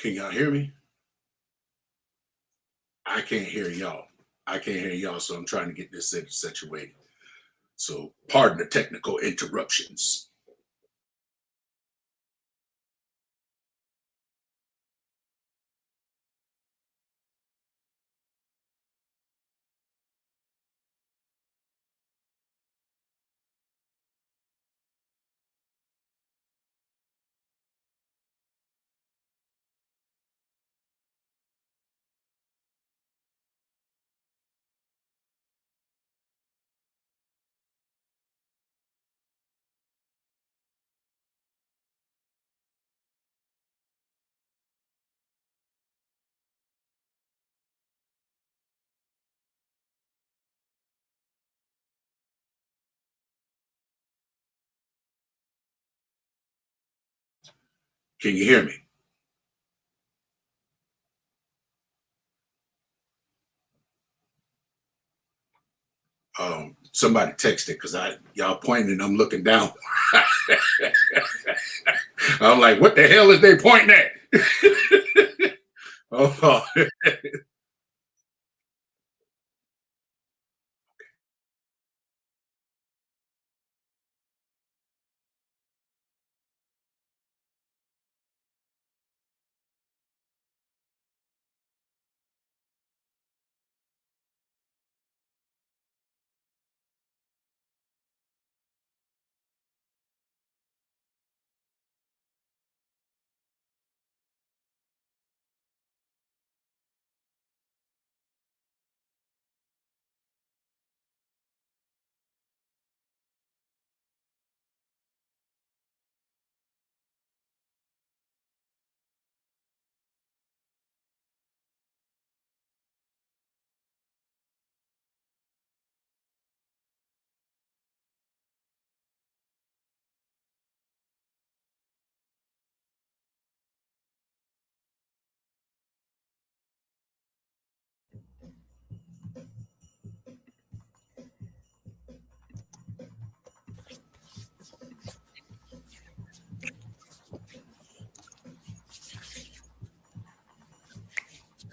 Can y'all hear me? I can't hear y'all. I can't hear y'all, so I'm trying to get this situated. So pardon the technical interruptions. Can you hear me? Somebody texted because y'all pointing and I'm looking down. I'm like, what the hell is they pointing at? Oh.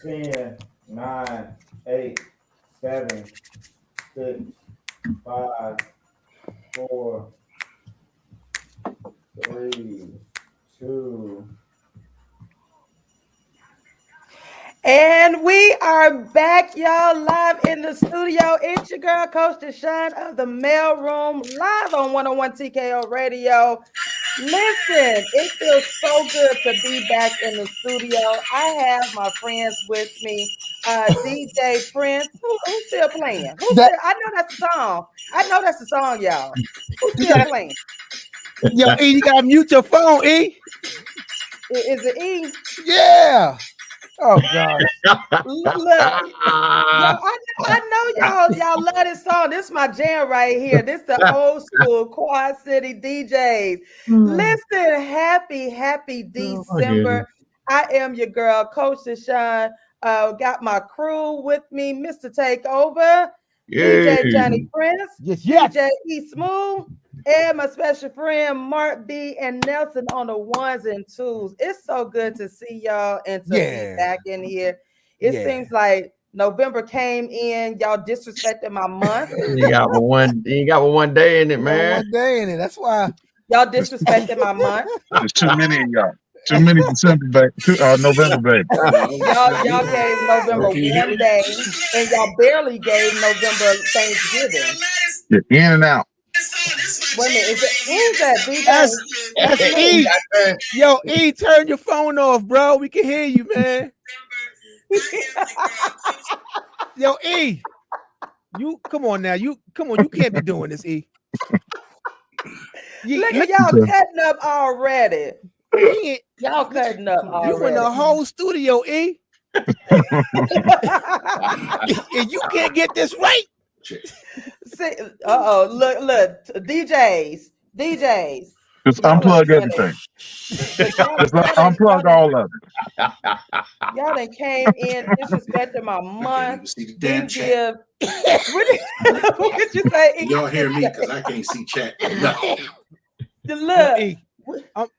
Ten, 9, 8, 7, 6, 5, 4, 3, 2. And we are back, y'all, live in the studio. It's your girl, Coach TaShon of the Mail Room, live on 101 TKO Radio. Listen, it feels so good to be back in the studio. I have my friends with me, DJ Prince. Who's still playing? I know that's the song. I know that's the song, y'all. Who's still playing? Yo, E, you gotta mute your phone, E. Is it E? Yeah. Oh God. Look, I know y'all love this song. This is my jam right here. This is the old school Quad City DJs. Listen, happy December. I am your girl, Coach TaShon. Got my crew with me, Mr. Takeover, DJ Johnny Prince, DJ E Smooth, and my special friend Mark B and Nelson on the ones and twos. It's so good to see y'all and to be back in here. It seems like November came in, y'all disrespected my month. You got one day in it, man. One day in it. That's why y'all disrespected my month. There's too many of y'all. Too many November baby. Y'all gave November one day, and y'all barely gave November Thanksgiving. Yeah, in and out. Wait a minute, who's that? That's E. Yo, E, turn your phone off, bro. We can hear you, man. Yo, E. You come on now. You can't be doing this, E. Look at y'all cutting up already. Y'all cutting up already. You in the whole studio, E. And you can't get this right. See, look, DJs. Just unplug everything. Just unplug all of it. Y'all done came in disrespecting my month. See the damn chat. What did you say? Y'all hear me because I can't see chat. No. Look,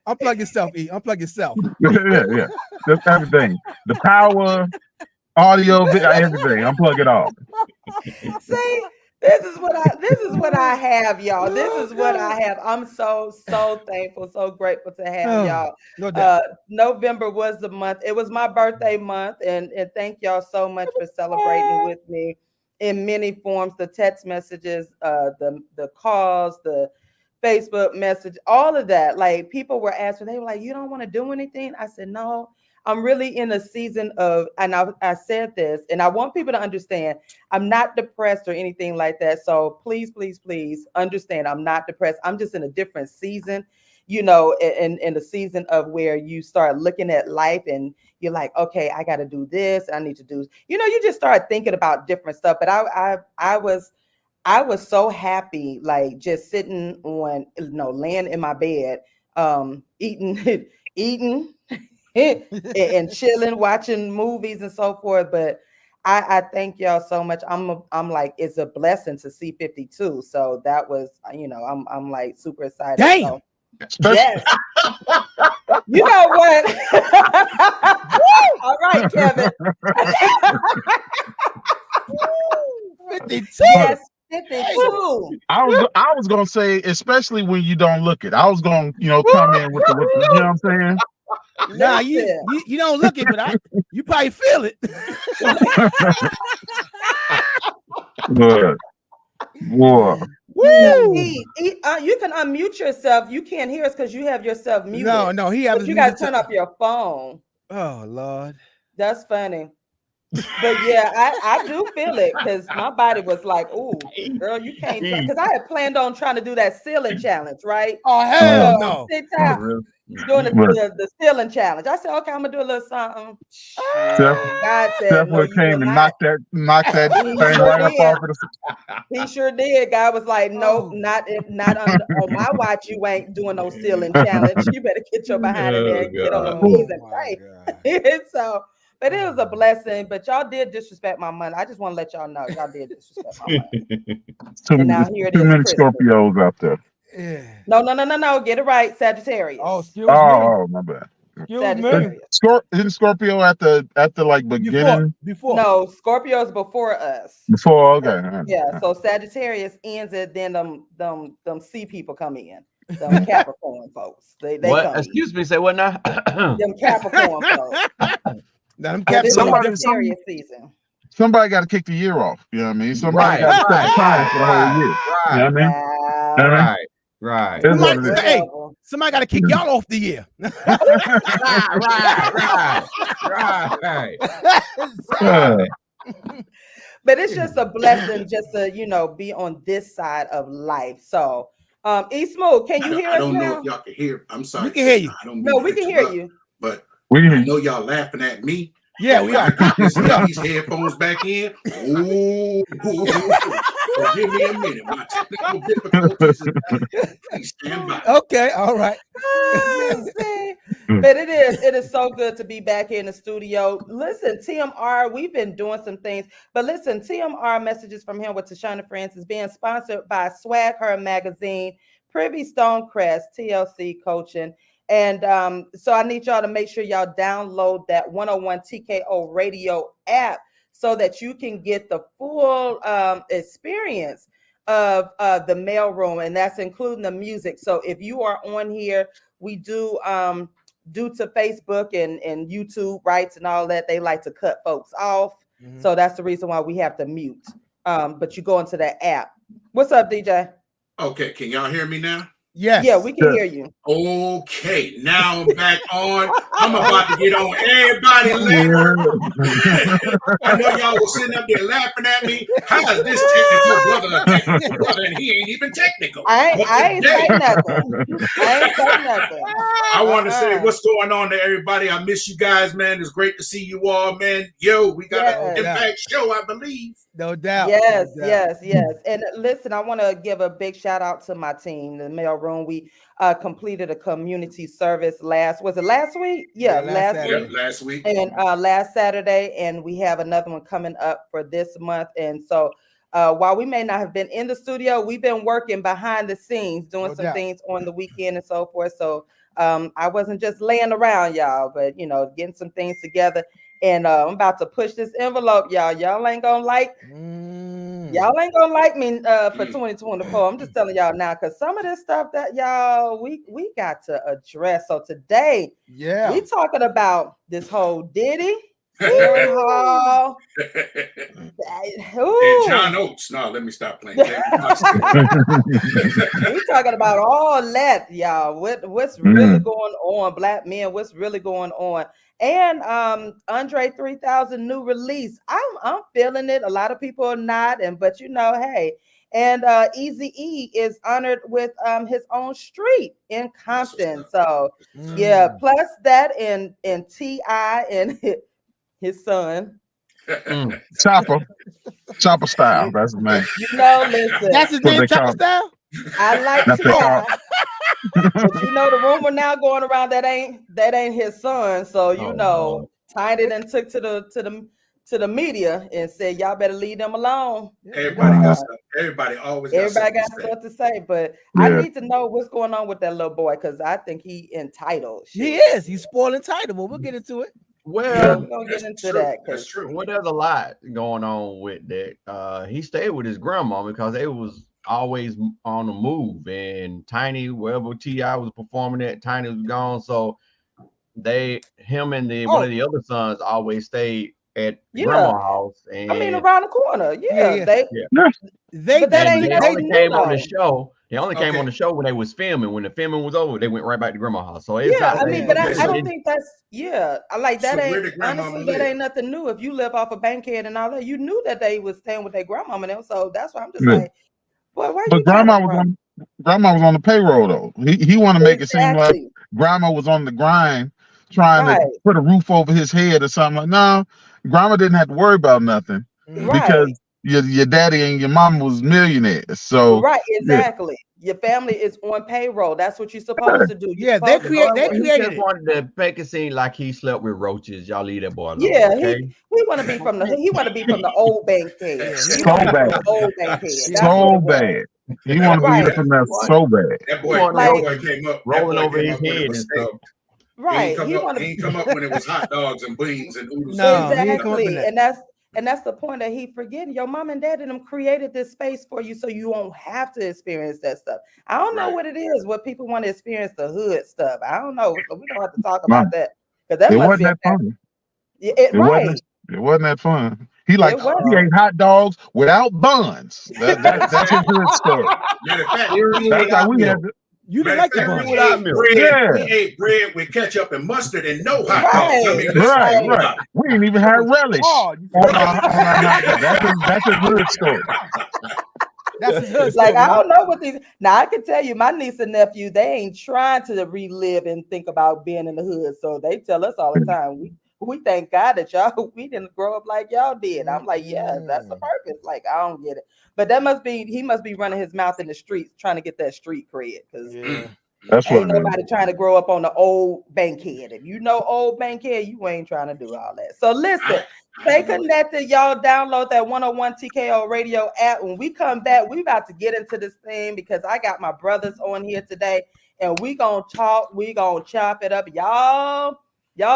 Unplug yourself, E. Unplug yourself. Yeah. That's everything. The power, audio, everything. Unplug it all. See, this is what I have, y'all. This is what I have. I'm so thankful, so grateful to have y'all. No doubt. November was the month. It was my birthday month, and thank y'all so much for celebrating with me in many forms. The text messages, the calls, the Facebook message, all of that. Like people were asking, they were like, "You don't want to do anything?" I said, "No, I'm really in a season of," and I said this, and I want people to understand, I'm not depressed or anything like that. So please understand, I'm not depressed. I'm just in a different season, in the season of where you start looking at life and you're like, okay, I got to do this. I need to do, you just start thinking about different stuff. But I was so happy, like just sitting on, laying in my bed, eating, and chilling, watching movies and so forth. But I thank y'all so much. I'm like, it's a blessing to see 52. So that was, I'm like super excited. Damn. So, yes. You know what? All right, Kevin. 52. Yes, 52. I was gonna say, especially when you don't look it. I was gonna, come in with the you know what I'm saying? Nah, you don't look it, but you probably feel it. Good. Whoa. Woo! You can unmute yourself. You can't hear us because you have yourself muted. No, he has. But you got to turn off your phone. Oh Lord, that's funny. But yeah, I do feel it because my body was like, "Ooh, girl, you can't." Because I had planned on trying to do that ceiling challenge, right? Oh hell no! TikTok, doing the ceiling challenge. I said, "Okay, I'm gonna do a little something." God said, "No, you came will and not." knocked that thing right up off of the. He sure did. God was like, "Nope, not on my watch. You ain't doing no ceiling challenge. You better get your behind in there, and get on the knees and pray." So. But it was a blessing. But y'all did disrespect my money. I just want to let y'all know y'all did disrespect my money. And now here it is. Too many Scorpios out there. Yeah. No. Get it right, Sagittarius. Oh, excuse me. Oh, my bad. Isn't Scorpio at the like beginning? Before. No, Scorpio's before us. Before, okay. Yeah. So Sagittarius ends it. Then them sea people come in. Them Capricorn folks. They what? come. Excuse me. Say what now? Them Capricorn folks. Somebody got to kick the year off. You know what I mean? Somebody got to set the time for the whole year. You know what I mean? Right. Somebody got to kick y'all off the year. Right. But it's just a blessing just to, be on this side of life. So, E-Smooth, can you hear us now? I don't know if y'all can hear. I'm sorry. We can hear you. No, we can hear you. But I know y'all laughing at me. Yeah, we are. These headphones back in. Ooh. Give me a minute. My technical difficulties. Please stand by. Okay, all right. But it is so good to be back here in the studio. Listen, TMR, we've been doing some things, but listen, TMR Messages from Him with TaShon Friends is being sponsored by Swag Her Magazine, Privy Stonecrest, TLC Coaching. And so I need y'all to make sure y'all download that 101 TKO radio app so that you can get the full experience of the mailroom, and that's including the music. So if you are on here, we do due to Facebook and YouTube rights and all that, they like to cut folks off. Mm-hmm. So that's the reason why we have to mute. But you go into that app. What's up, DJ? Okay, can y'all hear me now? Yes. Yeah, we can hear you. Okay, now I'm back on. I'm about to get on. Everybody laughing. I know y'all were sitting up there laughing at me. How is this technical brother a technical brother and he ain't even technical? I ain't saying nothing. I want to say what's going on to everybody. I miss you guys, man. It's great to see you all, man. Yo, we got an impact show, I believe. No doubt. Yes. And listen, I want to give a big shout out to my team, the mailroom. We completed a community service last week? Yeah, last week. And last Saturday, and we have another one coming up for this month. And so while we may not have been in the studio, we've been working behind the scenes, doing some things on the weekend and so forth. So I wasn't just laying around, y'all, but you know, getting some things together. And I'm about to push this envelope, y'all. Y'all ain't gonna like me for 2024. I'm just telling y'all now, because some of this stuff that y'all we got to address. So today, we talking about this whole Diddy, Aaron Hall, and John Oates. No, let me stop playing. we talking about all that, y'all. What's really going on, Black men? What's really going on? And Andre 3000 new release. I'm feeling it. A lot of people are not, but you know, hey. And Eazy-E is honored with his own street in Compton. So yeah, plus that in T.I. and his son. Chopper style. That's his name. You know, listen. That's his name, Chopper style? I like T.I. But you know, the rumor now going around that ain't his son. So you know, Tiny then took to the media and said, y'all better leave them alone. Everybody got stuff. Everybody got stuff to say. But I need to know what's going on with that little boy, because I think he entitled. He is. He's spoiling title, but we'll get into it. Well, we're gonna get into that. That's true. Well, there's a lot going on with that. He stayed with his grandma because they was always on the move, and Tiny, wherever T.I. was performing at, Tiny was gone. So him and one of the other sons always stayed at grandma's house. And I mean, around the corner. But that ain't they only came on the show. They only came on the show when they was filming. When the filming was over, they went right back to grandma's house. So it's not. I mean, but I don't think that's I like that. Ain't honestly that ain't nothing new. If you live off a Bankhead and all that, you knew that they was staying with their grandmama now. So that's why I'm just like, boy, why? But grandma was on the payroll though. He want to make it seem like grandma was on the grind, trying to put a roof over his head or something. Like, no, grandma didn't have to worry about nothing because your daddy and your mama was millionaires. So exactly. Your family is on payroll. That's what you're supposed to do. They created just wanted to make it seem like he slept with roaches. Y'all leave that boy alone. He want to be from the old Bankhead. So bad. He want to be from that so bad. That boy came up rolling over his head and stuff. Right. He ain't come up when it was hot dogs and beans and oodles. No, exactly. And that's the point that he forgetting. Your mom and dad and them created this space for you so you won't have to experience that stuff. I don't know what it is, what people want to experience, the hood stuff. I don't know. So we don't have to talk about that. Because that must be fun. It wasn't that fun. He ate hot dogs without buns. That's his hood story. Matter of fact, that's how we had to. You didn't like the bun. We ate bread with ketchup and mustard and no hot dogs. I mean, right. We didn't even have relish. That's his hood story. That's his hood story. Like, I don't know what these. Now I can tell you, my niece and nephew, they ain't trying to relive and think about being in the hood. So they tell us all the time, we thank God that we didn't grow up like y'all did. I'm like, that's the purpose. Like, I don't get it. But he must be running his mouth in the streets trying to get that street cred. Because ain't nobody trying to grow up on the old Bankhead. If you know old Bankhead, you ain't trying to do all that. So listen, stay connected. Y'all download that 101 TKO radio app. When we come back, we about to get into this thing because I got my brothers on here today. And we gonna talk, we gonna chop it up. Y'all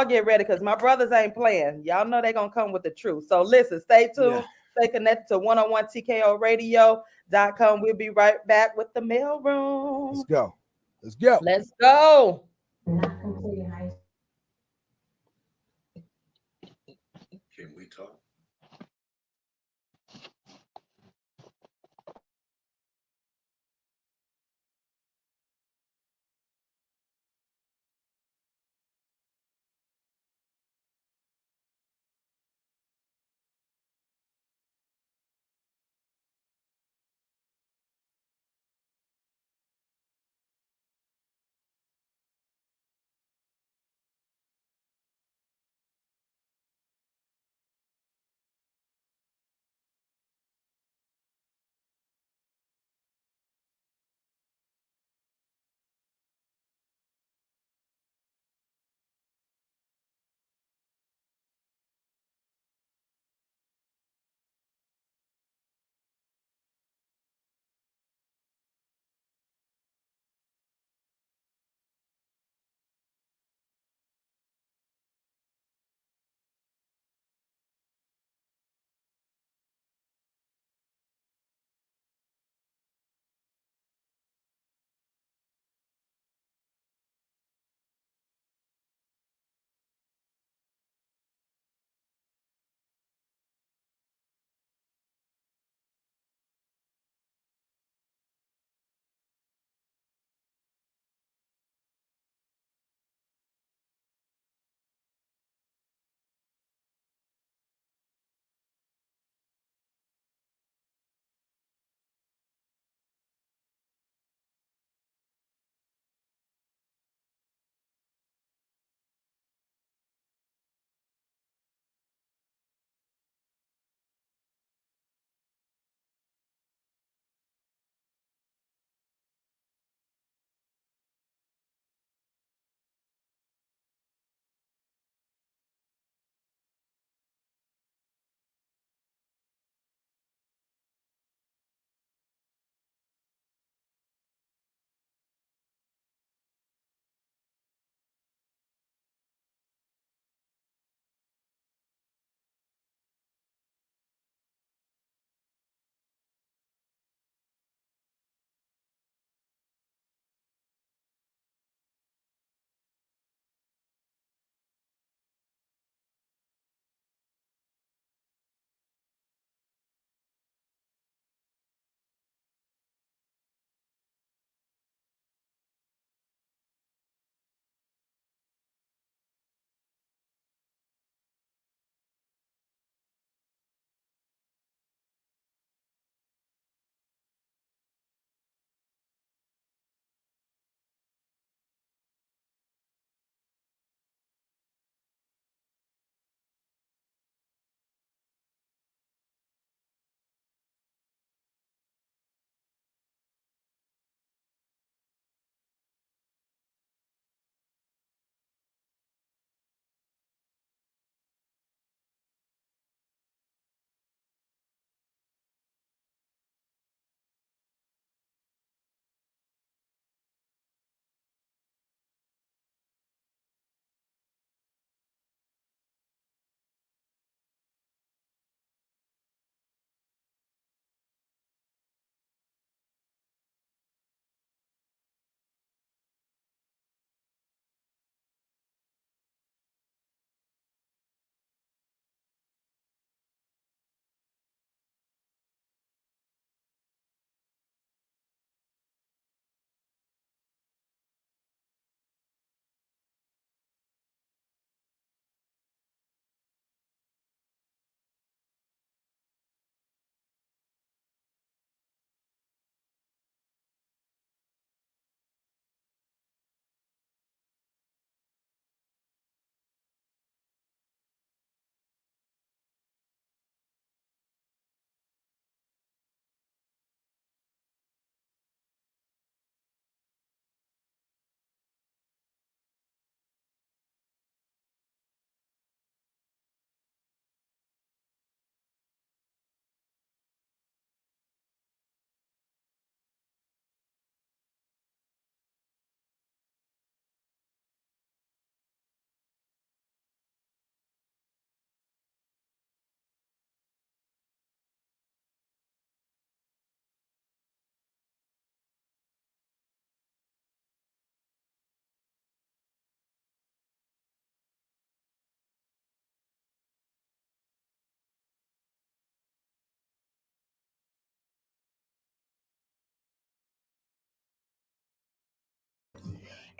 get ready because my brothers ain't playing. Y'all know they're gonna come with the truth. So listen, stay tuned. Stay connected to 101TKOradio.com. We'll be right back with the mail room. Let's go. Let's go. Can we talk?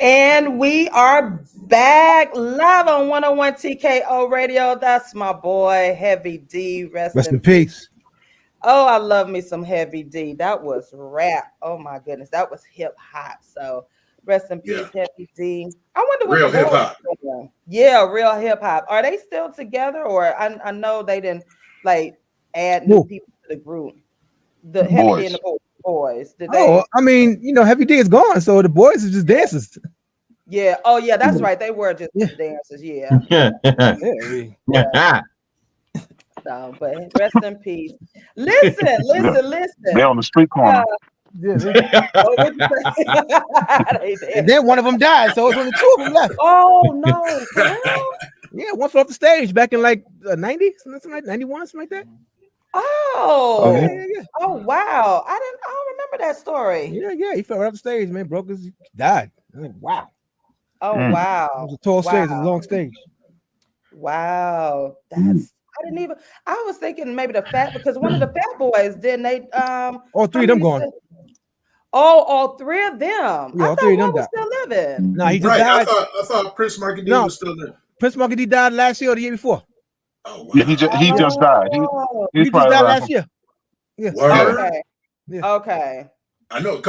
And we are back live on 101 TKO Radio. That's my boy, Heavy D. Rest in peace. Oh, I love me some Heavy D. That was rap. Oh my goodness, that was hip hop. So rest in peace, Heavy D. I wonder what real hip hop. Yeah, real hip hop. Are they still together, or I know they didn't like add new people to the group? The Heavy D and the boys. Did they? I mean, you know, Heavy D is gone, so the boys are just dancers. Yeah. Oh, yeah. That's right. They were just dancers. Yeah. So, but rest in peace. Listen. They're on the street corner. And then one of them died, so it's only two of them left. Oh no! Yeah, one fell off the stage back in like 90, something like 91, something like that. Oh, oh wow! I don't remember that story. Yeah, he fell right off the stage, man. Broke his, died. I'm like, wow. Oh wow! It was a tall stage, a long stage. Wow, that's. I didn't even. I was thinking maybe because one of the Fat Boys didn't they? All three of them gone. All three of them. Yeah, all three of them was still living. No, he just died. I thought Prince Marky D was still there. Prince Marky D died last year or the year before. Oh, wow. Yeah, he just died. He just died last year. Yeah. Okay. Yeah. Okay. I know.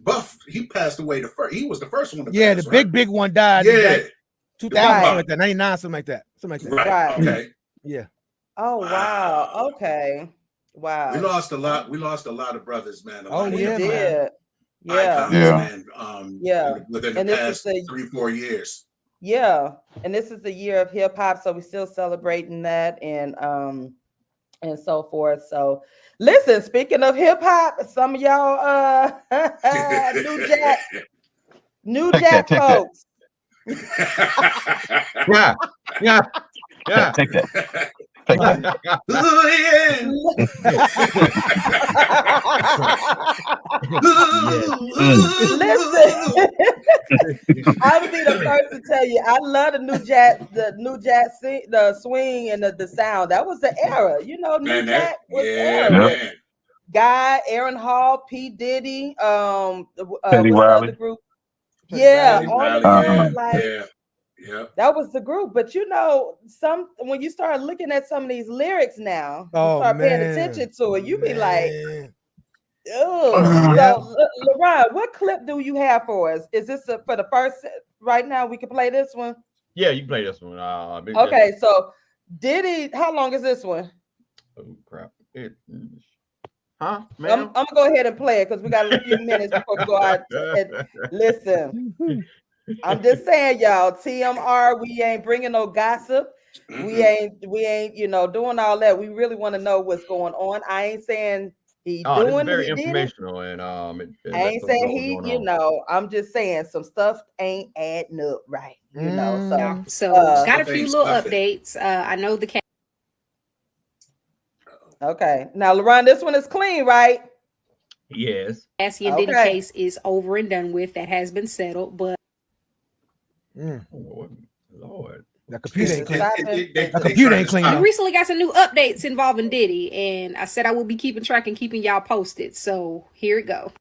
Buff, he passed away the first. He was the first one to pass. The big one died. Yeah. 2000, something like that. 99, something like that. Right. Okay. Yeah. Oh wow. Okay. Wow. We lost a lot. We lost a lot of brothers, man. We did. Yeah. Man. Within the past 3-4 years. Yeah. And this is the year of hip hop, so we're still celebrating that and so forth. So listen, speaking of hip hop, some of y'all New Jack folks. Yeah. Take that. Listen, I'll be the first to tell you, I love the New Jack the swing and the sound. That was the era, you know. New Jack was the era. Man. Guy, Aaron Hall, P. Diddy, Teddy Riley. The group. Yeah, that was the group. But you know, when you start looking at some of these lyrics now, you start paying attention to it, you be like, oh. So, LeRon, what clip do you have for us? Is this for the first right now? We can play this one. Yeah, you can play this one. Okay, so Diddy, how long is this one? Oh crap! Man? I'm gonna go ahead and play it because we got a few minutes before we go out. And listen, I'm just saying, y'all. TMR, we ain't bringing no gossip. We ain't, doing all that. We really want to know what's going on. I ain't saying he doing very informational, and I ain't saying I'm just saying some stuff ain't adding up right. So got a few little updates. I know the cat. Okay, now LeRon, this one is clean, right? Yes. Cassie and Diddy case is over and done with. That has been settled, but Lord, that computer ain't clean. That computer ain't clean. I recently got some new updates involving Diddy, and I said I will be keeping track and keeping y'all posted. So here it go.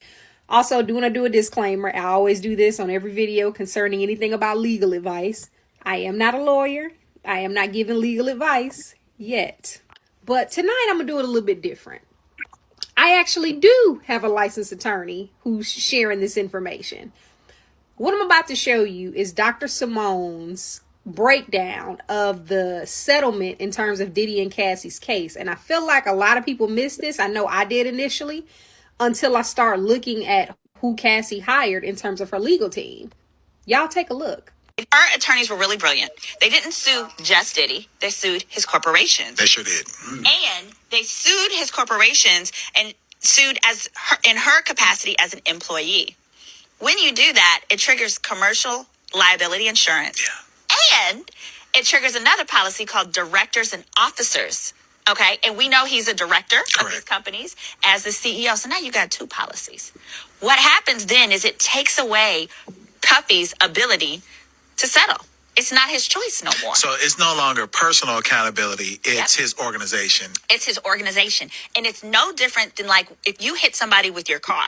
Also, do want to do a disclaimer. I always do this on every video concerning anything about legal advice. I am not a lawyer. I am not giving legal advice yet. But tonight I'm going to do it a little bit different. I actually do have a licensed attorney who's sharing this information. What I'm about to show you is Dr. Simone's breakdown of the settlement in terms of Diddy and Cassie's case. And I feel like a lot of people missed this. I know I did initially until I start looking at who Cassie hired in terms of her legal team. Y'all take a look. Our attorneys were really brilliant. They didn't sue just Diddy. They sued his corporations. They sure did. And they sued his corporations and sued in her capacity as an employee. When you do that, it triggers commercial liability insurance. Yeah. And it triggers another policy called directors and officers. Okay? And we know he's a director of these companies as the CEO. So now you got two policies. What happens then is it takes away Puffy's ability to settle. It's not his choice no more. So it's no longer personal accountability. It's his organization. It's his organization. And it's no different than like if you hit somebody with your car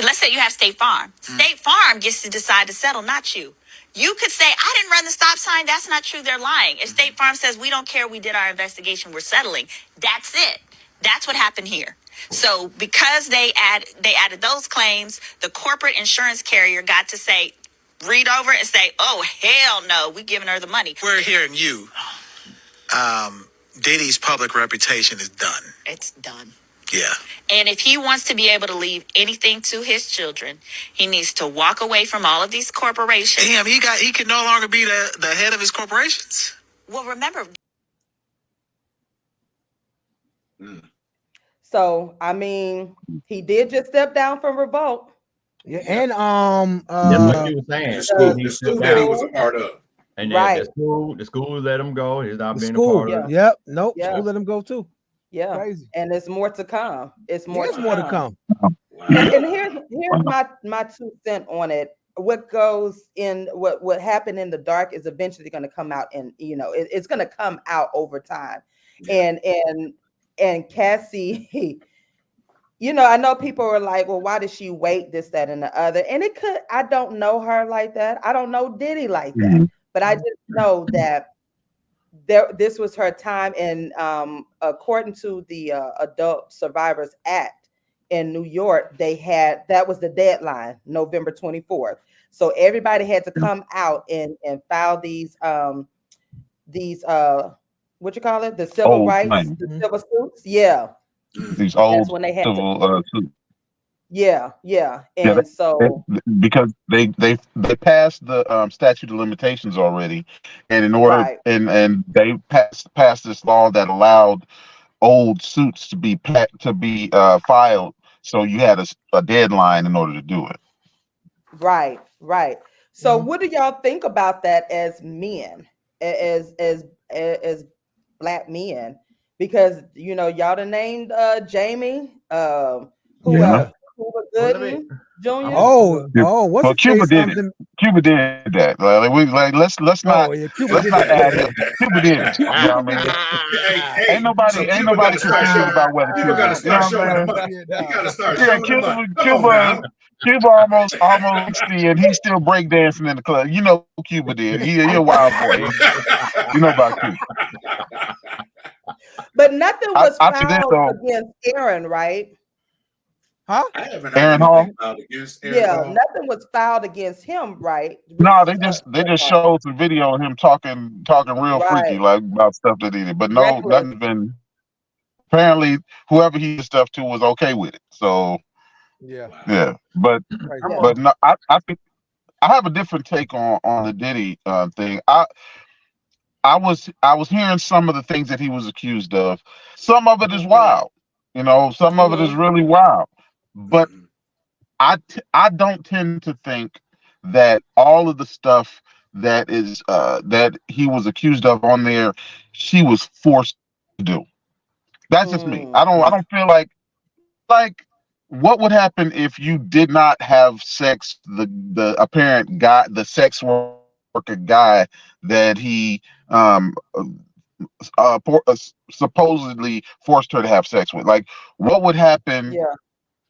let's say you have State Farm. State Farm gets to decide to settle, not you. You could say, I didn't run the stop sign. That's not true. They're lying. If State Farm says, we don't care, we did our investigation, we're settling. That's it. That's what happened here. So because they added those claims, the corporate insurance carrier got to say, read over it and say, oh, hell no, we giving her the money. We're hearing you. Diddy's public reputation is done. It's done. Yeah. And if he wants to be able to leave anything to his children, he needs to walk away from all of these corporations. Damn, he can no longer be the head of his corporations. Well, remember. So, I mean, he did just step down from Revolt. Yeah, and that's what he was saying. The school that he was a part of. And Right. the school let him go. He's not the being school. a part of it. Yep. Nope. Yeah. School let him go too. Yeah. Crazy. And there's more to come. It's more There's to more come. to come. Wow. And here's my 2 cents on it. What goes in what happened in the dark is eventually going to come out, and it's going to come out over time. And Cassie, I know people are like, well, why did she wait this, that, and the other? And I don't know her like that. I don't know Diddy like that, but I just know that this was her time. And according to the Adult Survivors Act in New York, that was the deadline, November 24th. So everybody had to come out and file these what you call it? The civil rights, the civil suits. Yeah. These old That's when they had civil suits. Yeah. And because they passed the statute of limitations already, and in order and they passed this law that allowed old suits to be filed, so you had a deadline in order to do it. Right. So what do y'all think about that as men, as Black men? Because y'all done named Jamie, who else? Cuba Gooden Jr. What's Cuba did it. Cuba did that. Let's not add him. Cuba did it. You know what I mean? Ain't nobody confused about whether Cuba got to start showing him up. You got to start showing him up. Cuba almost 60, and he's still breakdancing in the club. You know who Cuba did. He a wild boy. You know about Cuba. But nothing was filed against Aaron, right? Huh? Aaron Hall? Nothing was filed against him, right? No, they just showed some video of him talking real freaky, like about stuff that he did. But no, nothing's been. Apparently, whoever he did stuff to was okay with it. So yeah. But no, I think I have a different take on the Diddy thing. I was hearing some of the things that he was accused of. Some of it is wild, some of it is really wild. But I don't tend to think that all of the stuff that is that he was accused of on there, she was forced to do. That's just me. I don't feel like what would happen if you did not have sex, the apparent guy, the sex worker guy that he supposedly forced her to have sex with? Like, what would happen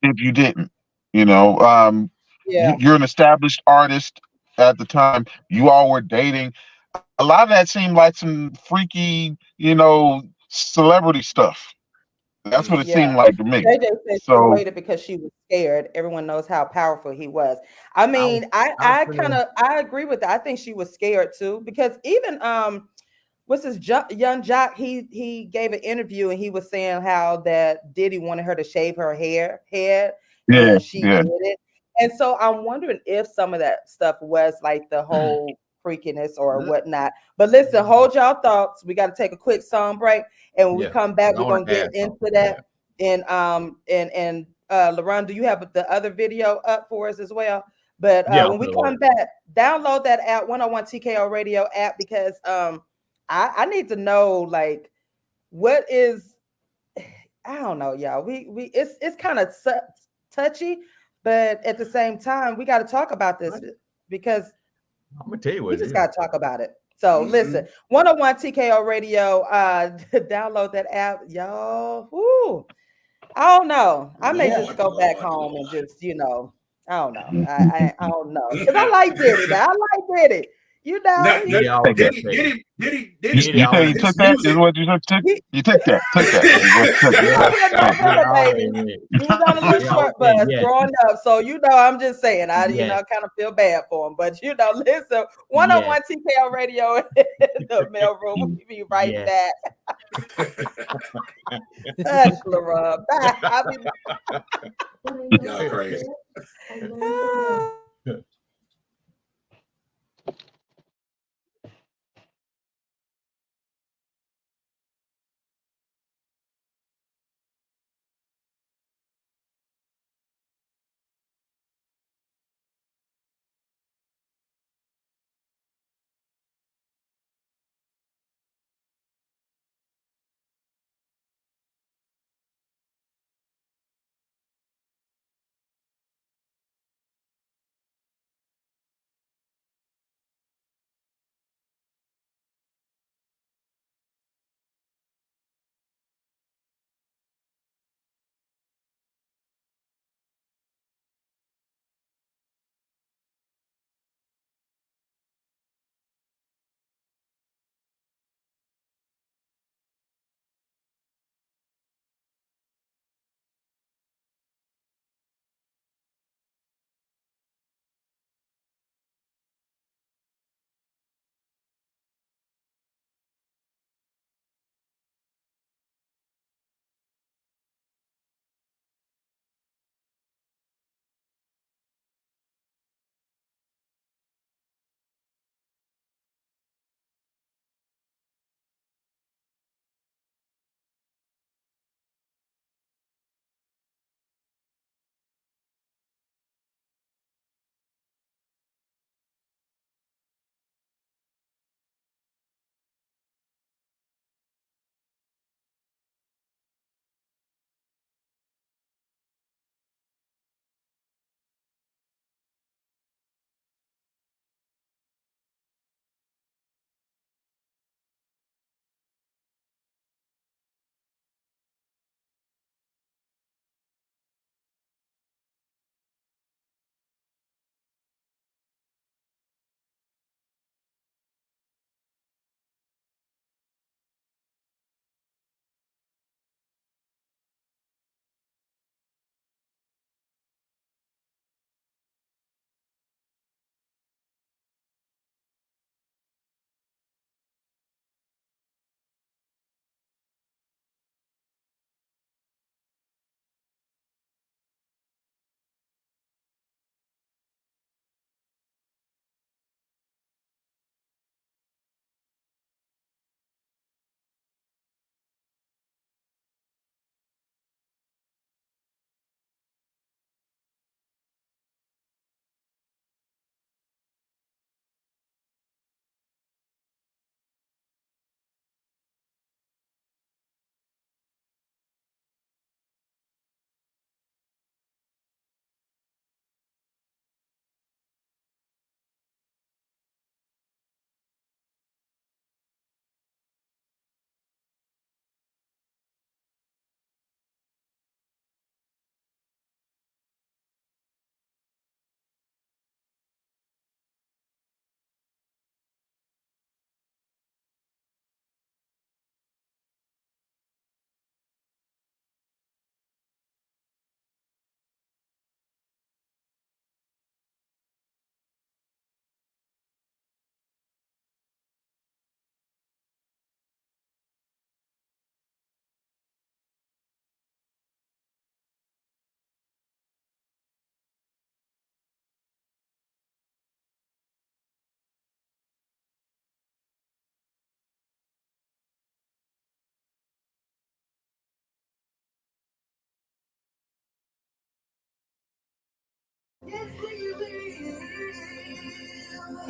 if you didn't? You're an established artist at the time. You all were dating. A lot of that seemed like some freaky, celebrity stuff. That's what it seemed like to me. JJ said she waited because she was scared. Everyone knows how powerful he was. I mean, I agree with that. I think she was scared too, because even what's his Young Jock? He gave an interview and he was saying how that Diddy wanted her to shave her head. And she did it. And so I'm wondering if some of that stuff was like the whole freakiness or whatnot. But listen, hold y'all thoughts. We got to take a quick song break, and when we come back, we're gonna get into that. And LaRon, do you have the other video up for us as well? But when we come back, download that app, 101 TKO Radio app, because I need to know, like, what is, I don't know, y'all. It's kind of touchy, but at the same time, we got to talk about this because I'm gonna tell you what we just got to talk about it. So listen, 101 TKO Radio, download that app, y'all. Woo. I don't know. I may Lord, just go back Lord, home and Lord. just, I don't know. I don't know. Because I like Diddy. Now. I like Diddy. You know, Diddy always Take got that. paid. You Diddy say always you got took his that? Is music. what you said? he, You take that. Take that. You just took it. Yeah, he was no Thank you. Diddy filler, baby. always went. He was on a little Diddy short always said bus yes, growing up. So, I'm just saying, I yes, kind of feel bad for him. But, listen, yes, 101 TKO radio in the mailroom. We'll be right yes. back. Hush, LaRon. Bye. I'll be Y'all crazy. back.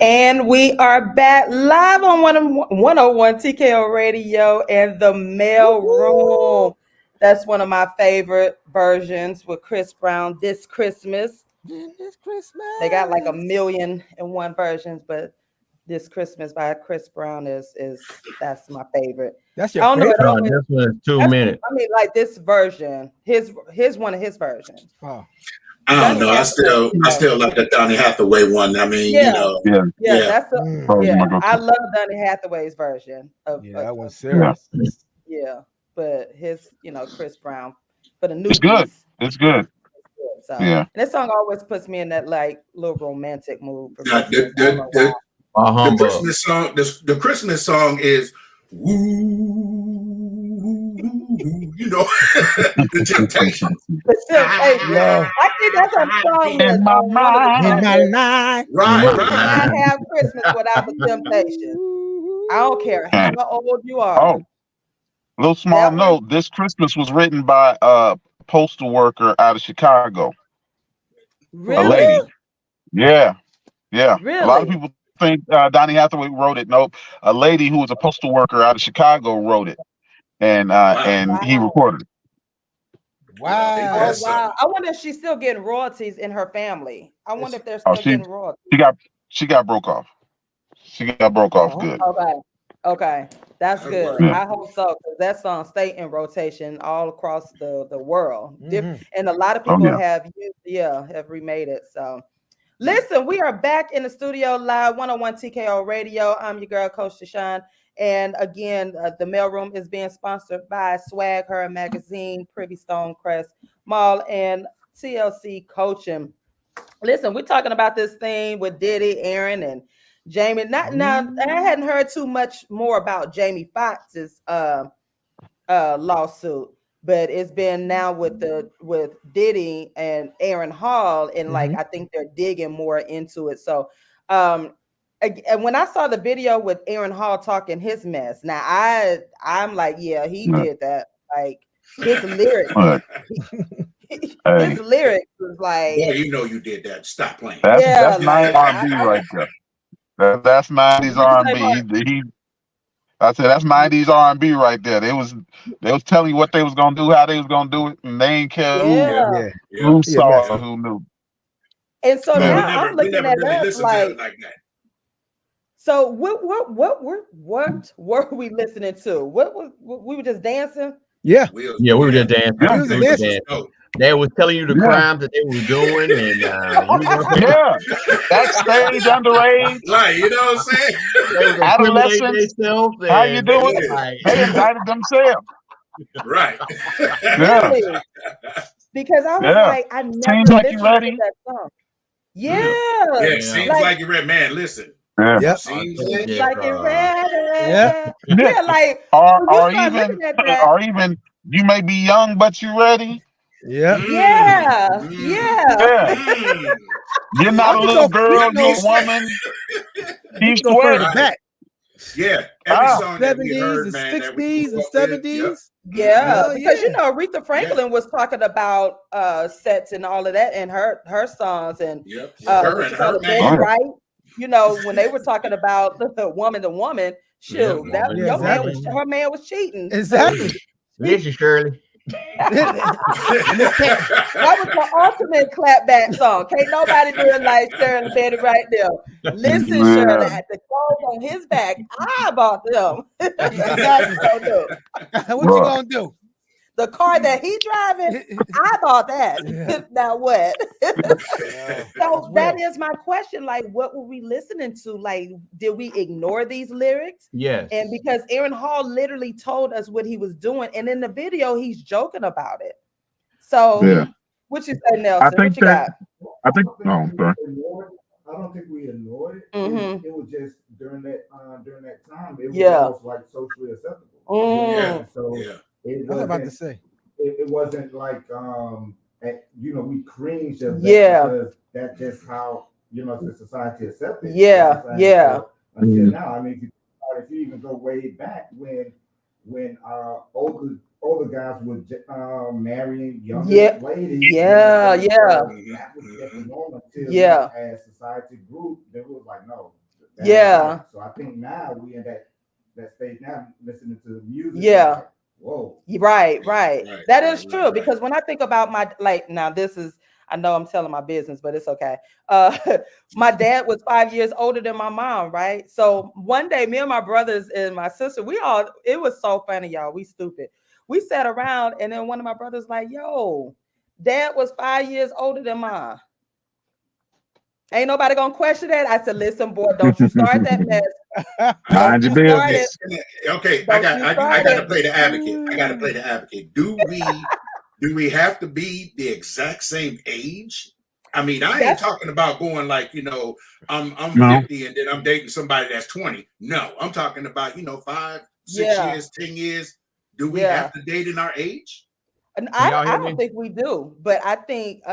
And we are back live on 101 TKO Radio and the mail room. That's one of my favorite versions with Chris Brown this Christmas. This Christmas. They got like 1,000,001 versions, but This Christmas by Chris Brown is that's my favorite. That's your I don't know. favorite. It always, this one's 2 minutes. I mean, like this version, his one of his versions. Oh. I don't know. I still like the Donny Hathaway one. I mean, you know, yeah. That's the I love Donny Hathaway's version of that one's serious. Yeah, but his, Chris Brown for the new. It's good. It's good. So, yeah. And this song always puts me in that like little romantic mood. For the Christmas song. The Christmas song is woo, the Temptations. I think that's a song in my mind. Right. Not have Christmas without the Temptations. I don't care how old you are. Oh, little small note. This Christmas was written by a postal worker out of Chicago. Really? A lady. Yeah. Really? A lot of people think Donny Hathaway wrote it. Nope. A lady who was a postal worker out of Chicago wrote it, and he recorded it. Wow. Oh, wow. I wonder if she's still getting royalties in her family. I wonder if they're still getting royalties. She got broke off. She got broke off good. Okay. That's good. Yeah. I hope so, because that song stay in rotation all across the world. Mm-hmm. And a lot of people have remade it. So listen, we are back in the studio live, 101 TKO Radio. I'm your girl, Coach TaShon. And again, the mailroom is being sponsored by Swag Her Magazine, Privy Stonecrest Mall, and TLC Coaching. Listen, we're talking about this thing with Diddy, Aaron, and Jamie. Now, I hadn't heard too much more about Jamie Foxx's lawsuit, but it's been now with Diddy and Aaron Hall, and like I think they're digging more into it. So, and when I saw the video with Aaron Hall talking his mess, now I'm like, yeah, he did that. Like his lyrics. His lyrics was like, yeah, you did that. Stop playing. That's 90s R&B right there. That's 90s R&B. I said that's 90s R&B right there. They was telling you what they was gonna do, how they was gonna do it, and they ain't care who saw or who knew. And so now I'm looking at that like that. So what were we listening to? What we were just dancing? Yeah, we were just dancing. They was telling you the crimes that they were doing, and backstage, underage, right? You know what I'm saying? Adolescents, how you doing? They indicted themselves, right? Really? Because I was like, I never listened to that song. Yeah, seems like you're ready, man. Listen. Yeah. Seems like you're ready. Yeah, like or even you may be young, but you ready. Yeah. You're not a little girl, you're a woman. He's back. Yeah, every song 70s and 60s and 70s. Yeah, because Aretha Franklin was talking about sets and all of that in her songs, and her man, right? When they were talking about the woman to woman, shoot, her man was cheating. Exactly. Listen, Shirley. That was the ultimate clapback song. Can't nobody do it like Shirley Betty right there. Listen, Shirley, at the clothes on his back, I bought them. What you gonna do? The car that he driving, I bought that. Now what? So that is my question. Like, what were we listening to? Like, did we ignore these lyrics? Yes. And because Aaron Hall literally told us what he was doing, and in the video, he's joking about it. So, what you say, Nelson? I think sorry. I don't think we ignored it. It was just during that time, it was almost like socially acceptable. So. I was about to say it wasn't like we cringed at that because that's just how the society accepted. So until now, I mean, if you even go way back when older guys were marrying younger ladies. That was definitely normal until as society grew, they was like no. So I think now we in that stage now listening to the music. Whoa. Right. That is true because when I think about my now this is I know I'm telling my business, but it's okay. My dad was 5 years older than my mom, right? So one day, me and my brothers and my sister, it was so funny, y'all. We stupid. We sat around, and then one of my brothers like, yo, dad was 5 years older than mine. Ain't nobody gonna question that. I said, listen, boy, don't you start that mess. Mind your business. Okay, I got to play the advocate. I got to play the advocate. Do we have to be the exact same age? I mean, I ain't talking about going like, I'm 50 and then I'm dating somebody that's 20. No, I'm talking about, 5, 6 years, 10 years. Do we have to date in our age? And I don't think we do, but I think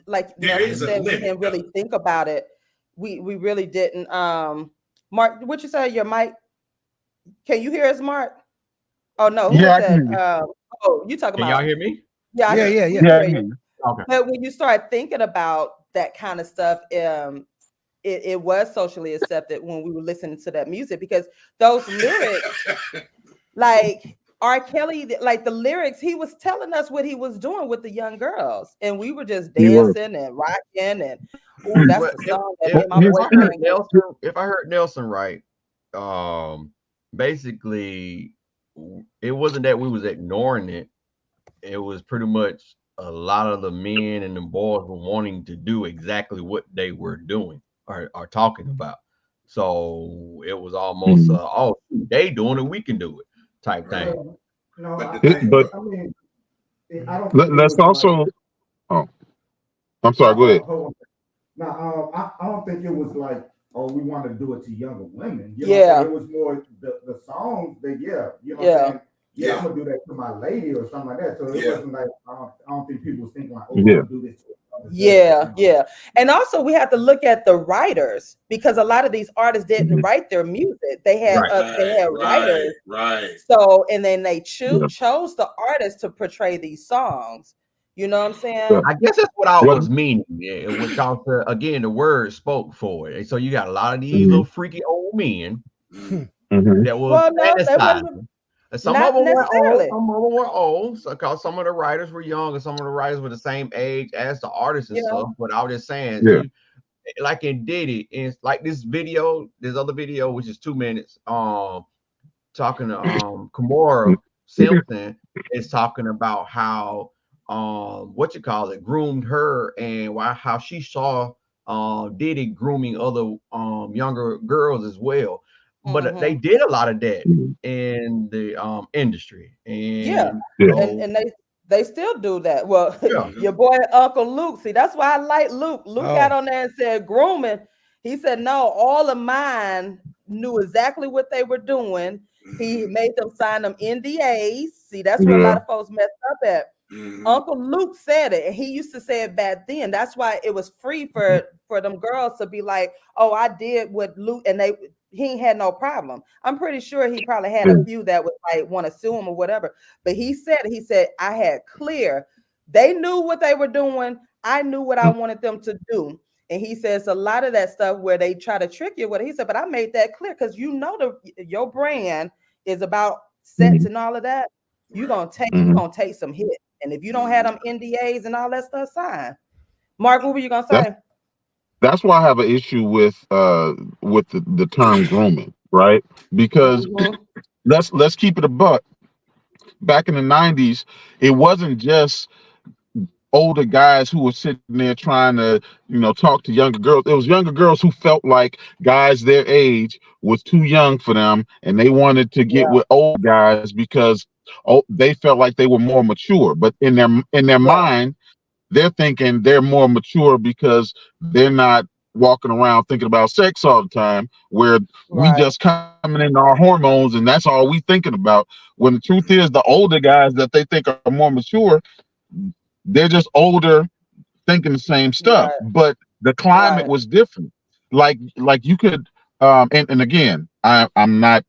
like Nelson said, we didn't really think about it. We really didn't. Mark, what you say? Your mic? Can you hear us, Mark? Oh no, who was that? You talking about? Can y'all hear me? Yeah. Okay. But when you start thinking about that kind of stuff, it was socially accepted when we were listening to that music, because those lyrics, like R. Kelly, like the lyrics, he was telling us what he was doing with the young girls, and we were just dancing and rocking, and that's the song that my boyfriend. If I heard Nelson right, basically, it wasn't that we was ignoring it. It was pretty much a lot of the men and the boys were wanting to do exactly what they were doing or talking about. So it was almost, they doing it, we can do it type thing. Let's also. I'm sorry. Go ahead. No, I don't think it was like, we want to do it to younger women. It was more the songs that I'm saying? I'm gonna do that to my lady or something like that. So it wasn't like I don't think people was thinking like, I'm gonna do this. And also we have to look at the writers, because a lot of these artists didn't write their music. They had writers, right? So and then they chose the artists to portray these songs. You know what I'm saying? I guess that's what I was meaning. Yeah, because again, the word spoke for it. And so you got a lot of these little freaky old men that was fantasizing. Some of them were old, some of them were old, because some of the writers were young and some of the writers were the same age as the artists and stuff. But I was just saying, like in Diddy, and like this other video, which is 2 minutes, talking to Kimora Simpson is talking about how groomed her, and how she saw Diddy grooming other younger girls as well. But they did a lot of that in the industry, and and they still do that. Well, your boy Uncle Luke, see, that's why I like Luke. Luke got on there and said grooming. He said, no, all of mine knew exactly what they were doing. He made them sign them NDAs. See, that's where a lot of folks messed up at. Uncle Luke said it, and he used to say it back then. That's why it was free for them girls to be like, oh, I did what Luke, and he ain't had no problem. I'm pretty sure he probably had a few that would like want to sue him or whatever. But he said, I had clear. They knew what they were doing. I knew what I wanted them to do. And he says a lot of that stuff where they try to trick you. What he said, but I made that clear, because your brand is about sets and all of that. You're gonna take some hits. And if you don't have them NDAs and all that stuff signed. Mark, what were you gonna say? That's why I have an issue with the term grooming, right? Because let's keep it a buck. Back in the 90s, it wasn't just older guys who were sitting there trying to, talk to younger girls. It was younger girls who felt like guys their age was too young for them, and they wanted to get with old guys because they felt like they were more mature. But in their mind, they're thinking they're more mature because they're not walking around thinking about sex all the time, where we just coming in our hormones and that's all we thinking about. When the truth is, the older guys that they think are more mature, they're just older thinking the same stuff. But the climate was different. Like you could and again, I'm not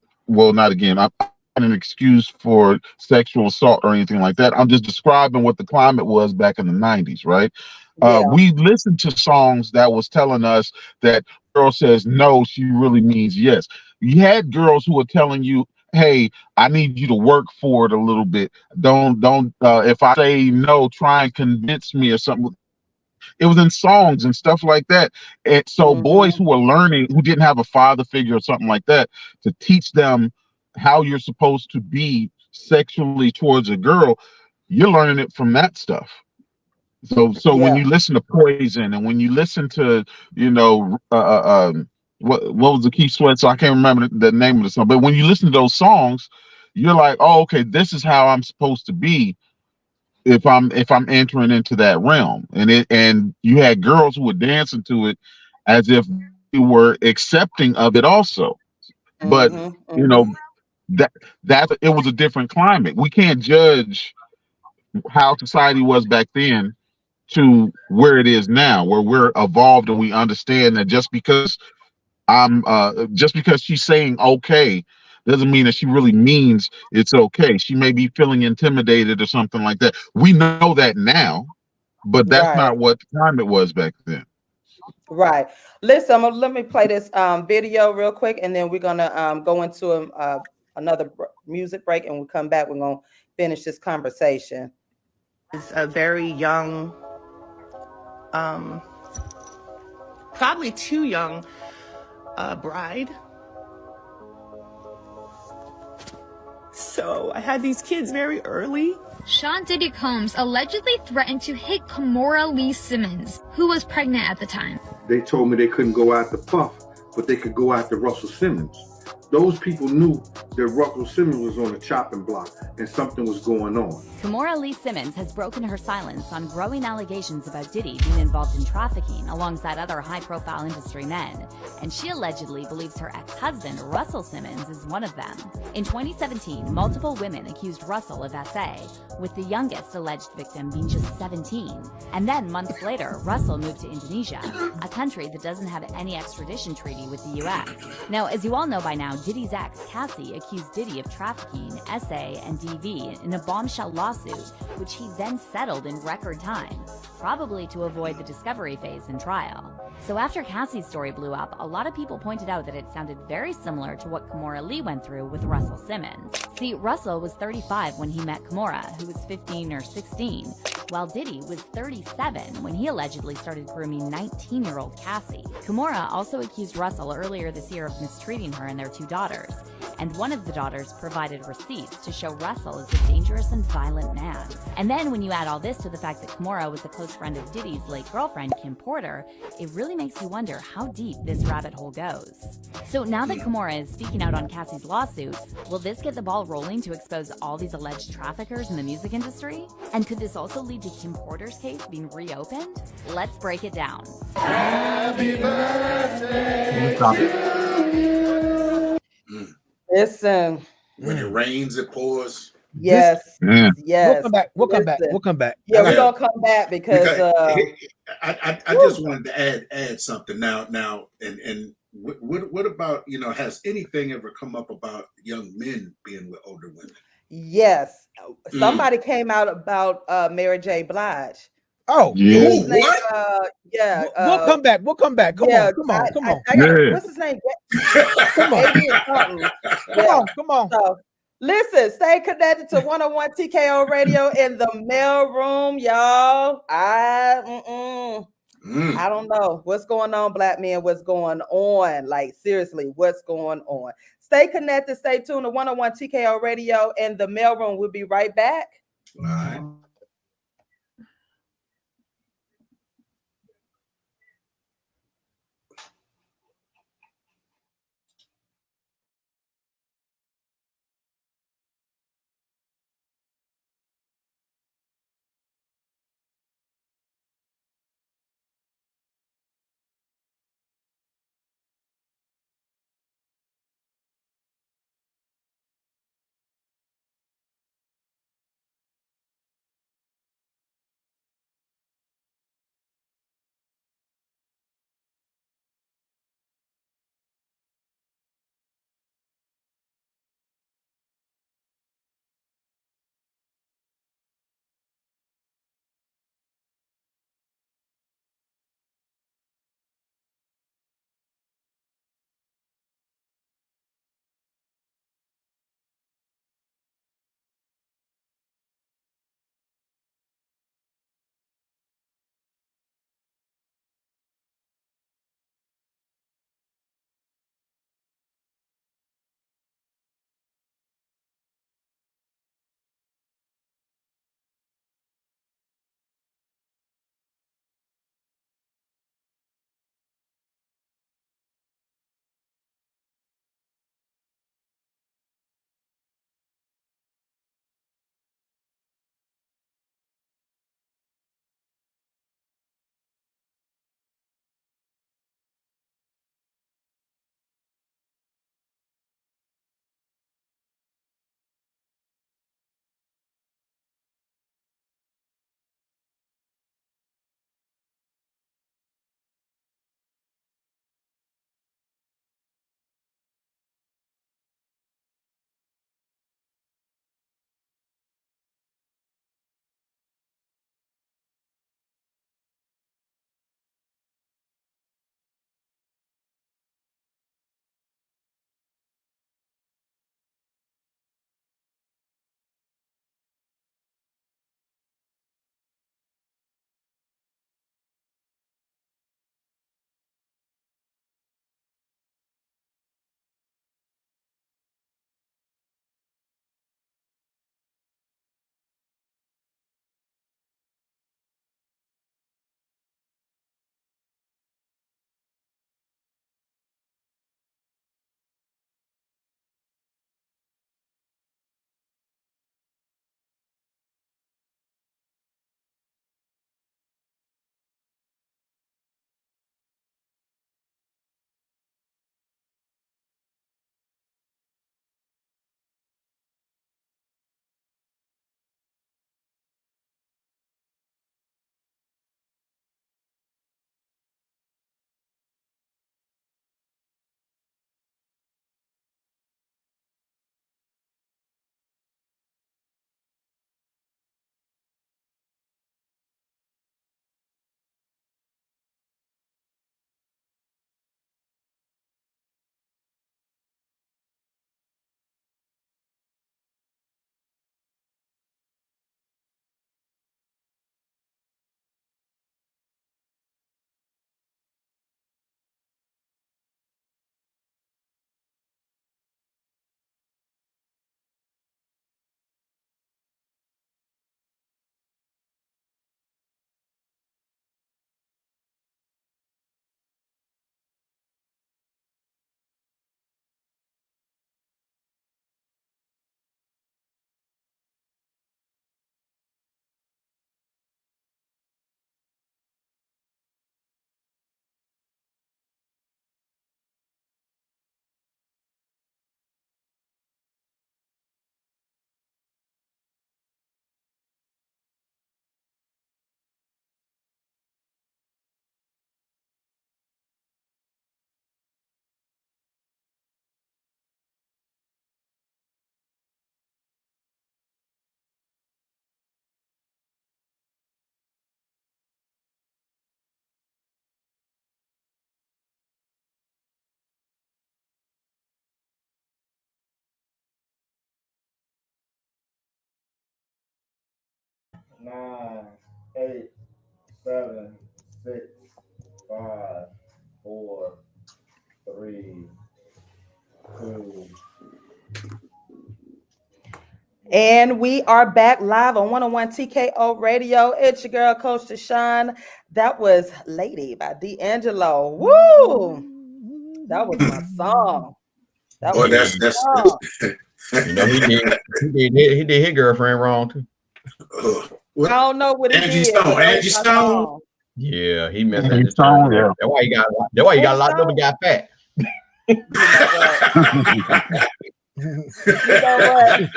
an excuse for sexual assault or anything like that. I'm just describing what the climate was back in the 90s, right? We listened to songs that was telling us that girl says no, she really means yes. You had girls who were telling you, hey, I need you to work for it a little bit. Don't if I say no, try and convince me or something. It was in songs and stuff like that. And so boys who were learning, who didn't have a father figure or something like that, to teach them how you're supposed to be sexually towards a girl, you're learning it from that stuff. So when you listen to Poison and when you listen to, you know, what was the Keith Sweat? So I can't remember the name of the song, but when you listen to those songs, you're like, oh, okay, this is how I'm supposed to be if I'm entering into that realm. And you had girls who were dancing to it as if you were accepting of it also. But you know, that it was a different climate. We can't judge how society was back then to where it is now, where we're evolved and we understand that just because she's saying okay doesn't mean that she really means it's okay. She may be feeling intimidated or something like that. We know that now, but that's not what the time it was back then. Right. Listen, let me play this video real quick, and then we're gonna go into another music break, and we'll come back. We're gonna finish this conversation. It's a very young, probably too young, bride. So I had these kids very early. Sean Diddy Combs allegedly threatened to hit Kimora Lee Simmons, who was pregnant at the time. They told me they couldn't go after Puff, but they could go after Russell Simmons. Those people knew that Russell Simmons was on the chopping block and something was going on. Kimora Lee Simmons has broken her silence on growing allegations about Diddy being involved in trafficking alongside other high-profile industry men, and she allegedly believes her ex-husband, Russell Simmons, is one of them. In 2017, multiple women accused Russell of SA, with the youngest alleged victim being just 17. And then, months later, Russell moved to Indonesia, a country that doesn't have any extradition treaty with the US. Now, as you all know by now, Diddy's ex, Cassie, accused Diddy of trafficking, SA, and DV in a bombshell lawsuit, which he then settled in record time, probably to avoid the discovery phase in trial. So after Cassie's story blew up, a lot of people pointed out that it sounded very similar to what Kimora Lee went through with Russell Simmons. See, Russell was 35 when he met Kimora, who was 15 or 16, while Diddy was 37 when he allegedly started grooming 19-year-old Cassie. Kimora also accused Russell earlier this year of mistreating her and their two daughters, and one of the daughters provided receipts to show Russell as a dangerous and violent man. And then when you add all this to the fact that Kimora was a close friend of Diddy's late girlfriend, Kim Porter, it really makes you wonder how deep this rabbit hole goes. So now that Kimora is speaking out on Cassie's lawsuit, will this get the ball rolling to expose all these alleged traffickers in the music industry? And could this also lead to Kim Porter's case being reopened? Let's break it down. Happy birthday to you. Listen. When it rains, it pours. Yes. Yes. We'll come back. Yeah, we're gonna come back because I just wanted to add something now and what about, you know, has anything ever come up about young men being with older women? Yes. Somebody came out about Mary J. Blige. Oh, yeah. What? Yeah. We'll come back. Come on. What's his name? Come on. So, listen, stay connected to 101 TKO Radio in the mail room, y'all. I don't know what's going on, black men. What's going on? Like, seriously, what's going on? Stay connected. Stay tuned to 101 TKO Radio in the mail room. We'll be right back. All right. 9, 8, 7, 6, 5, 4, 3, 2. And we are back live on 101 TKO Radio. It's your girl, Coach TaShon. That was Lady by D'Angelo. Woo! That was my song. That was that's song. You know, he did his girlfriend wrong too. I don't know what Angie it is. Stone. Angie Stone. Yeah, he messed up his Stone. Yeah. That's why he got locked up and got fat. You know what?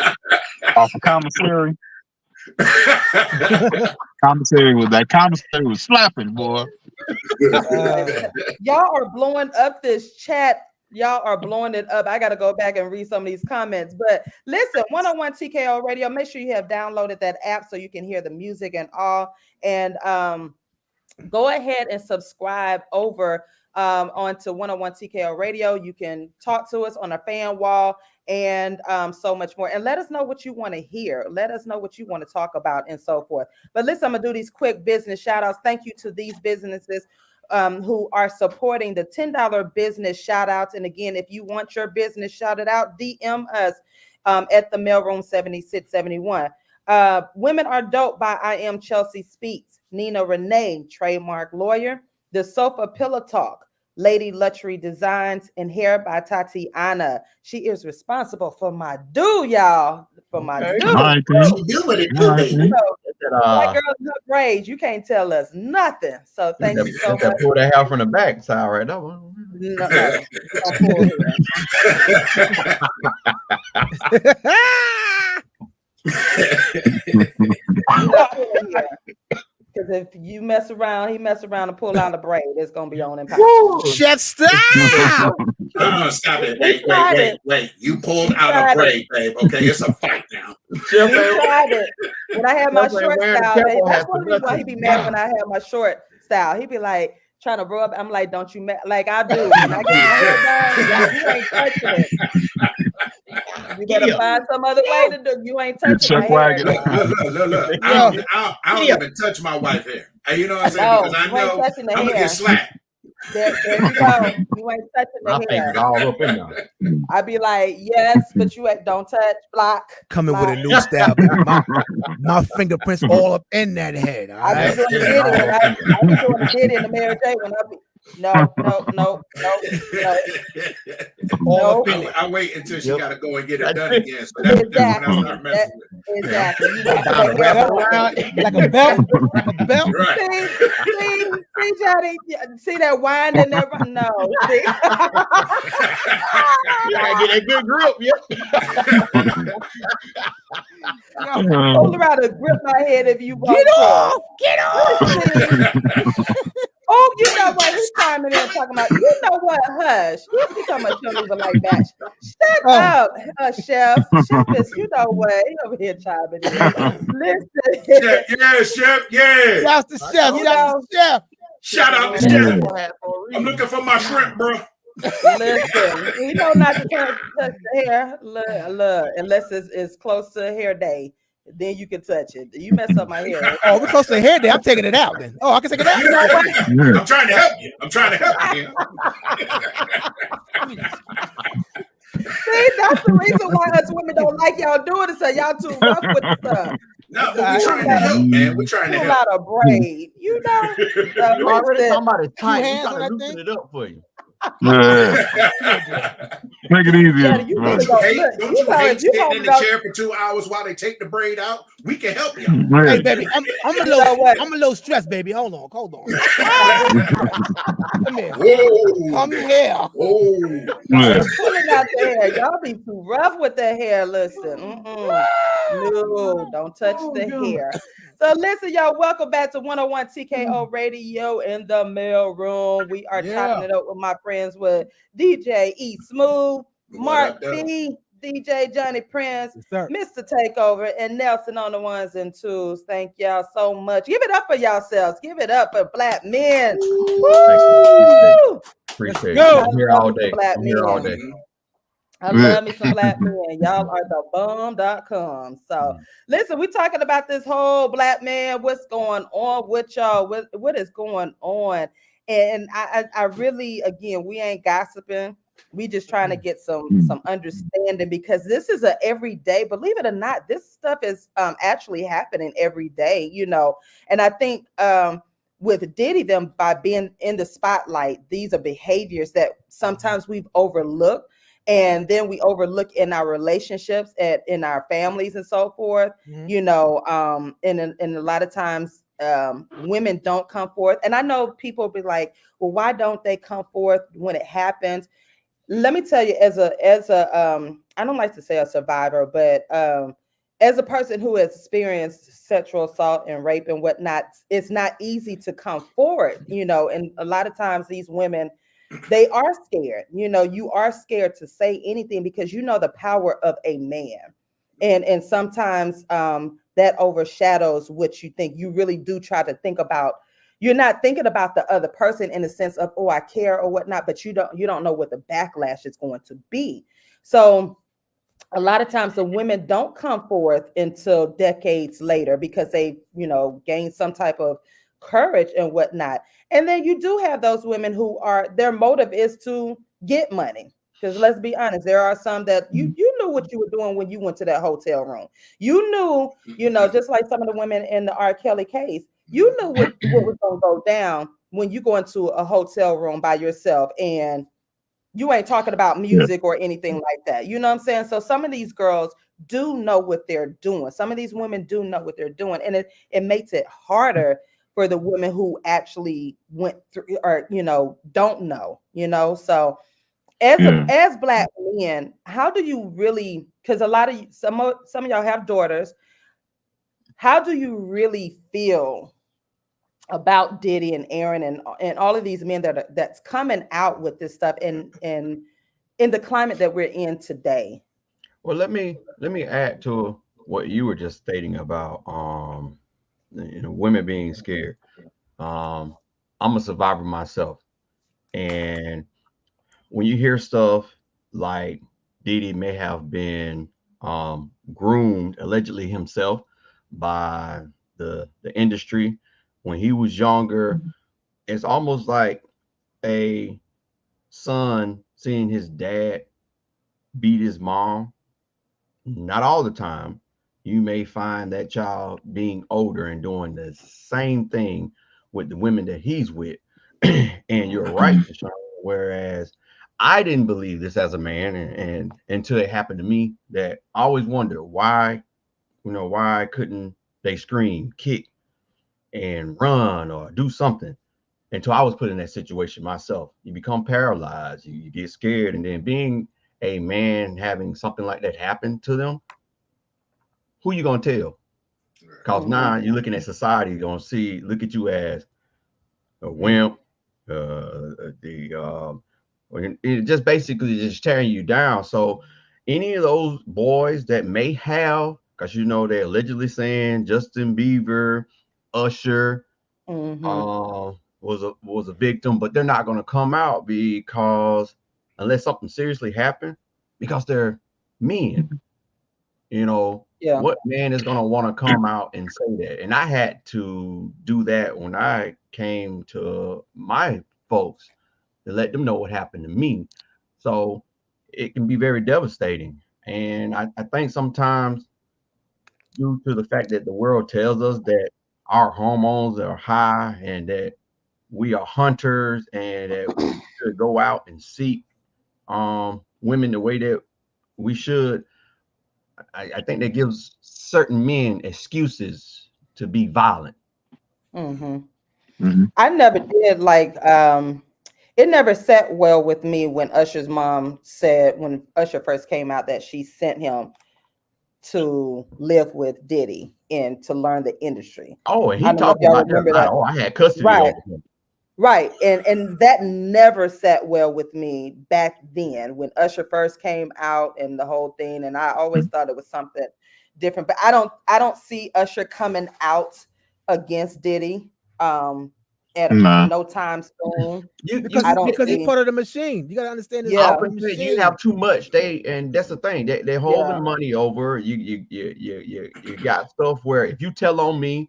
Off of commissary. Commissary was slapping, boy. Y'all are blowing up this chat. Y'all are blowing it up. I got to go back and read some of these comments. But listen, 101 TKO Radio, make sure you have downloaded that app so you can hear the music and all. And go ahead and subscribe over onto 101 TKO Radio. You can talk to us on our fan wall and so much more. And let us know what you want to hear. Let us know what you want to talk about and so forth. But listen, I'm going to do these quick business shout outs. Thank you to these businesses who are supporting the $10 business shout outs. And again, if you want your business shouted out, DM us at the mailroom 7671. Women Are Dope by I Am Chelsea Speaks, Nina Renee, trademark lawyer. The Sofa Pillow Talk, Lady Luxury Designs, and Hair by Tatiana. She is responsible for my do, y'all. For my do. What you do with it, baby? That girl in her braids, you can't tell us nothing. So thank you so much. Pull that hair from the back side right now. Because if you mess around, he mess around and pull out a braid, it's gonna be on impact. Chef, stop! Stop it! Wait! You pulled out a braid, babe. Okay, it's a fight now. He tried it. When I had my short style, babe, that's one reason why he be mad when I have my short style. He be like trying to rub. I'm like, don't you like I do. When I get my hair done, you ain't touching it. You better find some other way to do. You ain't touching my hair. Look. I don't even touch my wife's hair. You know what I'm saying? Because I know I'm gonna get slapped. There you go. You ain't touching the hair. All up in there. I'd be like, yes, but you don't touch. Block. Coming with a new style, baby. My fingerprints all up in that head. All right? I was doing the Diddy in the Mary J when I be. No. I wait until she gotta go and get it done again. So that's when I start messing with it. Exactly. Like a belt. Right. See, Johnny, see that wine in there? No. See? You gotta get that good grip, Hold around to grip my head if you want. Get off! Oh, you know what? He's chiming in talking about, you know what? Hush. He's talking about you don't even like that. Shut up, Chef. Chef is, you know what? He over here chiming in. Listen. Chef. Yeah. Shout out to Chef. Shout out to Chef. I'm looking for my shrimp, bro. Listen, you know not to touch the hair. Look, unless it's close to hair day. Then you can touch it. You mess up my hair. Oh, we're close to hair day. I'm taking it out then. Oh, I can take it out. You know what? I'm trying to help you. See, that's the reason why us women don't like y'all doing it. So y'all too rough with the stuff. No, we're trying to help, man. We're trying to help. Pull out a braid, you know. Already somebody tight. He's trying to loosen it up for you. Make it easier. Don't you hate sitting in the chair for 2 hours while they take the braid out? We can help you. Hey, baby, I'm a little stressed, baby. Hold on. Come here. Come here. Pulling out the hair. Y'all be too rough with the hair. Listen. No, don't touch the hair. So listen, y'all, welcome back to 101 TKO Radio in the mail room. We are chopping it up with my friends with DJ E Smooth, Mark B, DJ Johnny Prince, Mr. Takeover, and Nelson on the ones and twos. Thank y'all so much. Give it up for yourselves. Give it up for Black men. Woo! Appreciate it. I'm here all day. I love me some black men. Y'all are the bomb.com. So listen, we're talking about this whole black man. What's going on with y'all? What is going on? And I really, again, we ain't gossiping. We just trying to get some understanding, because this is a everyday, believe it or not, this stuff is actually happening every day, you know. And I think with Diddy, them by being in the spotlight, these are behaviors that sometimes we've overlooked. And then we overlook in our relationships, in our families and so forth, you know, and a lot of times women don't come forth. And I know people be like, well, why don't they come forth when it happens? Let me tell you, as a I don't like to say a survivor, but as a person who has experienced sexual assault and rape and whatnot, it's not easy to come forward, you know. And a lot of times these women, they are scared. You know, you are scared to say anything because you know the power of a man. And sometimes that overshadows what you think. You really do try to think about, you're not thinking about the other person in the sense of, oh, I care or whatnot, but you don't know what the backlash is going to be. So a lot of times the women don't come forth until decades later because they, you know, gain some type of courage and whatnot. And then you do have those women who are, their motive is to get money. Because let's be honest, there are some that you knew what you were doing when you went to that hotel room. You knew, you know, just like some of the women in the R. Kelly case, you knew what was going to go down when you go into a hotel room by yourself and you ain't talking about music or anything like that. You know what I'm saying? So some of these girls do know what they're doing. Some of these women do know what they're doing. And it makes it harder for the women who actually went through or, you know, don't know, you know? So as black men, how do you really, because a lot of some of y'all have daughters, how do you really feel about Diddy and Aaron and all of these men that's coming out with this stuff and in the climate that we're in today? Well, let me add to what you were just stating about you know, women being scared. I'm a survivor myself, and when you hear stuff like Diddy may have been groomed allegedly himself by the industry when he was younger, it's almost like a son seeing his dad beat his mom. Not all the time. You may find that child being older and doing the same thing with the women that he's with. And you're right, TaShon. Whereas I didn't believe this as a man, and until it happened to me, that I always wondered why, you know, why couldn't they scream, kick, and run or do something until I was put in that situation myself. You become paralyzed, you get scared, and then being a man having something like that happen to them, who you gonna tell? Because now you're looking at society, gonna look at you as a wimp, it just basically just tearing you down. So any of those boys that may have, because you know they're allegedly saying Justin Bieber, Usher, was a victim, but they're not going to come out because unless something seriously happened, because they're men. You know, what man is going to want to come out and say that? And I had to do that when I came to my folks to let them know what happened to me. So it can be very devastating. And I think sometimes, due to the fact that the world tells us that our hormones are high and that we are hunters and that we should go out and seek women the way that we should, I think that gives certain men excuses to be violent. I never did like it never sat well with me when Usher's mom said, when Usher first came out, that she sent him to live with Diddy and to learn the industry. Oh, and he talked about that. That. Oh, I had custody over him. Right. And that never sat well with me back then when Usher first came out and the whole thing. And I always thought it was something different. But I don't see Usher coming out against Diddy. at no time soon. Because he's part of the machine. You gotta understand this. Yeah, you have too much. And that's the thing. They're holding money over. You got stuff where if you tell on me,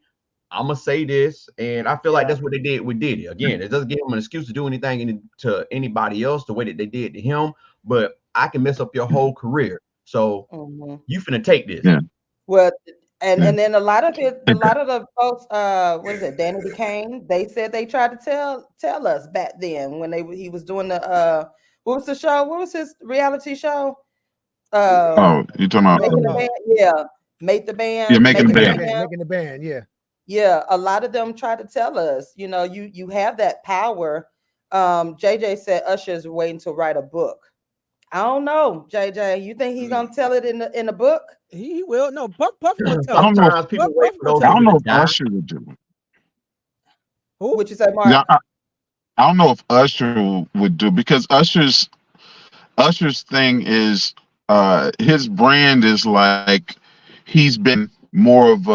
I'm gonna say this, and I feel like that's what they did with Diddy. Again, it doesn't give him an excuse to do anything to anybody else the way that they did to him. But I can mess up your whole career. So you finna take this. Yeah. Well, and then a lot of the folks, what is it, Danny DeCane? They said they tried to tell us back then when he was doing the what was the show? What was his reality show? You talking about Making the Band? Yeah, Make the Band. Yeah, Making the Band. Making the Band. Yeah. Yeah, a lot of them try to tell us, you have that power. JJ said Usher's waiting to write a book. I don't know, JJ. You think he's gonna tell it in the book? He will. No, Puff gonna tell I don't know. Puff I don't know if Usher would do it. Who would you say, Mark? Yeah, I don't know if Usher would do, because Usher's thing is his brand is like he's been more of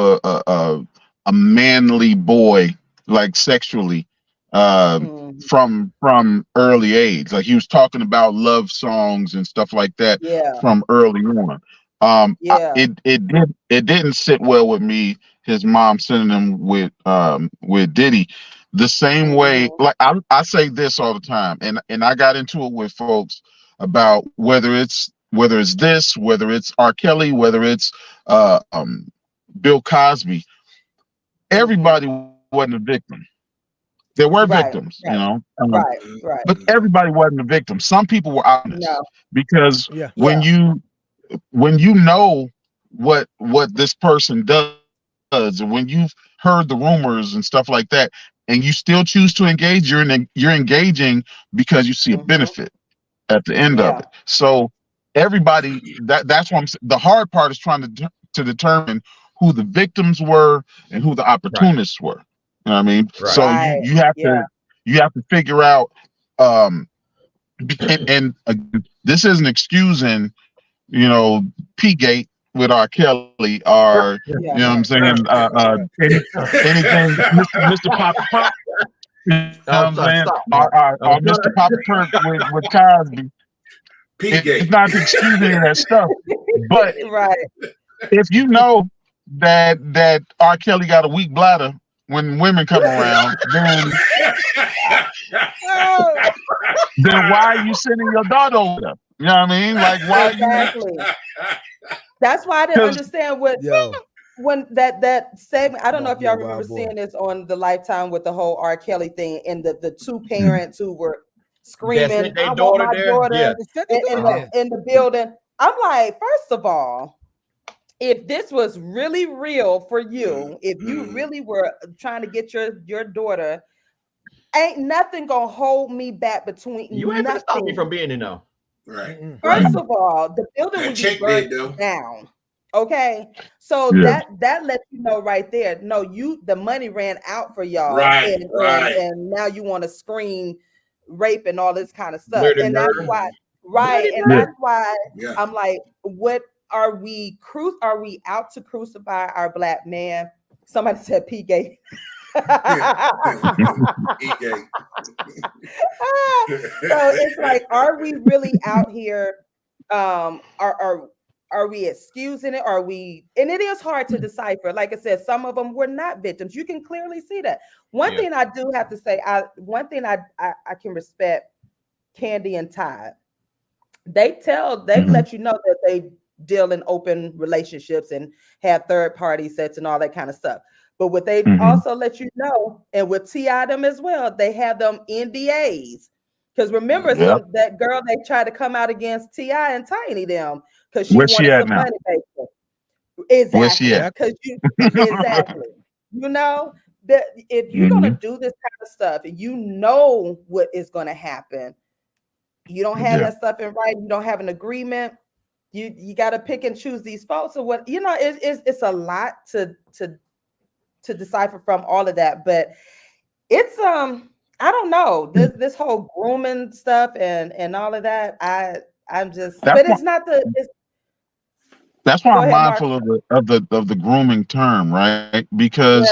a manly boy, like sexually, from early age. Like he was talking about love songs and stuff like that from early on. It didn't sit well with me, his mom sending him with Diddy. The same way, like I say this all the time, and I got into it with folks about whether it's this, whether it's R. Kelly, whether it's Bill Cosby. Everybody wasn't a victim. There were victims, but everybody wasn't a victim. Some people were honest because when you know what this person does, and when you've heard the rumors and stuff like that, and you still choose to engage, you're engaging because you see a benefit at the end of it. So everybody, that's what I'm saying. The hard part is trying to determine who the victims were and who the opportunists were. You know what I mean? So you have to figure out, and this isn't excusing, P-Gate with R. Kelly, or you know what I'm saying, anything, Mr. Papa Pump, you know what I'm saying, or Mr. Papa Perk with Cosby. It's not excusing any of that stuff, but if you know that R. Kelly got a weak bladder when women come around, then why are you sending your daughter over there? You know what I mean? Like, why? Exactly. That's why I didn't understand when that segment. I don't know if y'all remember seeing this on the Lifetime with the whole R. Kelly thing, and the two parents who were screaming, "I want my daughter in the building." I'm like, first of all, if this was really real for you, if you really were trying to get your daughter, ain't nothing gonna hold me back between you. Ain't gonna stop me from being in there. Right. First of all, the building would be burned down. Okay, so that lets you know right there. No, the money ran out for y'all, and now you want to scream rape and all this kind of stuff, and that's why, that's why I'm like, what are we out to crucify our black man? Somebody said P-Gate. So it's like, are we really out here? Are we excusing it? Are we? And it is hard to decipher. Like I said, some of them were not victims. You can clearly see that. One thing I do have to say, I can respect Candy and Todd. They let you know that they deal in open relationships and have third party sets and all that kind of stuff. But what they also let you know, and with T.I. them as well, they have them NDAs. Because remember, that girl, they tried to come out against T.I. and Tiny them because she wanted some money. Exactly. Because exactly. You know, that if you're gonna do this kind of stuff and you know what is gonna happen, you don't have that stuff in writing, you don't have an agreement. You got to pick and choose these folks, or what, it's a lot to decipher from all of that. But it's I don't know, this whole grooming stuff and all of that. I'm just, but it's not that's why I'm mindful of the grooming term, right? Because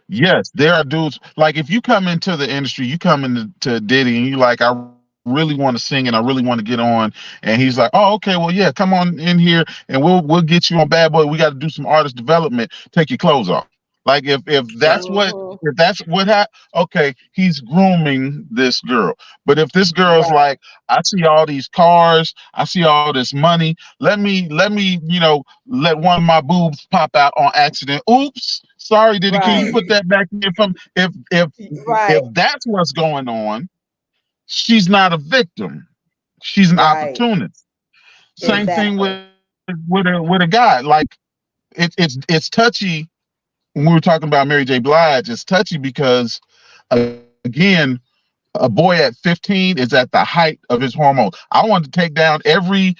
Yes, there are dudes like if you come into the industry, you come into Diddy and you like, I really want to sing and I really want to get on, and he's like, oh, okay, well, yeah, come on in here and we'll get you on Bad Boy. We got to do some artist development. Take your clothes off. Like if that's what okay, he's grooming this girl. But if this girl's like, I see all these cars, I see all this money, let me let one of my boobs pop out on accident. Oops, sorry, Diddy. Can you put that back in from if that's what's going on, she's not a victim. She's an opportunist. Same thing with a guy. Like it's touchy when we were talking about Mary J. Blige. It's touchy because again, a boy at 15 is at the height of his hormones. I wanted to take down every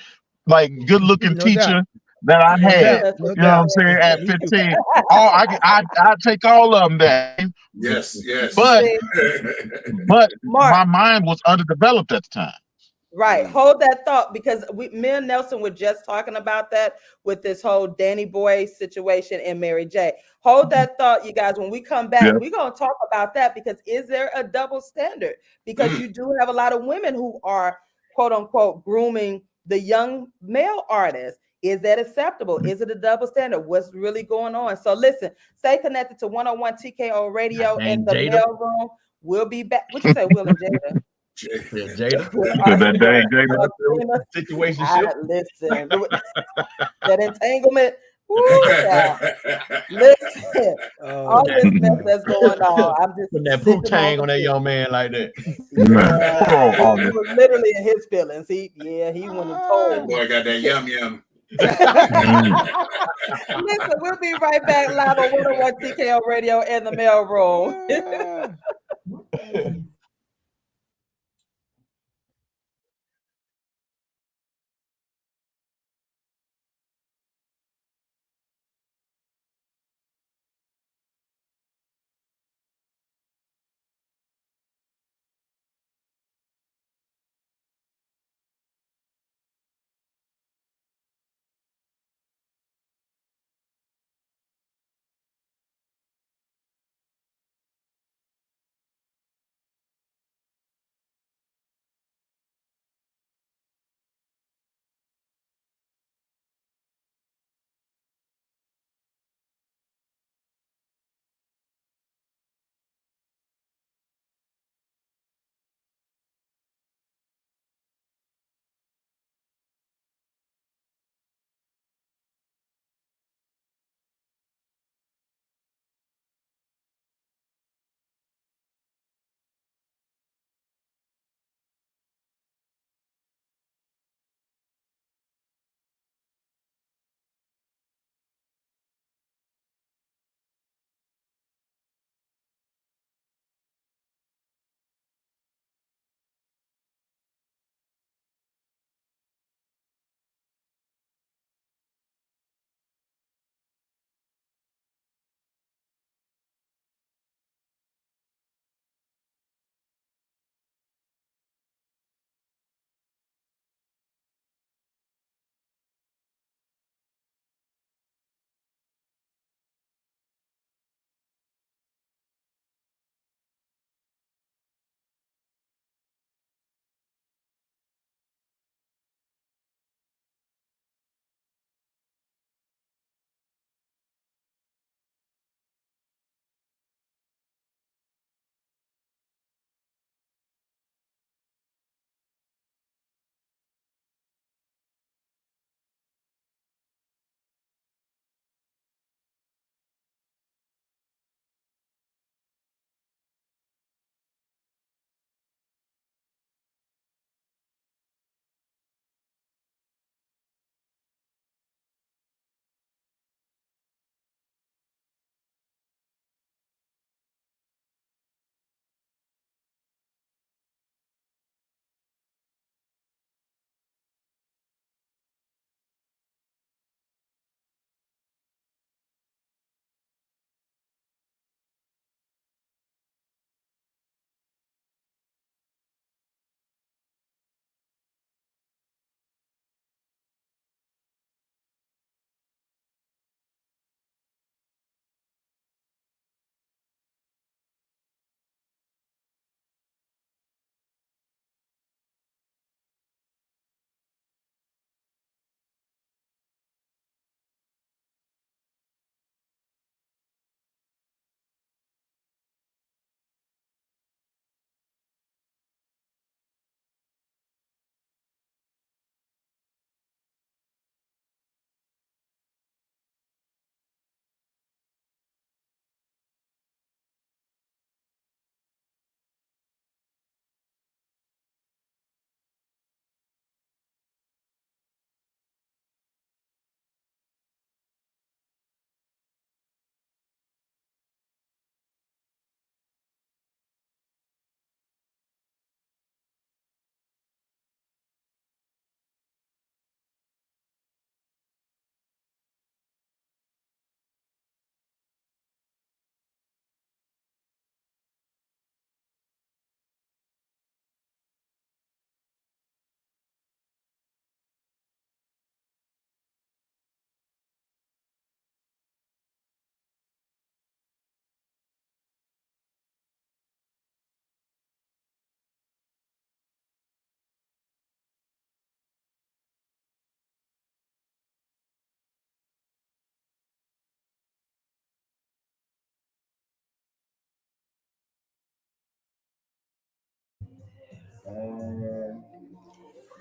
like good looking teacher that I had. You know what I'm saying? At 15. I take all of them down. Yes. But my mind was underdeveloped at the time. Right. Hold that thought, because me and Nelson were just talking about that with this whole Danny Boy situation and Mary J. Hold that thought, you guys. When we come back, we're going to talk about that, because is there a double standard? Because you do have a lot of women who are, quote unquote, grooming the young male artists. Is that acceptable? Is it a double standard? What's really going on? So listen, stay connected to 101 TKO Radio in the mail room. We'll be back. What you say, Will and Jada? Jada. That dang Jada situation. Listen, that entanglement. Woo, listen, all this mess that's going on. I'm just putting that poo-tang on that young man like that. He was literally in his feelings. He went and told. That boy got that yum. Listen, we'll be right back live on 101 TKO Radio in the mail room.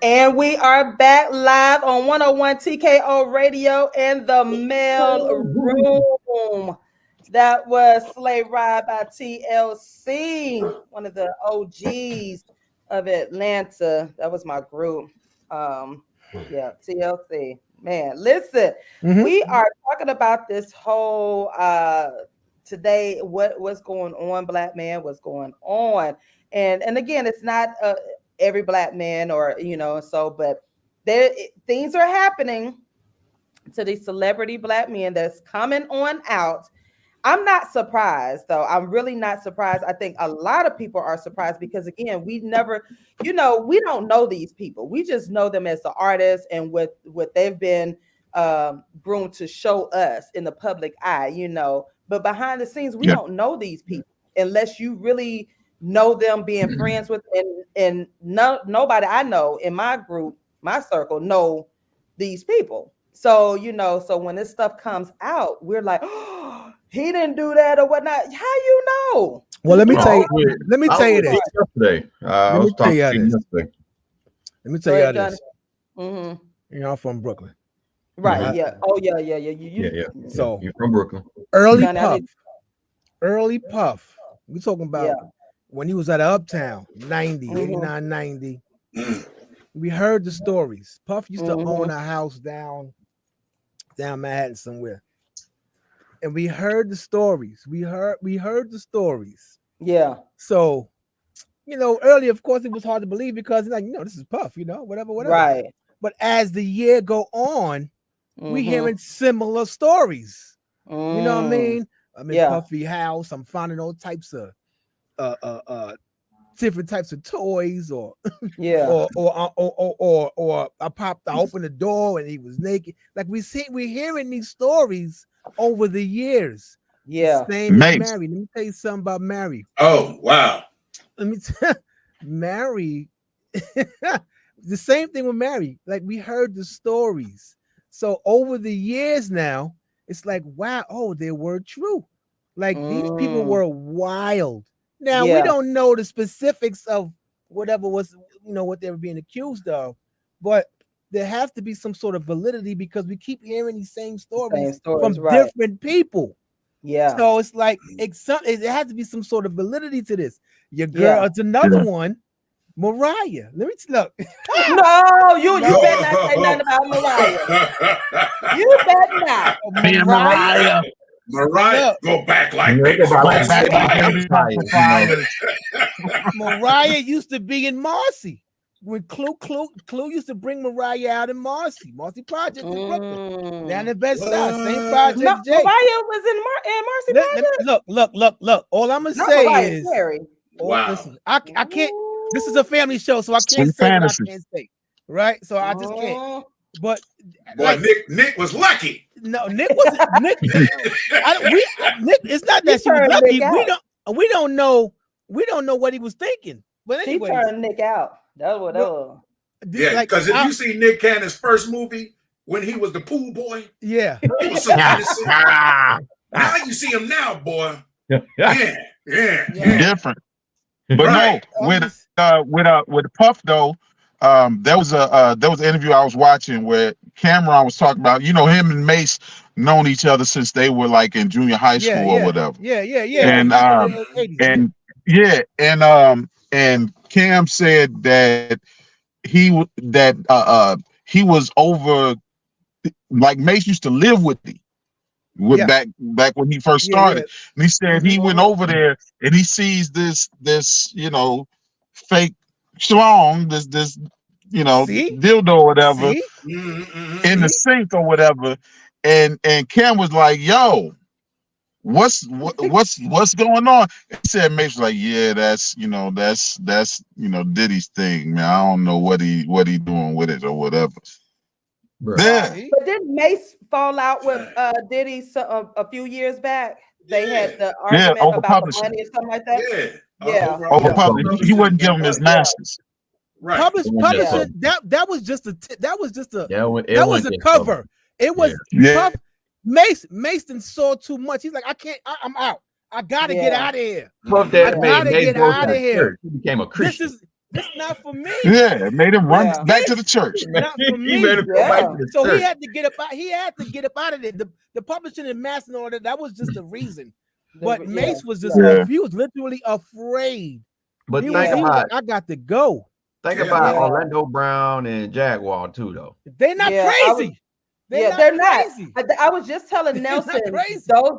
And we are back live on 101 TKO Radio in the mail room. That was Slay Ride by TLC, one of the OGs of Atlanta. That was my group. Yeah, TLC. Man, listen, we are talking about this whole today, what's going on, Black man, what's going on. And again, it's not every Black man or, but things are happening to these celebrity Black men that's coming on out. I'm not surprised, though. I'm really not surprised. I think a lot of people are surprised because, again, we never, we don't know these people. We just know them as the artists and what they've been groomed to show us in the public eye, But behind the scenes, we don't know these people unless you really know them, being friends with, and nobody I know in my group, my circle, know these people. So, so when this stuff comes out, we're like, oh, he didn't do that or whatnot. How you know? Well, let me tell you this. Let me tell you this. Let me tell you this. I'm from Brooklyn. Right. Yeah. Oh, yeah. Yeah. So you're from Brooklyn. Early Puff. We're talking about when he was at Uptown, 90, 89, 90. We heard the stories. Puff used to own a house down Manhattan somewhere. And we heard the stories. We heard the stories. Yeah. So, earlier, of course, it was hard to believe because this is Puff, whatever. Right. But as the year go on, we hearing similar stories. You know what I mean? I'm in Puffy house. I'm finding all types of different types of toys, or or I opened the door and he was naked. Like we're hearing these stories over the years. Yeah. Same as Mary. Let me tell you something about Mary. Oh, wow. Let me tell Mary. The same thing with Mary. Like we heard the stories. So over the years now, it's like, wow, they were true. Like these people were wild. Now we don't know the specifics of whatever was, what they were being accused of, but there has to be some sort of validity because we keep hearing these same stories from different people. Yeah. So it's like it has to be some sort of validity to this. Your girl, it's another one, Mariah. Let me look. No, you better not say nothing about Mariah. You better not. Mariah, go back like Mariah used to be in Marcy. When Clue used to bring Mariah out in Marcy Project in Brooklyn. Down in Bed-Stuy, same project. Mariah was in Marcy Project. Look. All I'm gonna say is, wow. Listen, I can't. This is a family show, so I can't say what I can't say. Right? So I just can't. But Nick was lucky. No, Nick wasn't. Nick, Nick. It's not that she was lucky. We don't know. We don't know what he was thinking. But anyway, she turned Nick out. That was. Yeah, because if you see Nick Cannon's first movie when he was the pool boy, he was so innocent. Now you see him now, boy. Yeah. Different. But no, with Puff though. There was an interview I was watching where Cameron was talking about, him and Mace known each other since they were like in junior high school or whatever. And Cam said that he was over, like Mace used to live with me back when he first started. And he said he went over there and he sees this fake schlong, this dildo or whatever in the sink or whatever, and Cam was like, "Yo, what's going on?" He said, "Mace was like, yeah, that's Diddy's thing, man. I don't know what he doing with it or whatever." But didn't Mace fall out with Diddy a few years back? They had the argument about publishing. The money or something like that. Over publishing. He wouldn't give him his masters. Right. Publishing. That was just a cover. It was Puff. Mason saw too much. He's like, I'm out. I gotta get out of here. Puff Daddy I gotta get out of here. He became a Christian. this not for me. Yeah, it made him run back to the church. Not for me. So he had to get up out. He had to get up out of it. The publishing and mass and all that. That was just the reason. But Mace was just he was literally afraid. But he think was about like, I got to go. Think about Orlando Brown and Jaguar too, though. They're not crazy. They're not. I was just telling Nelson,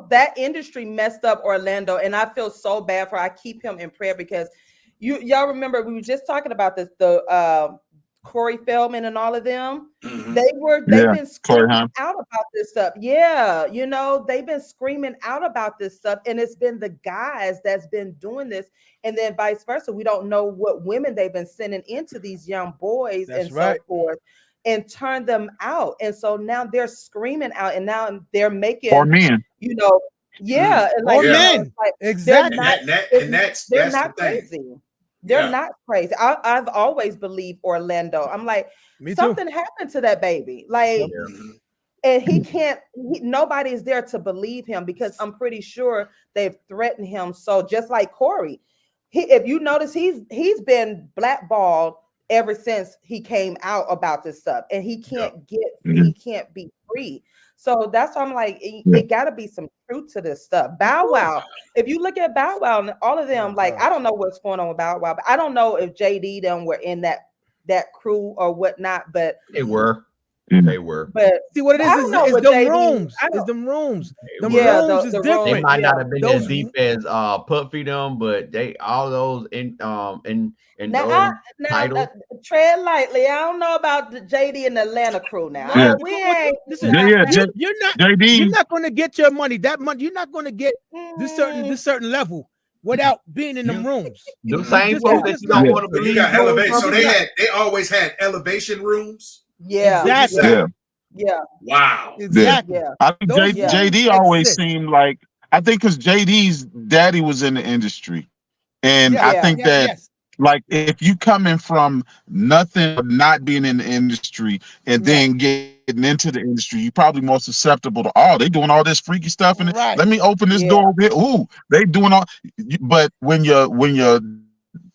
that industry messed up Orlando, and I feel so bad for. I keep him in prayer because y'all remember we were just talking about this. The Corey Feldman and all of them, they've been screaming out about this stuff. Yeah, they've been screaming out about this stuff, and it's been the guys that's been doing this, and then vice versa. We don't know what women they've been sending into these young boys so forth, and turn them out. And so now they're screaming out, and now they're making or men, and like men, exactly. They're not crazy. They're not crazy. I've always believed Orlando. I'm like, something happened to that baby. Like, and he can't, nobody is there to believe him because I'm pretty sure they've threatened him. So just like Corey, if you notice, he's been blackballed ever since he came out about this stuff, and he can't he can't be free. So that's why I'm like, it got to be some truth to this stuff. Bow Wow, if you look at Bow Wow and all of them, like, I don't know what's going on with Bow Wow, but I don't know if JD them were in that crew or whatnot, but they were. They were. But see what it is the rooms. It's them rooms. Them rooms is different. They might not have been as deep as Puffy them, but they all those in titles. Tread lightly. I don't know about the JD and the Atlanta crew now. We ain't. You're not going to get your money. That money, you're not going to get this certain level without being in them rooms. The same folks that you don't want to believe. So they always had elevation rooms. Yeah, exactly. Yeah. Wow. Exactly. Yeah. I think JD always seemed like, I think because JD's daddy was in the industry, and I think that like if you coming from nothing, not being in the industry, and then getting into the industry, you're probably more susceptible to they doing all this freaky stuff, and let me open this door over here. Ooh, they doing all. But when your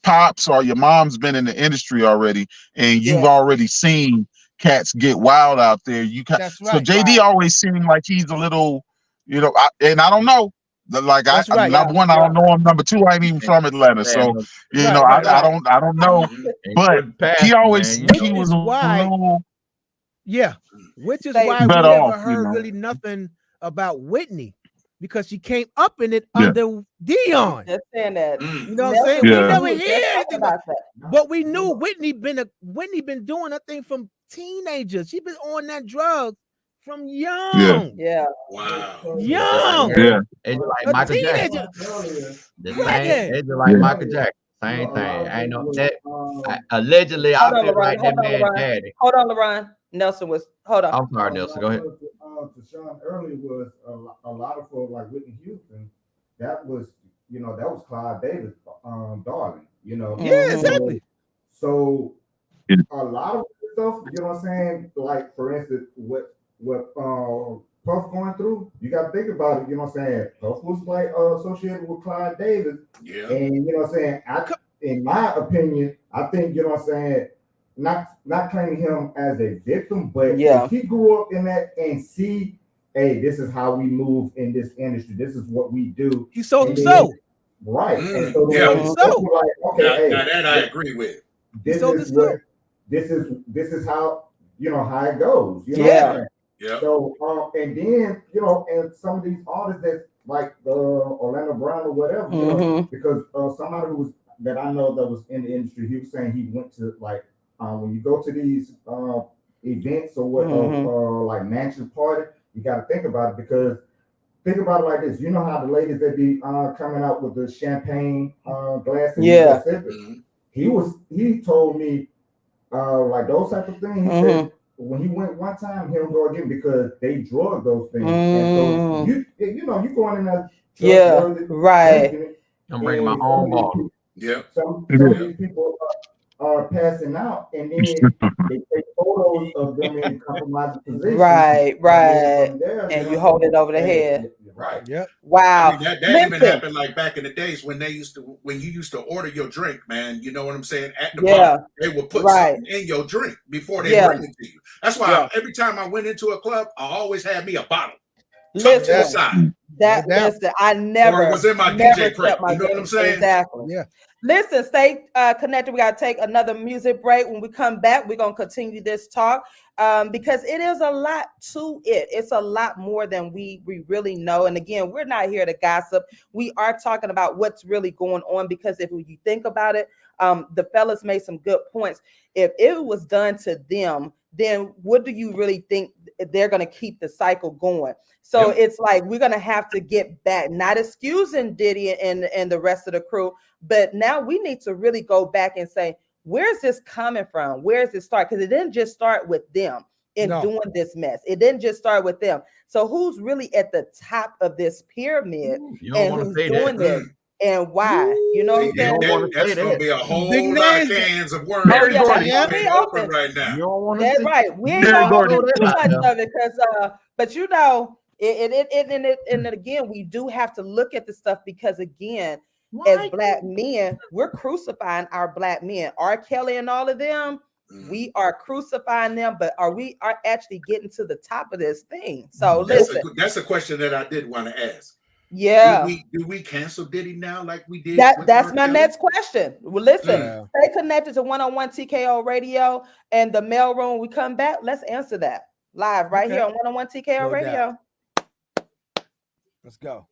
pops or your mom's been in the industry already, and you've already seen cats get wild out there. So JD always seemed like he's a little, and I don't know. Like number one, I don't know him. Number two, I ain't even from Atlanta, so I don't know. But he always he was a little, which is why we never heard really nothing about Whitney, because she came up in it under Dion. Just saying that. You know what I'm saying? We never hear anything about that. But we knew Whitney been doing that thing from teenagers. She been on that drug from young. Yeah. Wow. Young. Yeah. It's like Michael Jackson. The same. It's like Michael Jackson. Same thing. I know that. Allegedly, I feel like that man daddy. Hold on, LeBron. Nelson was. Hold on. I'm sorry, Nelson. Go ahead. TaShon earlier was a lot of folks like Whitney Houston. That was Clive Davis, darling. Yeah, exactly. So a lot of stuff, you know what I'm saying? Like, for instance, what Puff going through, you got to think about it, you know what I'm saying? Puff was like associated with Clive Davis. Yeah. And you know what I'm saying? In my opinion, I think, you know what I'm saying, not claiming him as a victim, but if he grew up in that and see, hey, this is how we move in this industry, this is what we do. He sold himself. Right. And so like, okay, now that I agree with. This is how how it goes. You know Yeah. So and then and some of these artists that like Orlando Brown or whatever, because somebody that I know that was in the industry, he was saying he went to like when you go to these events or what like mansion party, you got to think about it, because think about it like this. You know how the ladies that be coming out with the champagne glass and he told me like those type of things. He said when he went one time, he'll go again because they drug those things. And so you going in there. Right. I'm bringing my own bottle. Yeah. Some of these people are passing out, and then they take photos of them in compromising positions. Right. And you hold it over the head. Right. Yep. Wow. I mean, that even Listen. happened like back in the days when you used to order your drink, man. You know what I'm saying? At the Yeah. bar, they would put Right. something in your drink before they Yeah. bring it to you. That's why every time I went into a club, I always had me a bottle. Tucked to the Listen, side. listen, I Or it never, was in my never DJ crate. kept my You know what I'm drink. saying? Exactly. Yeah. Listen, stay connected. We got to take another music break. When we come back, we're going to continue this talk because it is a lot to it. It's a lot more than we really know. And again, we're not here to gossip. We are talking about what's really going on because if you think about it, the fellas made some good points. If it was done to them, then what do you really think they're going to keep the cycle going? So it's like we're going to have to get back, not excusing Diddy and the rest of the crew, but now we need to really go back and say, where's this coming from? Where does it start? Because it didn't just start with them in doing this mess. It didn't just start with them. So who's really at the top of this pyramid and who's doing this? And why? You know what I'm saying? That's going to be a whole Big lot of names. cans of worms. Oh, yeah, that's Being gonna be open open right now. You don't want to That's see. right. We ain't Very gonna open good. too much of it because but you know, and again, we do have to look at the stuff because again, as black men, we're crucifying our black men. R. Kelly and all of them, we are crucifying them, but are actually getting to the top of this thing? So listen, That's a question that I did want to ask. yeah. Do we cancel Diddy now like we did? That's my next question. Well, listen, Yeah. stay connected to 101 TKO Radio and the mail room. When we come back, let's answer that live right here on 101 TKO No Radio. doubt. Let's go.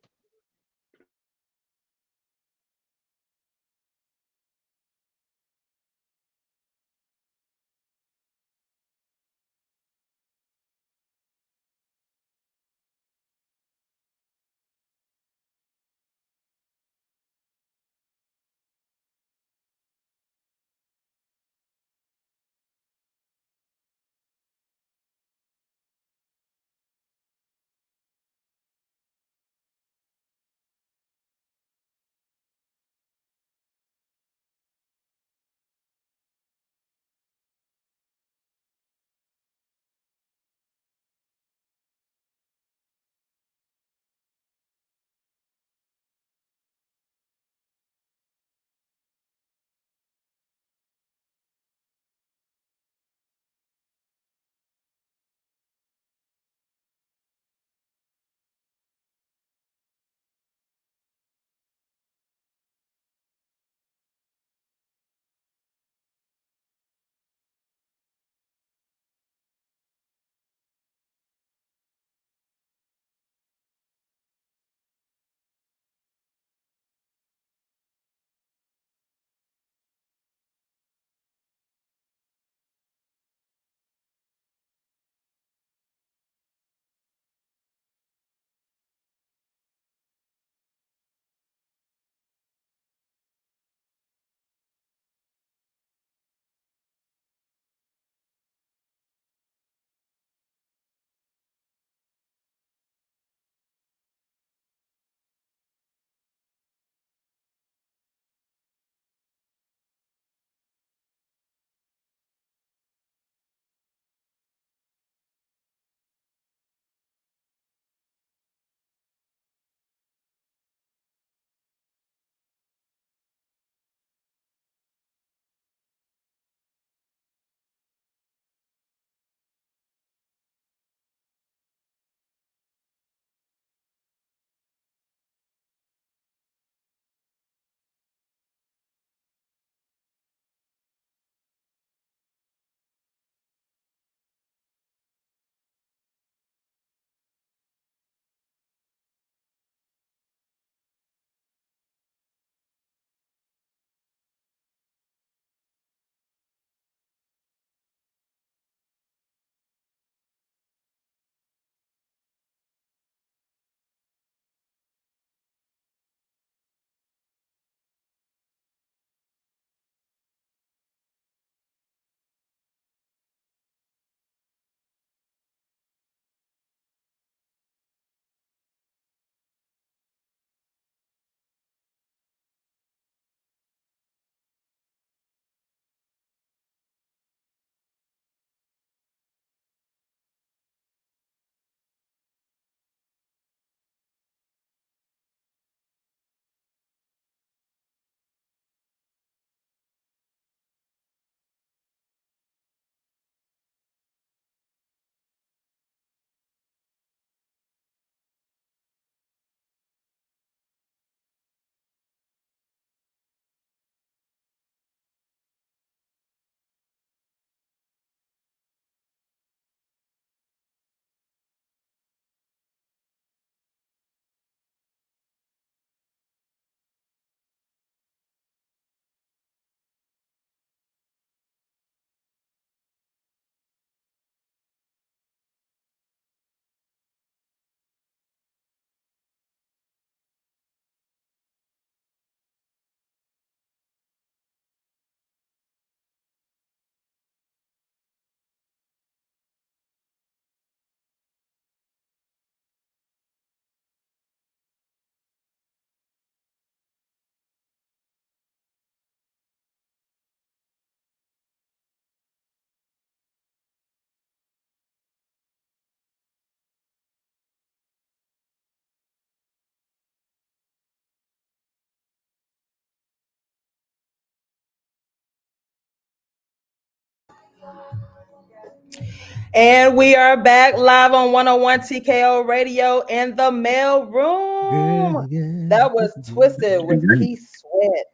And we are back live on 101 TKO Radio in the mail room. That was Twisted with Keith Sweat.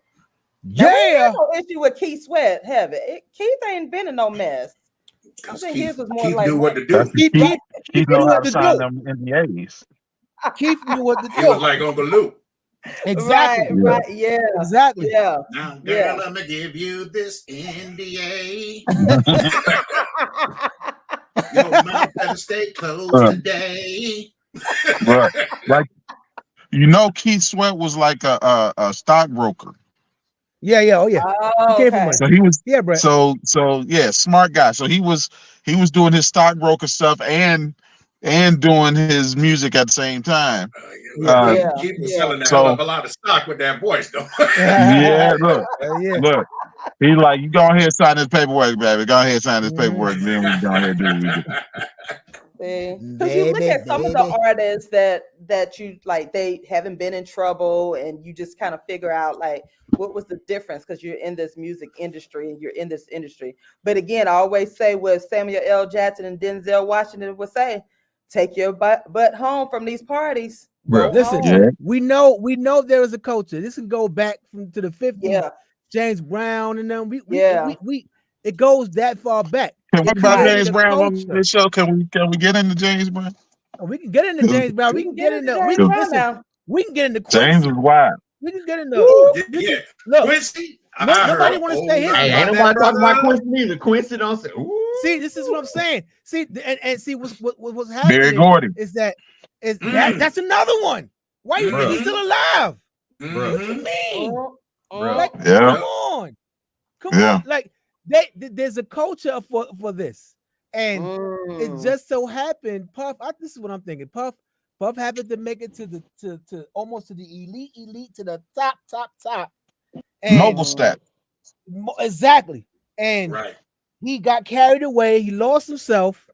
Now, we have no issue with Keith Sweat, have it? Keith ain't been in no mess. I think his was more Keith like knew what to do. Keith know how to sign them NDAs. Keith knew what to do. He was like Uncle Luke. Exactly. Right. Yeah. Exactly. Yeah. Now, girl, let me give you this NDA. Your mouth better stay closed today. Right. Like, Keith Sweat was like a stockbroker. Yeah. Oh yeah. Okay. So he was. Yeah, bro. So yeah, smart guy. So he was doing his stockbroker stuff and doing his music at the same time. Keith was selling a hell of a lot of stock with that voice, though. Yeah, look. He's like, you go ahead and sign this paperwork, baby. Go ahead and sign this paperwork, and then we go ahead and do what we do. Because you look at some of the artists that you like, they haven't been in trouble, and you just kind of figure out like what was the difference because you're in this music industry and you're in this industry. But again, I always say what Samuel L. Jackson and Denzel Washington would say: take your butt home from these parties. Listen, we know there is a culture. This can go back to the 50s. Yeah. James Brown and them. We it goes that far back. What about James Brown on this show? Can we get into James Brown? Oh, we can get into James Brown. We can get into we can get into Quincy. James was wild. We can get into look. Quincy. Nobody want to say his. Ain't nobody talking about Quincy either. Quincy don't say. Ooh. See, this is what I'm saying. See, and see what's happening. Barry Gordy is that's another one. Why you think he's still alive? What you mean? Like, come on. Like there's a culture for this, and it just so happened. Puff, this is what I'm thinking. Puff happened to make it to almost to the elite to the top. And mobile stat. Exactly, and he got carried away. He lost himself.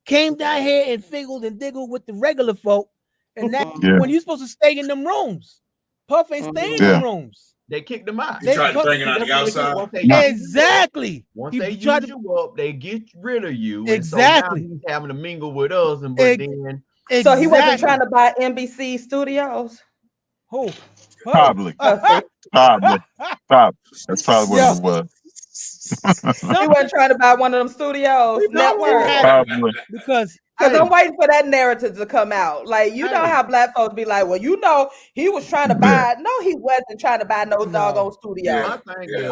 Came down here and figgled and diggled with the regular folk, and that when you're supposed to stay in them rooms, Puff ain't staying in them rooms. They kicked him out. They tried to bring it on the outside. Exactly. Once they use you up, they get rid of you. Exactly. And so now he's having to mingle with us, and so he wasn't trying to buy NBC Studios. Who? Probably. That's probably what it was. He wasn't trying to buy one of them studios networks. Probably. Because I'm waiting for that narrative to come out. Like, you know how black folks be like, well, he was trying to buy. No, he wasn't trying to buy no doggone studio. My thing is,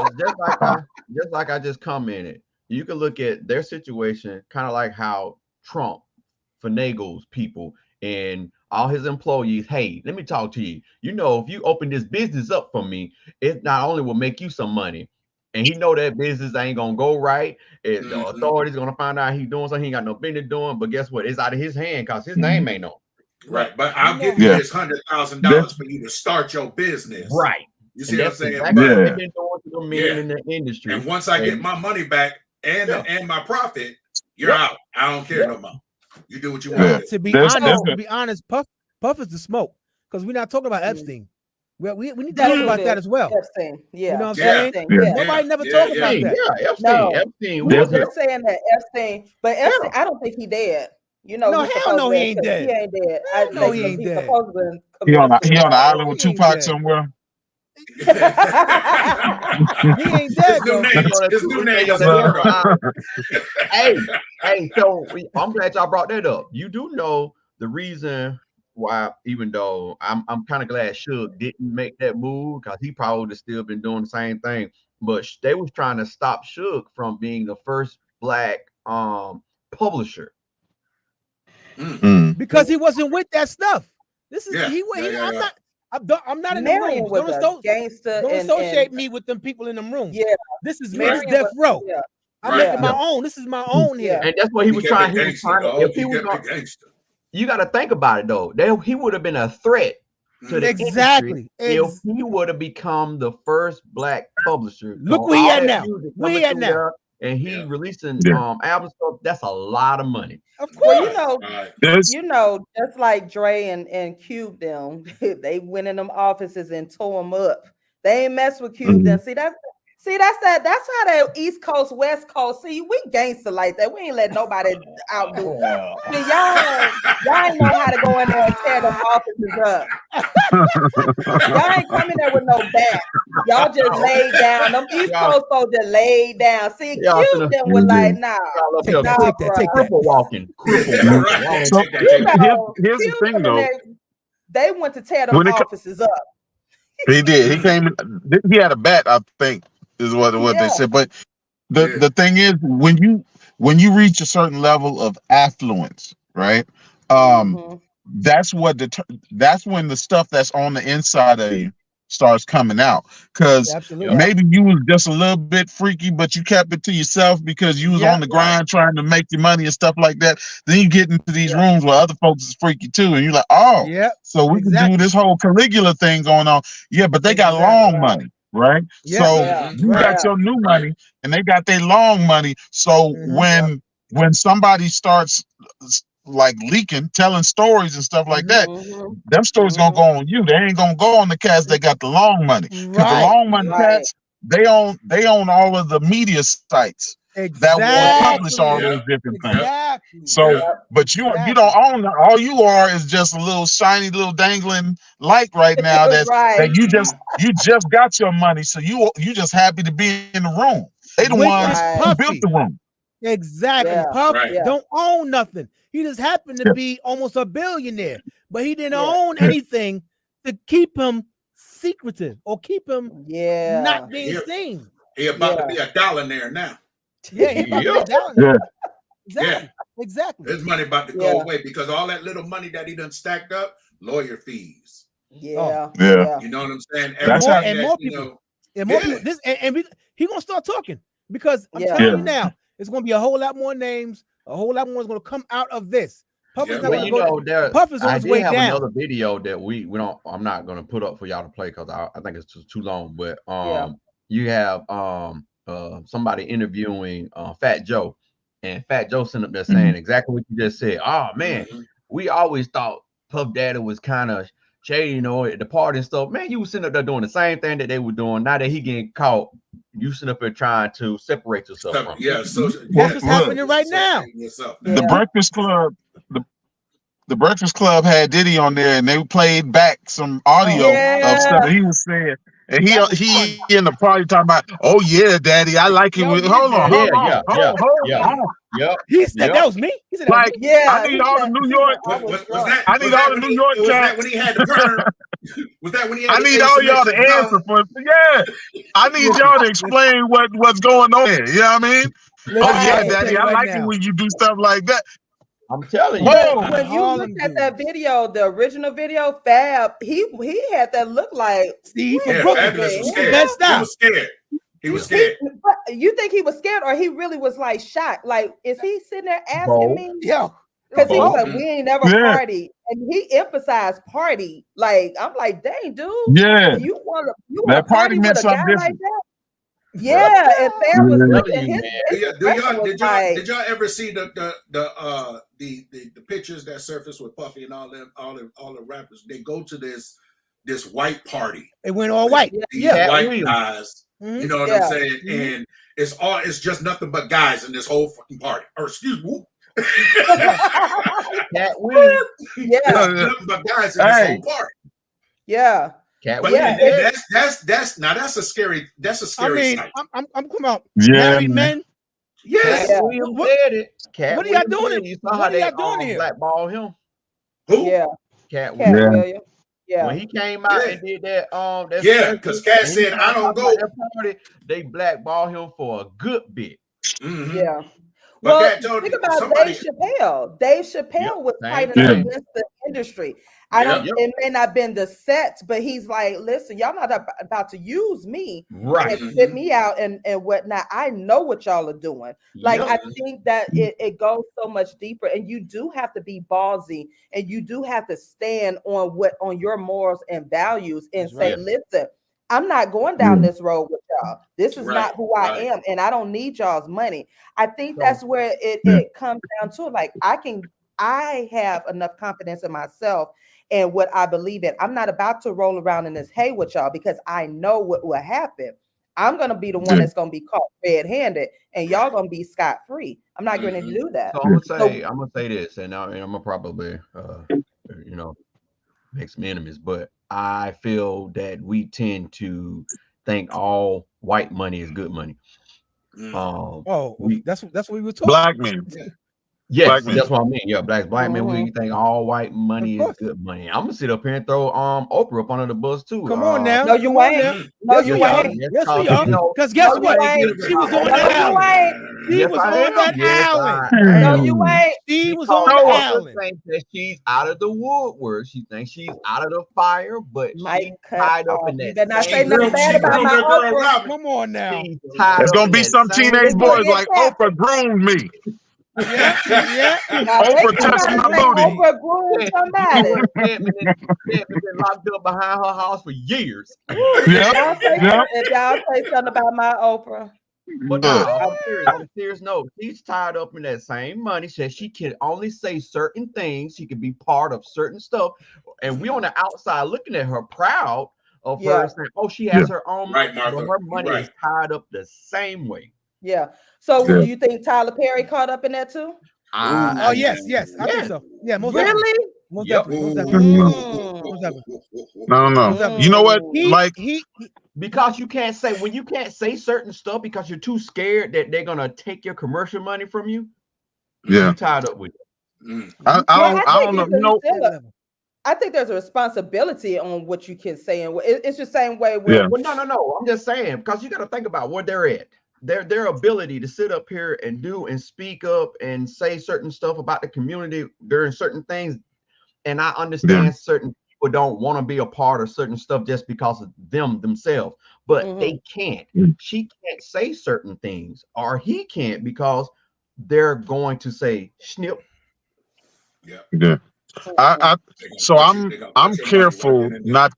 just like I just commented, you can look at their situation kind of like how Trump finagles people and all his employees. Hey, let me talk to you. If you open this business up for me, it not only will make you some money, and he know that business ain't gonna go right. The authorities gonna find out he's doing something he ain't got no business doing. But guess what? It's out of his hand because his name ain't on. Right, but I'll give you this $100,000 for you to start your business. Right. You see what I'm saying? Exactly what they've been doing to the men in the industry. And once I get my money back and my profit, you're out. I don't care no more. You do what you want. To be honest, Puff is the smoke because we're not talking about Epstein. We need to talk about that as well. Epstein, you know what I'm saying? Nobody never talk about that. Yeah, Epstein. No. Epstein. They're saying that Epstein, but Epstein, I don't think he dead. No, hell no, he ain't dead. He ain't dead. I know he ain't dead. He on the island with Tupac somewhere. He ain't dead. His new name is Hey, so I'm glad y'all brought that up. You do know the reason why, even though I'm kind of glad Suge didn't make that move because he probably would have still been doing the same thing. But they was trying to stop Suge from being the first black publisher. Because he wasn't with that stuff. This is I'm not in the room. Don't associate me with them people in them rooms. Yeah, this is me. This Death Row. I'm making my own. This is my own here. And that's what he was trying. If he was gangster. You got to think about it though. He would have been a threat to the industry if he would have become the first black publisher. Look where he at now. Where he at now? And he releasing albums. That's a lot of money. Of course, just like Dre and Cube them, they went in them offices and tore them up. They ain't mess with Cube them. See, that's how the East Coast, West Coast. See, we gangster like that. We ain't let nobody outdo. See, y'all ain't know how to go in there and tear them offices up. Y'all ain't coming there with no bat. Y'all just laid down. Them East Coast folks just laid down. See, cute them was like, nah, take that. Walking. So here's the thing, though. They went to tear them offices up. He did. He came in. He had a bat, I think, is what they said. But the thing is, when you reach a certain level of affluence, right? That's when the stuff that's on the inside of you starts coming out. Because maybe you was just a little bit freaky, but you kept it to yourself because you was on the grind trying to make your money and stuff like that. Then you get into these rooms where other folks is freaky too, and you're like, oh, so we can do this whole Caligula thing going on. Yeah, but they got long money, right? So you got your new money, and they got their long money. So when somebody starts like leaking, telling stories and stuff like that, them stories gonna go on you. They ain't gonna go on the cats that got the long money. Because the long money cats, they own all of the media sites that will publish all those different things. So, but you don't own that. All you are is just a little shiny little dangling light right now. That you just got your money, so you just happy to be in the room. They the ones who built the room. Exactly. Puff don't own nothing. He just happened to be almost a billionaire, but he didn't own anything to keep him secretive or keep him not being seen. He about to be a $1 now. Yeah, he about to be a $1. Exactly. His money about to go away because all that little money that he done stacked up, lawyer fees. You know what I'm saying? More people. He gonna start talking because I'm telling you now, it's gonna be a whole lot more names. A whole lot more is going to come out of this. Puff is not going to go. Puff is on his way down. Another video that we don't. I'm not going to put up for y'all to play because I think it's too long. But you have somebody interviewing Fat Joe, and Fat Joe sent up there saying exactly what you just said. Oh man, we always thought Puff Daddy was kind of shady, at the party and stuff. Man, you was sitting up there doing the same thing that they were doing. Now that he getting caught, you sitting up there trying to separate yourself from him. So that's what's happening right now. The Breakfast Club, the Breakfast Club had Diddy on there, and they played back some audio of stuff that he was saying. And he in the party talking about, oh yeah, Daddy, I like it. Hold on. He said that was me. He said that was me. I need all the New York. I need all the New York cats. Was that when he had the burn? Was that when he had? I need all y'all to answer for. I need y'all to explain what's going on here. You know what I mean? Oh yeah, Daddy, I like it when you do stuff like that. I'm telling you. When you look at that video, the original video, Fab, he had that look like Steve from Brooklyn. He was scared. You think he was scared, or he really was like shocked? Like, is he sitting there asking me? Yeah. Because he was like, we ain't never partied. And he emphasized party. Like, I'm like, dang, dude. Yeah. You want that party with meant a guy something like that? Yeah, and Fab was looking. Did y'all ever see the pictures that surfaced with Puffy and all the rappers? They go to this white party. It went all white. White guys. You know what I'm saying? And it's just nothing but guys in this whole fucking party. Or excuse me. Cat Williams. Nothing but guys in this whole party. Yeah. That's a scary sight. I'm coming out. Married men. Yes. What are y'all doing? You saw how they blackball him. Who? Yeah. Cat Williams. Yeah. When he came out and did that, because Cat said I don't go. Party, they blackball him for a good bit. Yeah. Well, think about Dave Chappelle. Dave Chappelle was fighting against the industry. It may not have been the sets, but he's like, listen, y'all not about to use me and spit me out and whatnot. I know what y'all are doing. Like, I think that it goes so much deeper, and you do have to be ballsy, and you do have to stand on your morals and values and say, listen, I'm not going down this road with y'all. This is not who I am, and I don't need y'all's money. I think that's where it comes down to. Like, I have enough confidence in myself and what I believe in. I'm not about to roll around in this hay with y'all because I know what will happen. I'm gonna be the one that's gonna be caught red-handed, and y'all gonna be scot-free. I'm not going to do that. So I'm gonna say this, and I'm gonna probably make some enemies, but I feel that we tend to think all white money is good money. That's what we were talking. Black men. Yes, black men. That's what I mean. Yeah, black men. We think all white money is good money. I'm gonna sit up here and throw Oprah up under the bus too. Come on now. No, you ain't. No, you ain't. Yes, we are. Because guess what? She was on the island. She was on that island. No, you ain't. She was on the island. Thinks that she's out of the woodwork. She thinks she's out of the fire, but she's tied up in that. You better not say nothing bad about my Oprah. Come on now. There's gonna be some teenage boys like Oprah groomed me. Yeah. Oprah touched my booty. Oprah groomed somebody. Been locked up behind her house for years. If y'all say something about my Oprah. But no, on a serious note, she's tied up in that same money. Says she can only say certain things. She can be part of certain stuff. And we on the outside looking at her proud of her saying, oh, she has her own money. But her money is tied up the same way. Yeah. So do you think Tyler Perry caught up in that too? Yes. I think so. Yeah, most really? Most definitely. No. You know what? Because you can't say when you can't say certain stuff because you're too scared that they're gonna take your commercial money from you. Yeah, you're tied up with it. I don't know. I think there's a responsibility on what you can say, and it's the same way with. Well, no. I'm just saying because you got to think about where they're at. Their ability to sit up here and do and speak up and say certain stuff about the community during certain things. And I understand certain people don't want to be a part of certain stuff just because of themselves, but they can't. She can't say certain things, or he can't because they're going to say snip. Yeah. I'm careful not.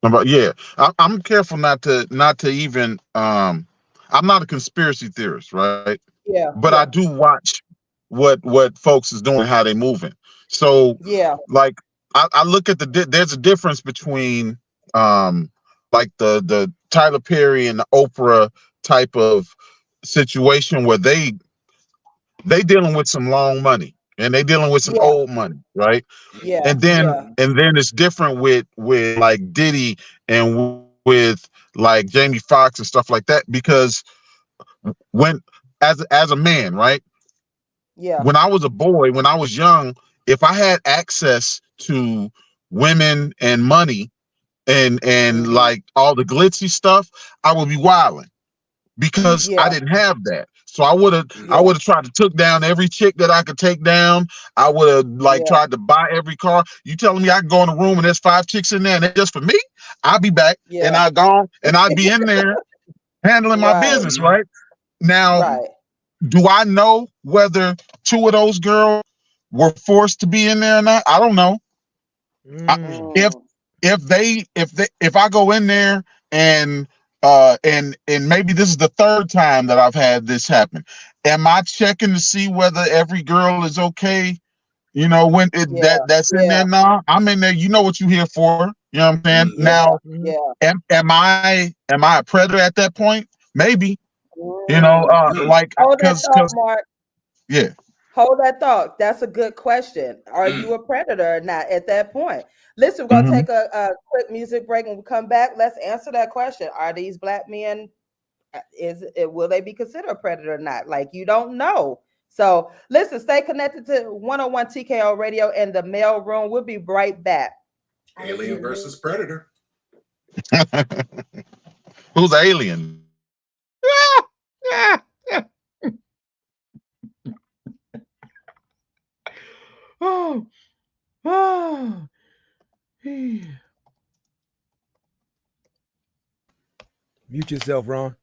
I'm careful not to even. I'm not a conspiracy theorist, right? Yeah. But I do watch what folks is doing, how they moving. So like I look at there's a difference between like the Tyler Perry and the Oprah type of situation where they dealing with some long money and they dealing with some old money, right? Yeah. And then it's different with like Diddy and with like Jamie Foxx and stuff like that, because when as a man, right? Yeah. When I was a boy, when I was young, if I had access to women and money and like all the glitzy stuff, I would be wilding because I didn't have that. So I would have tried to took down every chick that I could take down. I would have tried to buy every car. You telling me I can go in a room and there's 5 chicks in there and they're just for me? I'll be back and I'd gone and I'd be in there handling my business, right? Now, do I know whether 2 of those girls were forced to be in there or not? I don't know. If I go in there and maybe this is the 3rd time that I've had this happen, am I checking to see whether every girl is okay? You know, when that's in there now, I'm in there. You know what you're here for. You know what I'm saying? Now, am I a predator at that point? Maybe. You know, like because Mark. Yeah. Hold that thought. That's a good question. Are you a predator or not at that point? Listen, we're gonna take a quick music break, and we come back. Let's answer that question. Are these black men? Will they be considered a predator or not? Like, you don't know. So listen, stay connected to 101 TKO Radio and the mail room. We'll be right back. Alien versus predator. Who's alien? Mute yourself, Ron.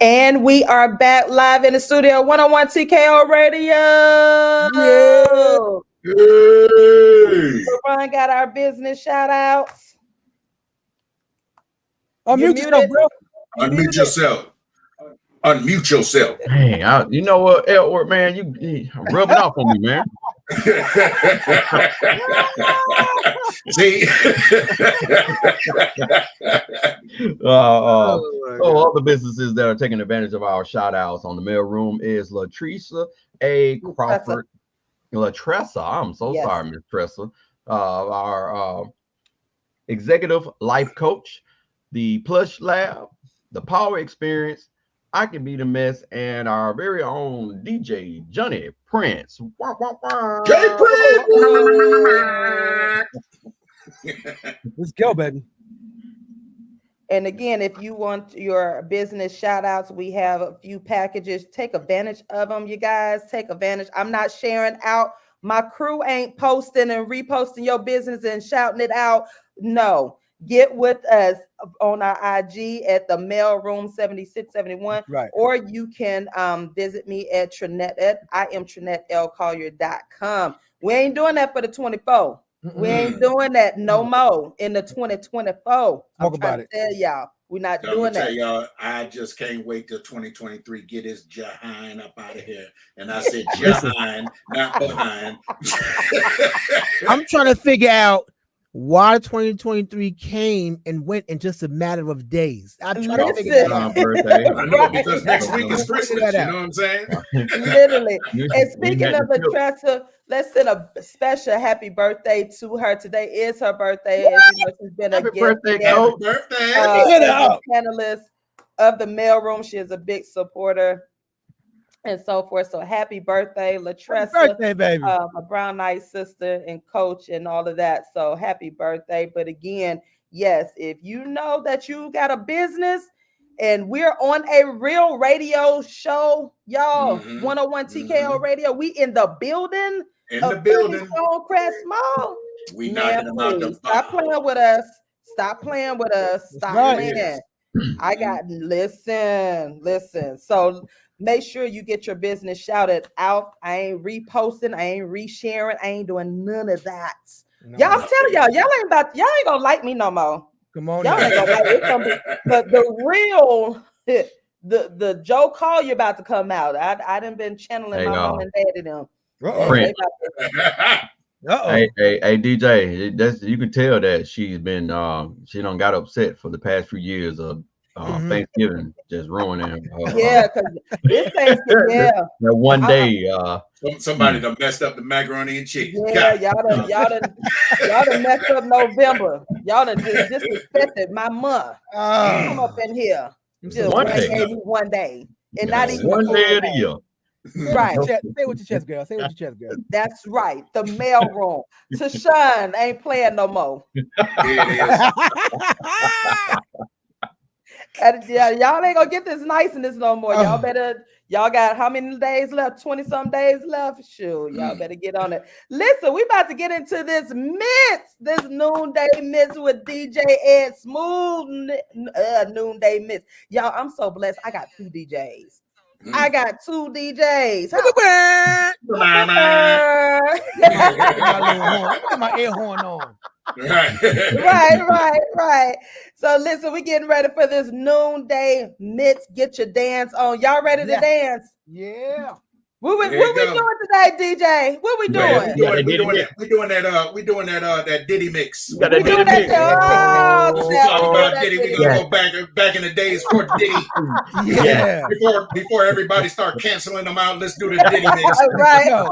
And we are back live in the studio, 101 TKO Radio. Hey. Ron got our business shout outs. Unmute yourself, bro. Unmute yourself. Unmute yourself. Hey, you know what, Edward, man, you rubbing off on me, man. See? All the businesses that are taking advantage of our shout outs on the mail room is Latresa A. Crawford. Latresa, I'm so sorry, Miss Tressa. Our executive life coach, the Plush Lab, the Power Experience, I Can Be the Mess, and our very own DJ Johnny Prince. Johnny Prince. Let's go, baby. And again, if you want your business shout outs, we have a few packages. Take advantage of them, you guys. Take advantage. I'm not sharing out. My crew ain't posting and reposting your business and shouting it out. No. Get with us on our IG at the Mailroom 7671. Right. Or you can visit me at IamTrinetteLCollier.com. We ain't doing that for the 24. We ain't doing that no more in the 2024. I'm trying to tell y'all, we're not doing that. Tell y'all, I just can't wait till 2023. Get his Jahan up out of here. And I said Jahan, not behind. I'm trying to figure out why 2023 came and went in just a matter of days. I'm trying to figure that out. I know, because next week is Christmas. You know what I'm saying? Literally. And speaking of Latressa, let's send a special happy birthday to her. Today is her birthday. As you know, she's been a panelist of the mailroom. She is a big supporter and so forth. So happy birthday, Latressa. Happy birthday, baby. A Brown Knight sister and coach and all of that. So happy birthday. But again, yes, if you know that you got a business and we're on a real radio show, y'all, 101 TKO Radio, we in the building. Stonecrest Mall. We knocking them out the Stop playing with us. Stop playing with us. Stop playing. I got listen. So make sure you get your business shouted out. I ain't reposting, I ain't resharing, I ain't doing none of that. No. Y'all telling y'all ain't gonna like me no more. Come on, y'all ain't gonna like it. The real the Joe Collier about to come out. I done been channeling my mom and daddy them. Hey DJ, you can tell that she's been she done got upset for the past few years of Thanksgiving just ruining her. Yeah, because this Thanksgiving, that one day somebody done messed up the macaroni and chicken. Yeah, y'all done messed up November. Y'all done disrespected my month. Come up in here. Just one day. And not even one day of the year. Right. Say it with your chest, girl. Say it with your chest, girl. That's right. The mailroom. TaShon ain't playing no more. Y'all ain't gonna get this niceness no more. Y'all got how many days left? 20-some days left. Sure, y'all better get on it. Listen, we about to get into this noonday mix with DJ Ed Smooth. Noonday mix. Y'all, I'm so blessed. I got 2 DJs. I got 2 DJs. Put my air horn on. Right. So listen, we getting ready for this noonday mix. Get your dance on. Y'all ready to dance? Yeah. What we doing today, DJ? What we doing? We doing that Diddy mix. We talking about Diddy. We gonna go back in the days for Diddy. Yeah. Before everybody start canceling them out, let's do the Diddy mix. Right.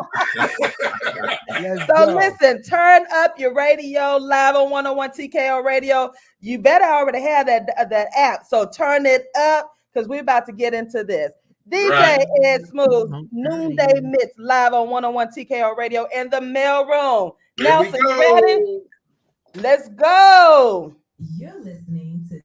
So listen, turn up your radio live on 101 TKO Radio. You better already have that app. So turn it up because we're about to get into this. DJ Ed Smooth, noonday mix live on 101 TKO Radio in the mailroom. Nelson, you ready? Let's go. You're listening to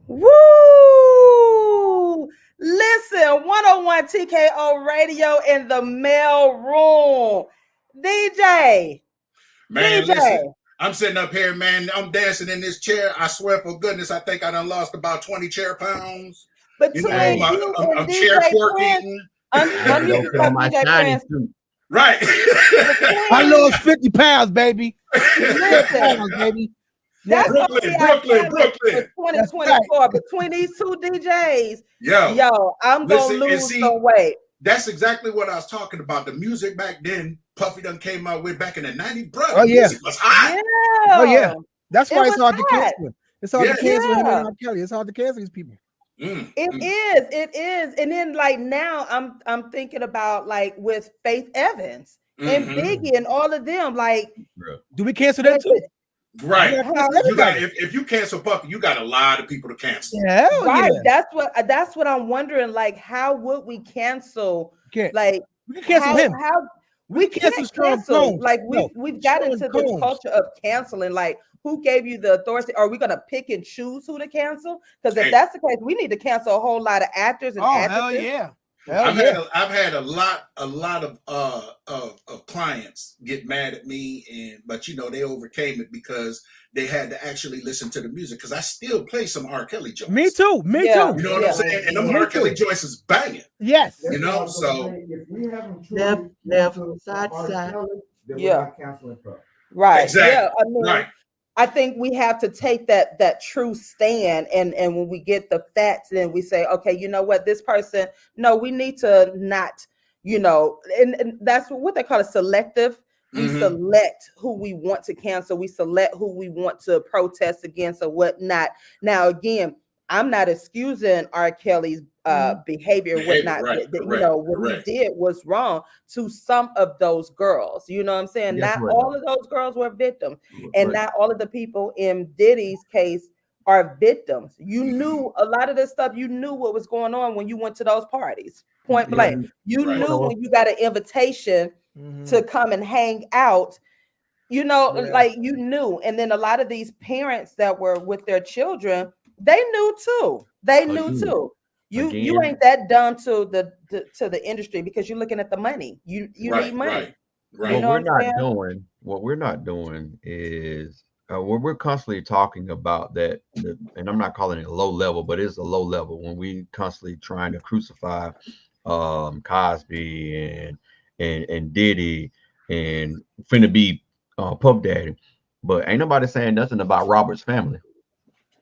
Woo! Listen, 101 TKO Radio in the mail room. DJ. Man, DJ. listen, I'm sitting up here, man. I'm dancing in this chair. I swear for goodness, I think I done lost about 20 chair pounds. Between you and I'm DJ chair Prince, twerking. DJ Prince. Right. I lost 50 pounds, baby. Listen, baby. That's Brooklyn. For 2024. Right. Between these two DJs, yo, I'm gonna lose some weight. That's exactly what I was talking about. The music back then, Puffy done came out with back in the 90s. Bro, the music was hot. Yeah. Oh, yeah. That's why it's hard to hot. cancel. It's hard to cancel him and R. Kelly. It's hard to cancel these people. It is. And then like now I'm thinking about like with Faith Evans and Biggie and all of them. Like, do we cancel them too? Right. You got if you cancel Puffy, you got a lot of people to cancel. Yeah, right. Yeah. That's what I'm wondering. Like, how would we cancel? Like, we can cancel him. How we can't cancel? Like we've got into this culture of canceling. Like, who gave you the authority? Are we gonna pick and choose who to cancel? Because if that's the case, we need to cancel a whole lot of actors and actresses. Hell yeah. I've had a lot of clients get mad at me, but you know they overcame it because they had to actually listen to the music. Because I still play some R. Kelly joints. Me too. You know what I'm saying? And them R. Kelly joints is banging. Yes. You know, so if we haven't left, side, then we're not canceling Puffy. Right. Exactly. Yeah. I mean, I think we have to take that true stand, and when we get the facts, then we say, okay, you know what, this person, no, we need to not, you know, and that's what they call it, selective. We select who we want to cancel. We select who we want to protest against or whatnot. Now, again, I'm not excusing R. Kelly's behavior and whatnot. Right, you know, what he did was wrong to some of those girls. You know what I'm saying? Not all of those girls were victims. And not all of the people in Diddy's case are victims. You knew a lot of this stuff. You knew what was going on when you went to those parties. Point blank. You knew when you got an invitation to come and hang out. You know, like you knew. And then a lot of these parents that were with their children, they knew too. They knew too. You ain't that dumb to the industry because you're looking at the money. You need money. Right. You know What we're not doing is we're constantly talking about that, and I'm not calling it a low level, but it's a low level when we constantly trying to crucify Cosby and Diddy and finna be Puff Daddy, but ain't nobody saying nothing about Robert's family.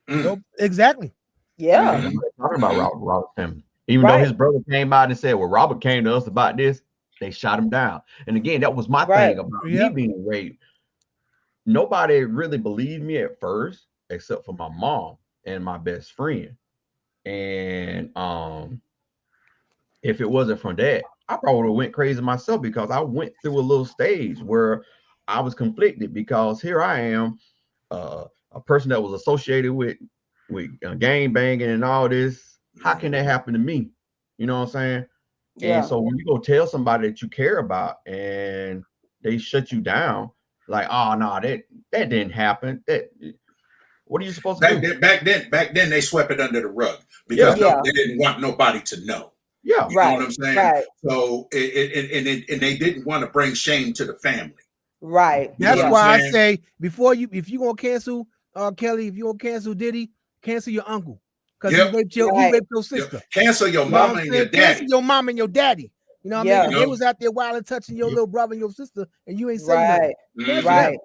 Nope, exactly. Yeah. Talking about Robert's family. Even though his brother came out and said, well, Robert came to us about this, they shot him down. And again, that was my thing about me being raped. Nobody really believed me at first, except for my mom and my best friend. And if it wasn't from that, I probably would have went crazy myself because I went through a little stage where I was conflicted because here I am, a person that was associated with gang banging and all this. How can that happen to me? You know what I'm saying? Yeah. And so when you go tell somebody that you care about and they shut you down, like, oh no, that didn't happen. What are you supposed to do? Back then they swept it under the rug because they didn't want nobody to know. Yeah, you know what I'm saying? Right. So and they didn't want to bring shame to the family. Right. That's why I say if you gonna cancel Kelly, if you gonna cancel Diddy, cancel your uncle because he raped your sister. Cancel your mama and your daddy. Cancel your mom and your daddy. You know what I mean? They was out there wild and touching your little brother and your sister, and you ain't saying nothing. Right.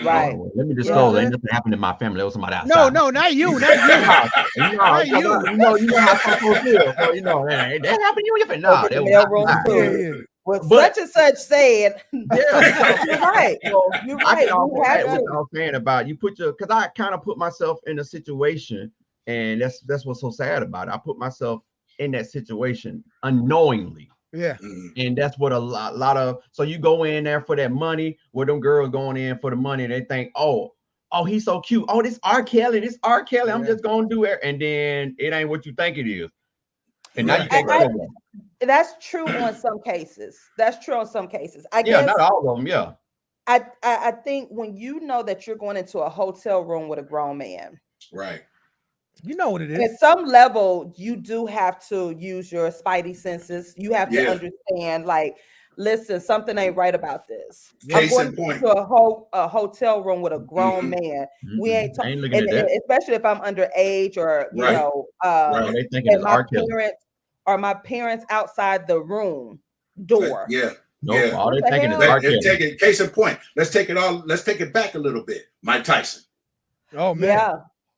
Right. Let me disclose. Ain't nothing happened in my family. It was somebody outside. No, not you. Not you. Not you. You know how some folks feel. So, you know, that happened to you. No, that was What such and such said. Yeah, you're right. Well, you're right. What I was saying about you because I kind of put myself in a situation, and that's what's so sad about it. I put myself in that situation unknowingly. Yeah. And that's what a lot of, so you go in there for that money, where them girls going in for the money, and they think, oh, he's so cute. Oh, this R. Kelly. I'm just gonna do it. And then it ain't what you think it is. And now you can't That's true on some cases. That's true on some cases. I Yeah, guess not all of them. Yeah. I think when you know that you're going into a hotel room with a grown man, right? You know what it is. At some level, you do have to use your spidey senses. You have to understand, like, listen, something ain't right about this. I'm going to a hotel room with a grown man. We ain't talking, especially if I'm underage or you know, they thinking and my parents outside the room door. All they're thinking is case in point. Let's take it back a little bit. Mike Tyson. Oh man. Yeah.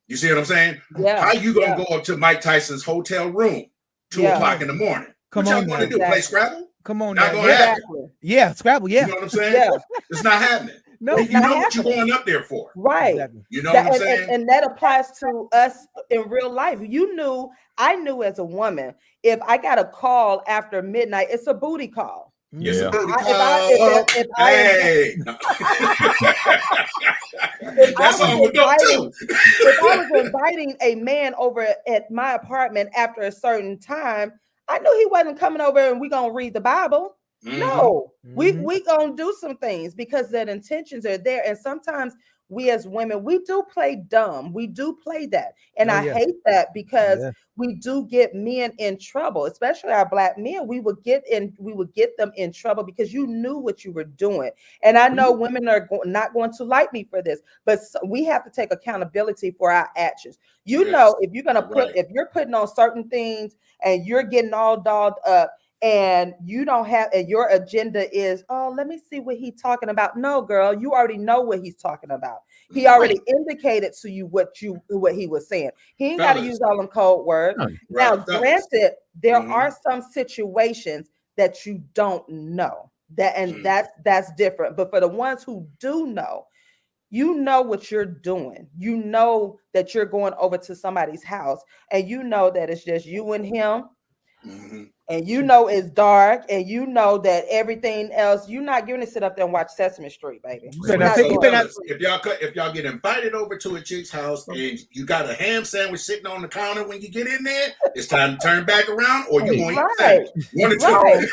You see what I'm saying? Yeah. How you gonna go up to Mike Tyson's hotel room 2 o'clock in the morning? What y'all gonna do? Play Scrabble? Come on, not now. Gonna happen. Yeah, Scrabble. Yeah. You know what I'm saying? It's not happening. No, you know what you're going up there for, right? Exactly. You know what I'm saying? And that applies to us in real life. I knew as a woman, if I got a call after midnight, it's a booty call. Yes, If I was inviting a man over at my apartment after a certain time, I knew he wasn't coming over and we gonna read the Bible. No, we gonna do some things because that intentions are there. And sometimes we as women, we do play dumb. We do play that. And I hate that because we do get men in trouble, especially our Black men. We would get them in trouble because you knew what you were doing. And I know women are not going to like me for this, but we have to take accountability for our actions. You know, if you're gonna if you're putting on certain things and you're getting all dolled up, and you don't have, and your agenda is, oh, let me see what he's talking about. No, girl, you already know what he's talking about. He already indicated to you what he was saying. He ain't got to use all them code words. Now, granted, there are some situations that you don't know that's different. But for the ones who do know, you know what you're doing. You know that you're going over to somebody's house, and you know that it's just you and him. And you know it's dark, and you know that everything else, you're not going to sit up there and watch Sesame Street, baby. If y'all get invited over to a chick's house and you got a ham sandwich sitting on the counter when you get in there, it's time to turn back around, or you won't eat the sandwich.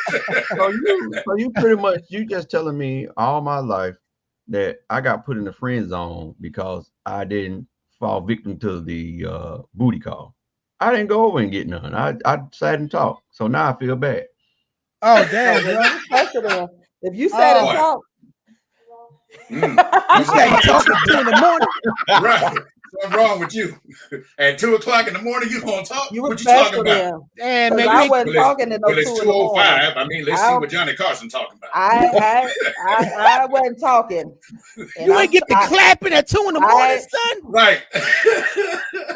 So you pretty much, you just telling me all my life that I got put in the friend zone because I didn't fall victim to the booty call. I didn't go over and get none. I sat and talked. So now I feel bad. Oh, damn, bro. If you sat and talked. You sat and talked at 2 in the morning. Right. What's wrong with you? At 2 o'clock in the morning, you gonna talk? You what you talking about? Damn, man, I wasn't talking to no 2 it's 2:05. I mean, let's see what Johnny Carson talking about. I wasn't talking. You ain't get the clapping at 2 in the morning, son. Right.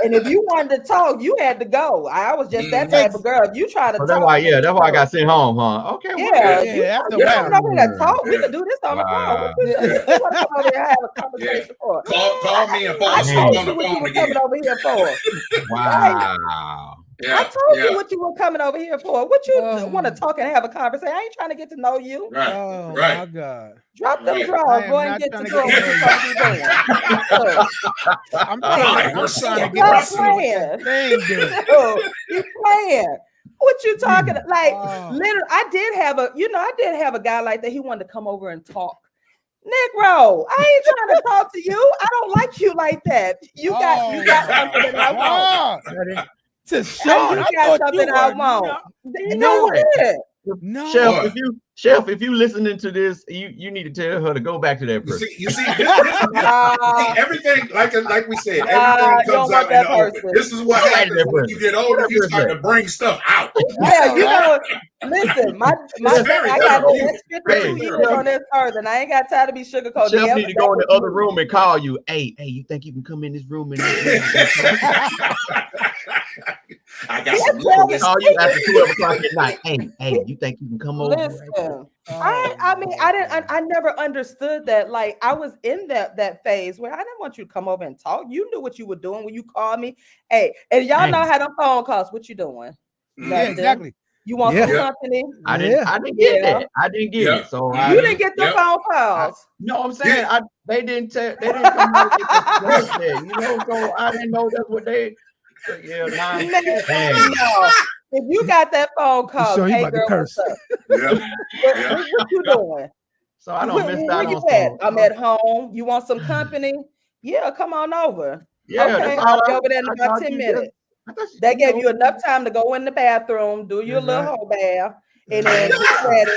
And if you wanted to talk, you had to go. I was just that type of girl. If you try to talk, that's why I got sent home, huh? Okay. You don't know where to talk. We can do this on the phone. You want to come over here and have a conversation for? Call me and fall asleep on the phone again. Coming over here for? Wow. I told you what you were coming over here for. What you want to talk and have a conversation? I ain't trying to get to know you. Right. Oh my God. Drop them drawers, boy, and get to know what I'm trying to get playing. You playing. What you talking like? Literally, I did have a guy like that. He wanted to come over and talk. Negro, I ain't trying to talk to you. I don't like you like that. You got something that I want. TaShon, you got something I want. You know what? No, Chef, if you listening to this, you need to tell her to go back to that person. You see everything like we said, everything comes out in the open. This is what happens when you get older. You start to bring stuff out. Yeah, you know. Listen, I got 52 years on this earth, and I ain't got time to be sugarcoated. Chef need to go in the other room and call you. Hey, you think you can come in this room and I got some little call you after 12 o'clock at night. Hey, you think you can come over? Listen, I never understood that. Like, I was in that phase where I didn't want you to come over and talk. You knew what you were doing when you called me. Hey, and y'all know how them phone calls. What you doing? Yeah, exactly. You want some company? I didn't get that. I didn't get it. So you didn't get the phone calls. No, I'm saying they didn't come out and express that, So I didn't know that's what they. Yeah, Man, no. If you got that phone call, hey girl, what's up? What you doing? So I don't miss where out you on at? some. I'm at home. You want some company? Yeah, come on over. Yeah, okay, I'll be over there in about 10 minutes. They gave you enough time to go in the bathroom, do your little whole bath, and then get ready.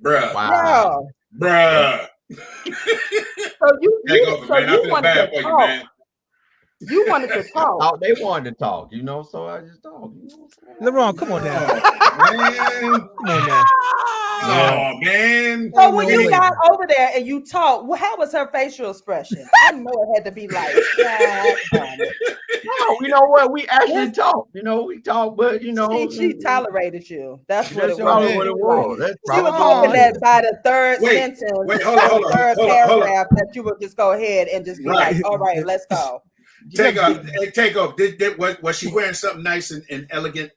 Bruh. Wow. Bruh. So you wanted to talk. You wanted to talk. They wanted to talk, so I just talked. LeBron, come on now. Man. Come on now. Oh, man. So when you got over there and you talked, how was her facial expression? I know it had to be like, no, you know what? We actually talked. We talked, but she tolerated you. That's what it probably was. what it was. She was hoping that by the third sentence, hold on, third paragraph, that you would just go ahead and just be like, all right, let's go. Take off. Was she wearing something nice and elegant?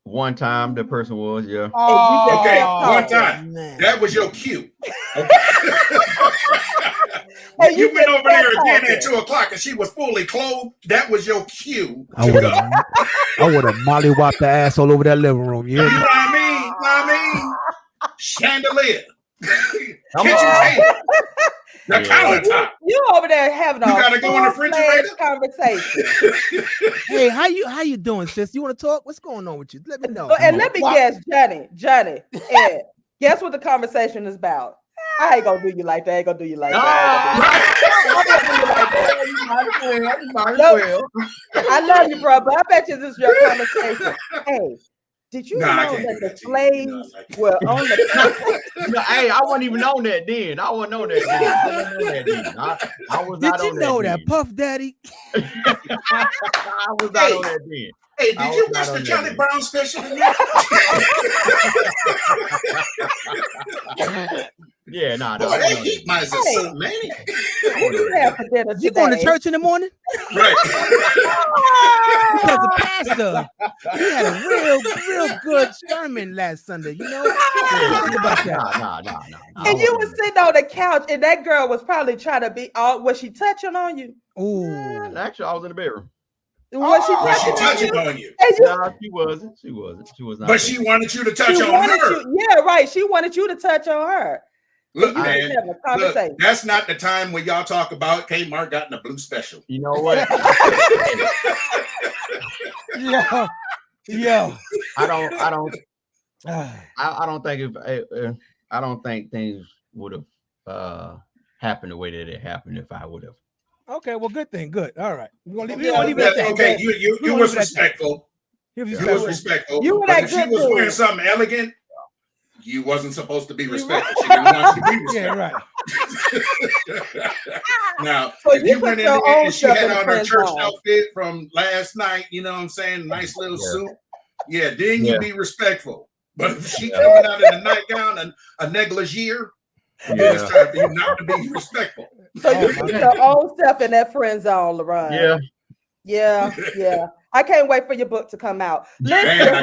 One time the person was, yeah. Okay, one time. That was your cue. Hey, you went over there again at 2:00 and she was fully clothed. That was your cue. I would have mollywopped the ass all over that living room. You know what I mean? Chandelier. Kitchen table. The countertop. You over there having a gotta go in the refrigerator conversation. Hey, how you doing, sis? You want to talk? What's going on with you? Let me know. And let me guess, Johnny, Ed, guess what the conversation is about? I ain't gonna do you like that. I ain't gonna do you like that. I love you, bro, but I bet you this is your conversation. Hey, did you know that the slaves were on the hey, I wasn't even on that then. I wasn't on that then. I was not on that. Did you know that, Puff Daddy? I was not on that then. Hey, did you watch the Charlie Brown special? Yeah, nah. Boy, they eat mice or something, man. What you have for dinner today? You going to church in the morning? Right. Because the pastor, he had a real good sermon last Sunday. Nah. And you were sitting on the couch, and that girl was probably trying to be. Was she touching on you? Ooh. Actually, I was in the bedroom. Was she touching on you? No, she wasn't. She was not. But she wanted you to touch on her. Yeah, right. She wanted you to touch on her. Look, man, look, that's not the time when y'all talk about Kmart got in a blue special. You know what? Yo. I don't think things would have happened the way that it happened if I would have. Okay, well, good thing. Good. All right. We're gonna leave it at that. Okay, you was respectful. You was respectful. But if she was wearing something elegant, you wasn't supposed to be respectful. She didn't want you to be respectful. Yeah, right. Now, if you went in there and she had on her church outfit from last night, you know what I'm saying? Nice little suit. Yeah, then you be respectful. But if she coming out in a nightgown and a negligee, it's time for you not to be respectful. So you put your own stuff in that friend zone, LaRon. Yeah. I can't wait for your book to come out. Listen, Evelyn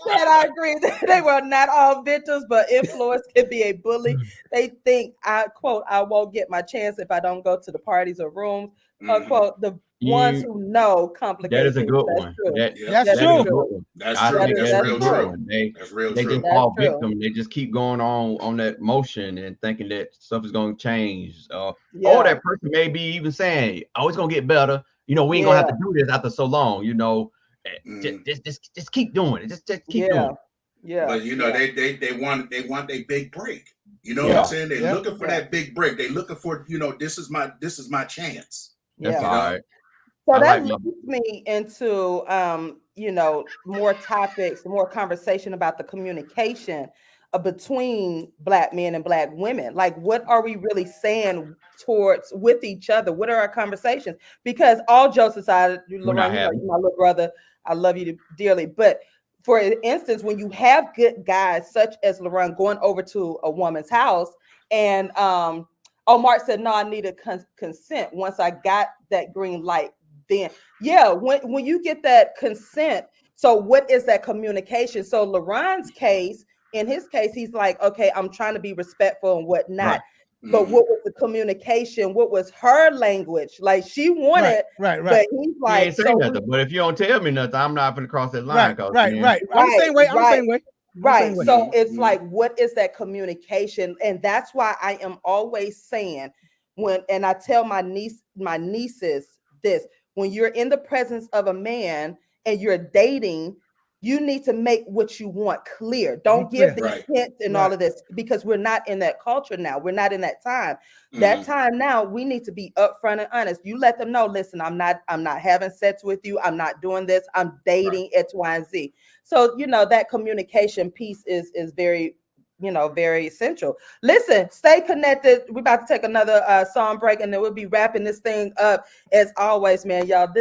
said, I agree that they were not all victims, but influence can be a bully. They think, I quote, I won't get my chance if I don't go to the parties or rooms. Unquote, the ones who know complicate. That is a good one. That's true. That's true. That's real true. That's real true. They just fall victim. They just keep going on that motion and thinking that stuff is going to change. Or that person may be even saying, "Oh, it's going to get better." We ain't gonna have to do this after so long. Just keep doing it. Just keep doing it. Yeah. But they want a big break. You know what I'm saying? They're looking for that big break. They're looking for this is my chance. That's all right. So that leads me into more topics, more conversation about the communication between Black men and Black women. Like, what are we really saying with each other? What are our conversations? Because all jokes aside, LaRon, you're my little brother, I love you dearly. But for instance, when you have good guys such as LaRon going over to a woman's house and Mark said, no, I needed consent. Once I got that green light, then when you get that consent, so what is that communication? So LaRon's case, in his case, he's like, okay, I'm trying to be respectful and whatnot. Right. But what was the communication? What was her language? Like she wanted, right. But he's You like, ain't say nothing. But if you don't tell me nothing, I'm not gonna cross that line. Right. I'm the same way. I'm the same way. Right. So it's like, what is that communication? And that's why I am always saying and I tell my nieces this, when you're in the presence of a man and you're dating, you need to make what you want clear. Don't give these hints and all of this, because we're not in that culture now. We're not in that time. That time now, we need to be upfront and honest. You let them know, listen, I'm not having sex with you. I'm not doing this. I'm dating X, Y, and Z. So, that communication piece is very, very essential. Listen, stay connected. We're about to take another song break, and then we'll be wrapping this thing up. As always, man, y'all,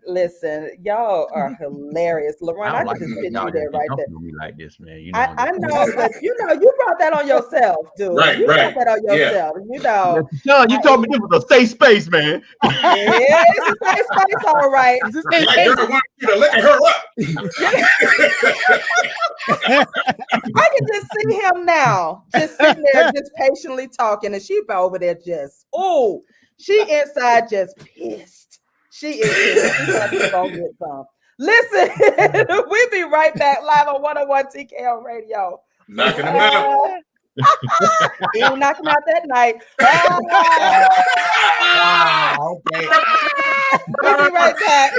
listen, y'all are hilarious. LaRon, I could just sit you there right there. Me like this, man. I know, but you brought that on yourself, dude. You brought that on yourself. TaShon, you told me this was a safe space, man. Yeah, it's a safe space, all right. My girl wants you to look at her up. I can just see him now, just sitting there, just patiently talking, and she over there just, she inside just pissed. She is pissed. She's gonna get some. Listen, we'll be right back live on 101 TKO Radio. Knocking them out. He ain't knocking out that night. Okay. We'll be right back.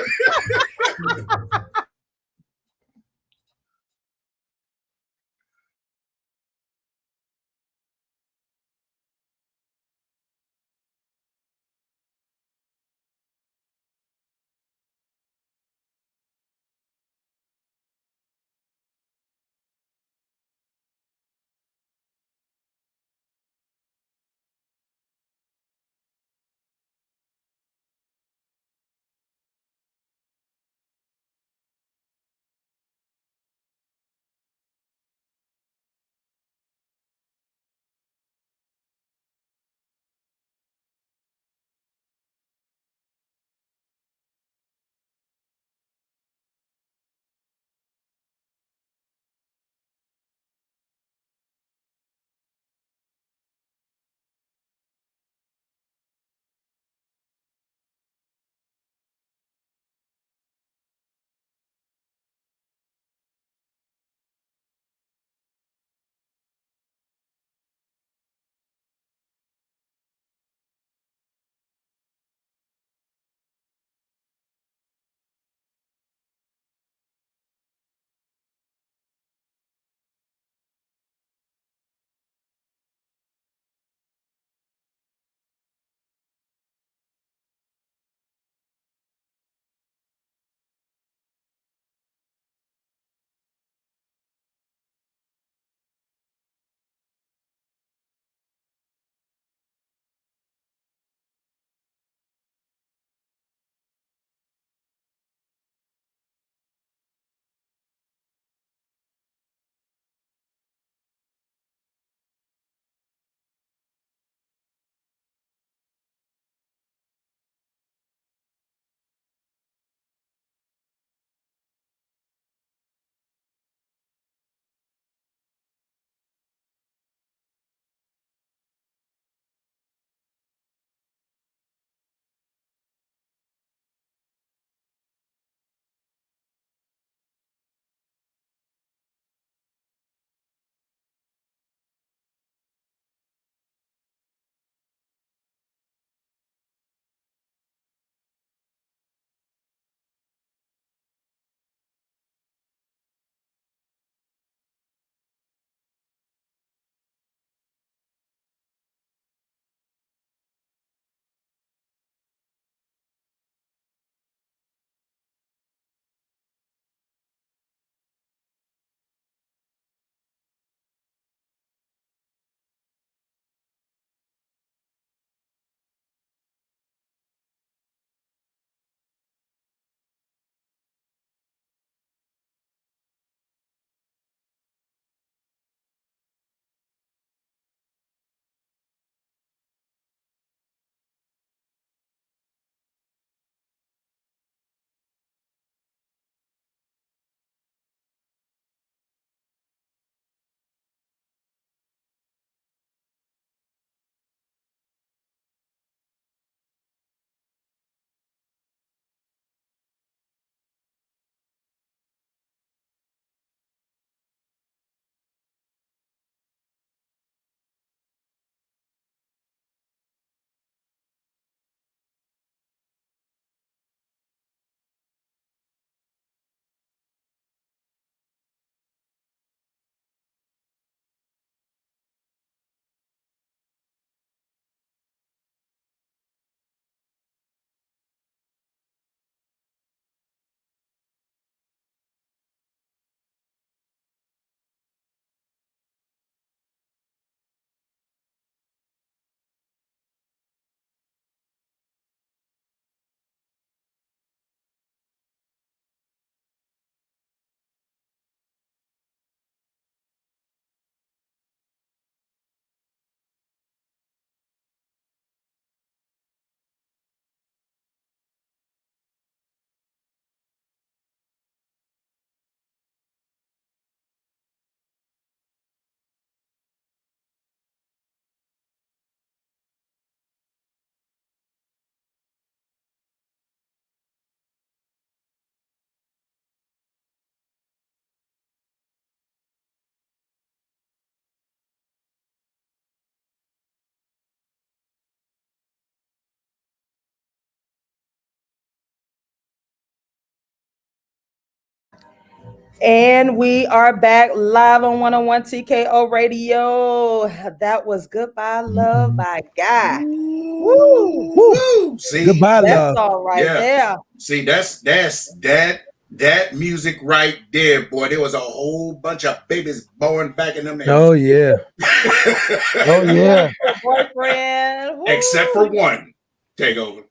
And we are back live on 101 TKO Radio. That was Goodbye Love by Guy. Woo! Woo! See, Goodbye that's Love. all right there. See, that's that music right there, boy. There was a whole bunch of babies born back in them days. Oh yeah. Oh yeah. Boyfriend. Woo. Except for one. Take over.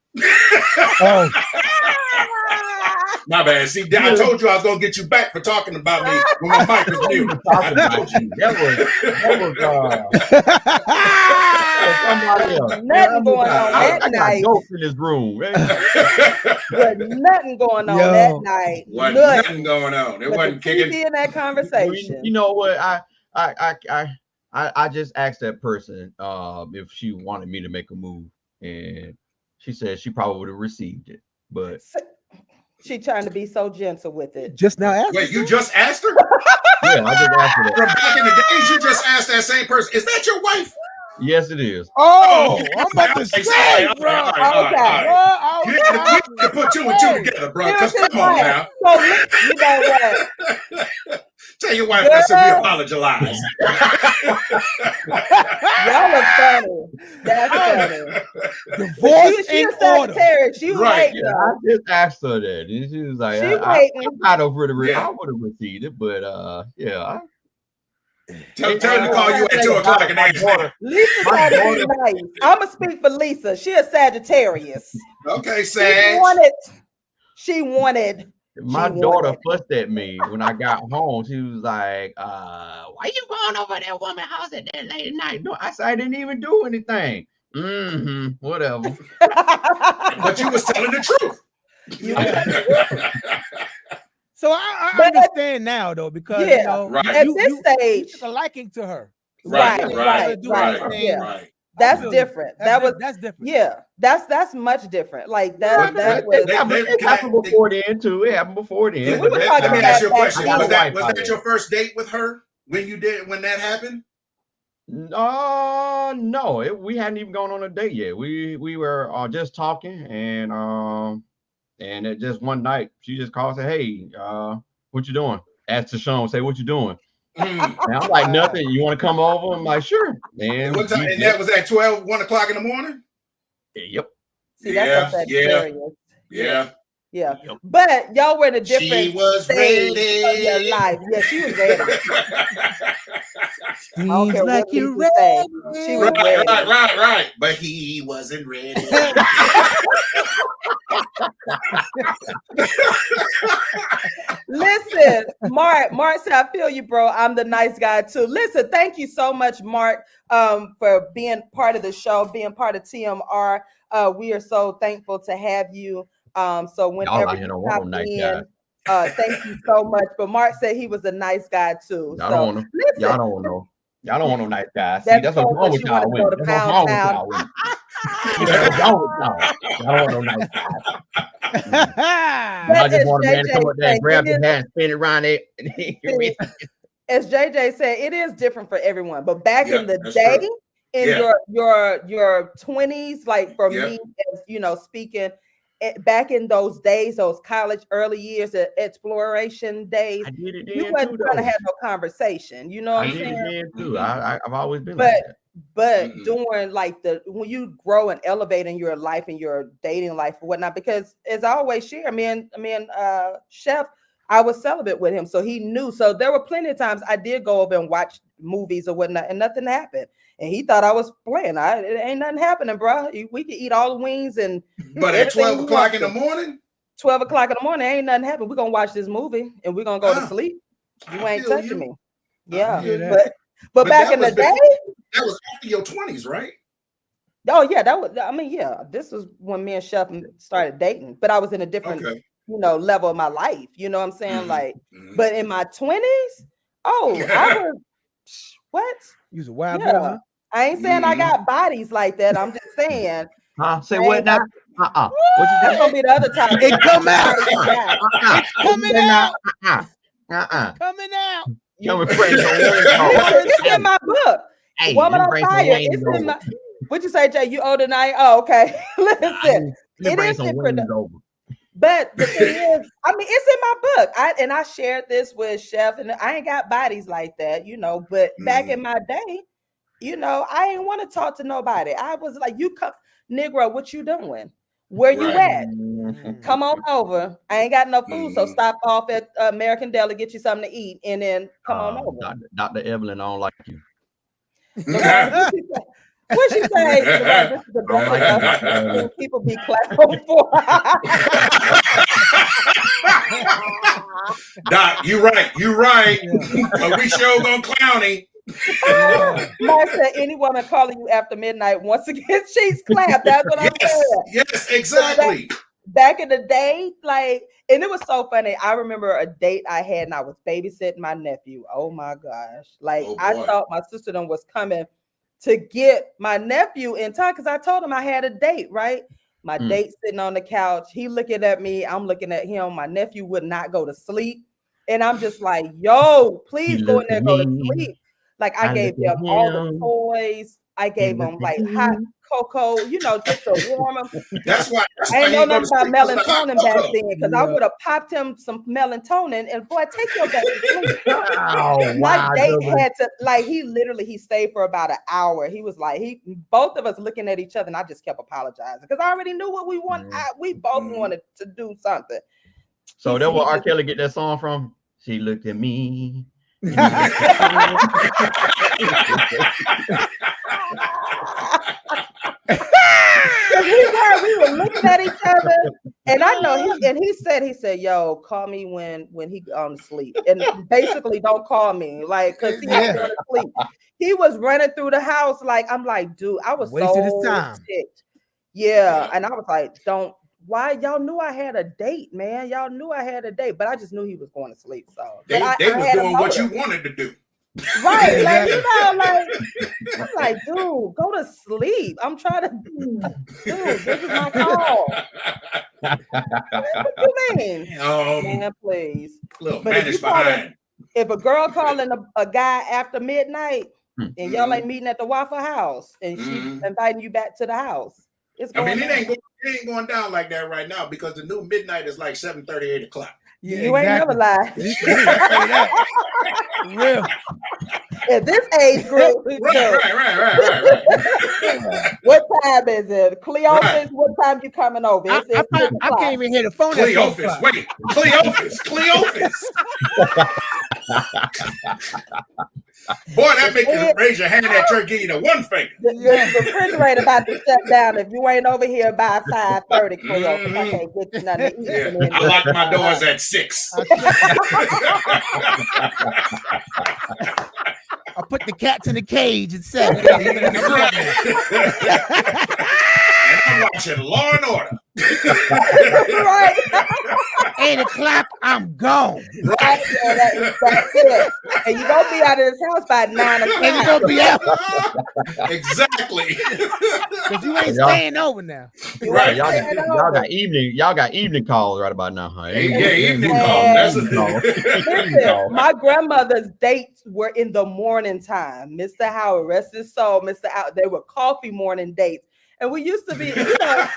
Oh. My bad. See, I told you I was gonna get you back for talking about me when my mic was mute. Talking about you. That was nothing going on that night. Dope in this room. Nothing going on that night. Wasn't nothing going on. It wasn't kicking in that conversation. You know what? I just asked that person if she wanted me to make a move, and she said she probably would have received it, but. She trying to be so gentle with it. Just now asked. Wait, you just asked her? Yeah, I just asked her that. From back in the days, you just asked that same person. Is that your wife? Yes, it is. Oh, I'm about to say, bro. You have to put two and two together, bro. Because come on now. So, you know what? Tell your wife that we apologize. Y'all are funny. That's funny. Divorce in order. She was Right. waiting. Yeah, I just asked her that, and she was like, "I'm not over to read. I would have received it, but yeah." Tell her to call you at 2 o'clock and ask her. Lisa tried to be nice. I'm gonna speak for Lisa. She a Sagittarius. Okay, Sag. She wanted. My daughter fussed at me when I got home. She was like, "Why you going over that woman's house at that late at night?" No, I said I didn't even do anything. Whatever. But you was telling the truth. So I understand now though, because you know, at this stage, you took a liking to her. Right. Yeah. That's different. That's different. Yeah, that's much different. Like that. It happened before then too. It happened before then. Let me ask you a question. Was that your first date with her when that happened? No. We hadn't even gone on a date yet. We were just talking, and it just one night she just called and said, "Hey, what you doing?" Asked TaShon, say, "What you doing?" And I'm like, "Nothing. You want to come over?" I'm like, "Sure." And that was at 1 o'clock in the morning? Yep. See, that's Yeah. Yep. But y'all were in a different stage of your life. Yeah, she was ready. I don't care like what you're people say. She was ready. Right. But he wasn't ready. Listen, Mark said, I feel you, bro. I'm the nice guy too. Listen, thank you so much, Mark, for being part of the show, being part of TMR. We are so thankful to have you. So whenever you pop in, thank you so much. But Mark said he was a nice guy too. Y'all don't know. Y'all don't want no nice guys. See, that's what's wrong with y'all women. That's what's wrong with y'all women. That's what's wrong with y'all. Y'all don't want no nice guys. I just want a man to come up there and grab your hand and spin it around it. As JJ said, it is different for everyone. But back in the day, in your 20s, like for me, as speaking, back in those days, those college early years, the exploration days, you wasn't trying to have no conversation. You know what I'm saying? Too. I've always been like that. But during when you grow and elevate in your life and your dating life or whatnot, because as I always share, me and Chef, I was celibate with him, so he knew. So there were plenty of times I did go over and watch movies or whatnot, and nothing happened. And he thought I was playing. It ain't nothing happening, bro. We could eat all the wings and. But at 12 o'clock in the morning. 12 o'clock in the morning, ain't nothing happening. We're gonna watch this movie and we're gonna go to sleep. You ain't touching me. Yeah, but back in the day, that was after your 20s, right? Oh yeah, that was. I mean, yeah, this was when me and Chef started dating, but I was in a different, level of my life. You know what I'm saying? But in my 20s, I was what? You was a wild girl, huh? I ain't saying I got bodies like that. I'm just saying. Say what now? What you That's gonna be the other time. It come out. It's coming out. Coming out. It's in my book. Hey, Woman on Fire. It's in my. What'd you say, Jay? You owe tonight? Oh, okay. Listen, it is different. But the thing is, I mean, it's in my book. I shared this with Chef, and I ain't got bodies like that, you know. But back in my day, you know, I ain't want to talk to nobody. I was like, you come, Negro, what you doing? Where you at? Come on over. I ain't got no food, so stop off at American Deli, get you something to eat, and then come on over. Dr. Evelyn, I don't like you. What she say? This is the best people be clapping for. Doc, you right. But we sure gonna clown him. Mark said, any woman calling you after midnight once again, she's clapped. That's what I'm saying. Yes, exactly. Back in the day, like, and it was so funny. I remember a date I had, and I was babysitting my nephew. Oh my gosh! Like, I thought my sister was coming to get my nephew in time because I told him I had a date. Right, my date sitting on the couch. He looking at me. I'm looking at him. My nephew would not go to sleep, and I'm just like, "Yo, please go in there, go to sleep." Like, I gave him all the toys. I gave him like hot cocoa, you know, just to warm him. That's why I ain't know nothing about melatonin back then, because I would have popped him some melatonin, and boy, take your back to sleep. My date had to, like, he stayed for about an hour. He was like, both of us looking at each other, and I just kept apologizing because I already knew what we wanted. We both wanted to do something. So that's where R. Kelly get that song from. She looked at me. We were looking at each other, and I know he said, "Yo, call me when he on sleep, and basically don't call me, like, because he was going to sleep." He was running through the house, like, I'm like, dude, I was wasted his time. ticked. Yeah, and I was like, don't. Why y'all knew I had a date, man? Y'all knew I had a date, but I just knew he was going to sleep. So they were doing what you wanted to do. Right, like, you know, like, I'm like, dude, go to sleep. I'm trying to, dude, this is my call. What you mean? Man, please. Little managed behind. If a girl calling a guy after midnight and y'all ain't meeting at the Waffle House and she's inviting you back to the house, it's going down. It ain't going down like that right now because the new midnight is like 7:30, 8 o'clock. Yeah, you ain't never lied. Real. At this age group, right. What time is it? Cleophas, right. What time you coming over? I can't even hear the phone. Cleophas, wait. Cleophas. Boy, that make you raise your hand at your give you the one finger. The refrigerator about to shut down if you ain't over here by 5:30, Cleophas. I can't get you nothing to eat. Yeah. I lock my doors at 6. I put the cats in the cage at 7. And I'm watching Law and Order. Right. 8 o'clock, I'm gone. Right. That's it. And you're going to be out of this house by 9 o'clock. And you're going to be out. Exactly. Because you ain't staying over now. Right. Y'all got evening calls right about now. Huh? Yeah, evening calls. Listen, my grandmother's dates were in the morning time. Mr. Howard, rest his soul, Mr. Howard, they were coffee morning dates. And we used to be, you know,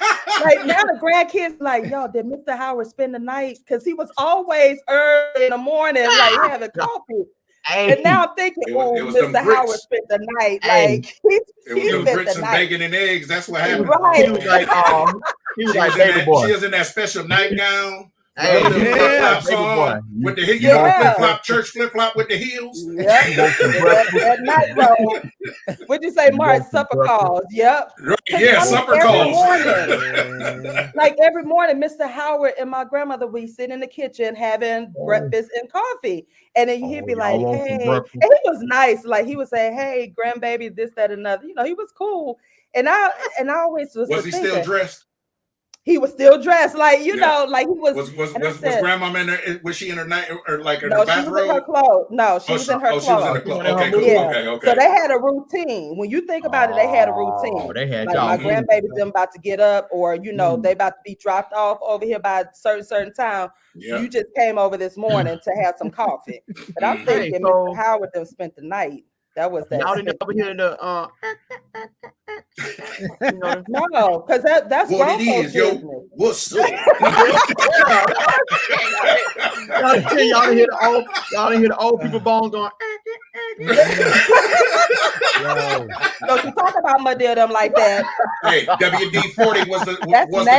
like now the grandkids like, yo, did Mr. Howard spend the night? Because he was always early in the morning, like having coffee. Hey. And now I'm thinking, Mr. Howard spent the night. Hey. Like he spent grits and bacon and eggs. That's what happened. Right. He was like baby boy. She was in that special nightgown. Hey, with the flip flop, church flip flop with the heels. Yep. That night roll. What'd you say, Mark? Supper calls. Yep. Right. Yeah, supper calls. Like every morning, Mr. Howard and my grandmother, we sit in the kitchen having breakfast and coffee. And then he'd be like, hey, and he was nice. Like he would say, hey, grandbaby, this, that, another. You know, he was cool. And I always was he still dressed? He was still dressed, like you know, like he was. Was grandma in her? Was she in her night or like her no, bathrobe? She was in her clothes. No, she was in her clothes. She was in her clothes. Okay, cool. Yeah. Okay. So they had a routine. When you think about it, they had a routine. They had like my grandbaby's them about to get up, or you know, they about to be dropped off over here by a certain time. Yeah. You just came over this morning to have some coffee. But I'm thinking Mr. Howard them spent the night. That was that. Y'all didn't ever hear the you know, no, because that's what it is, yo. What's up? Y'all didn't hear the old people bones going. Don't you talk about my dear them like that? Hey, WD-40 was the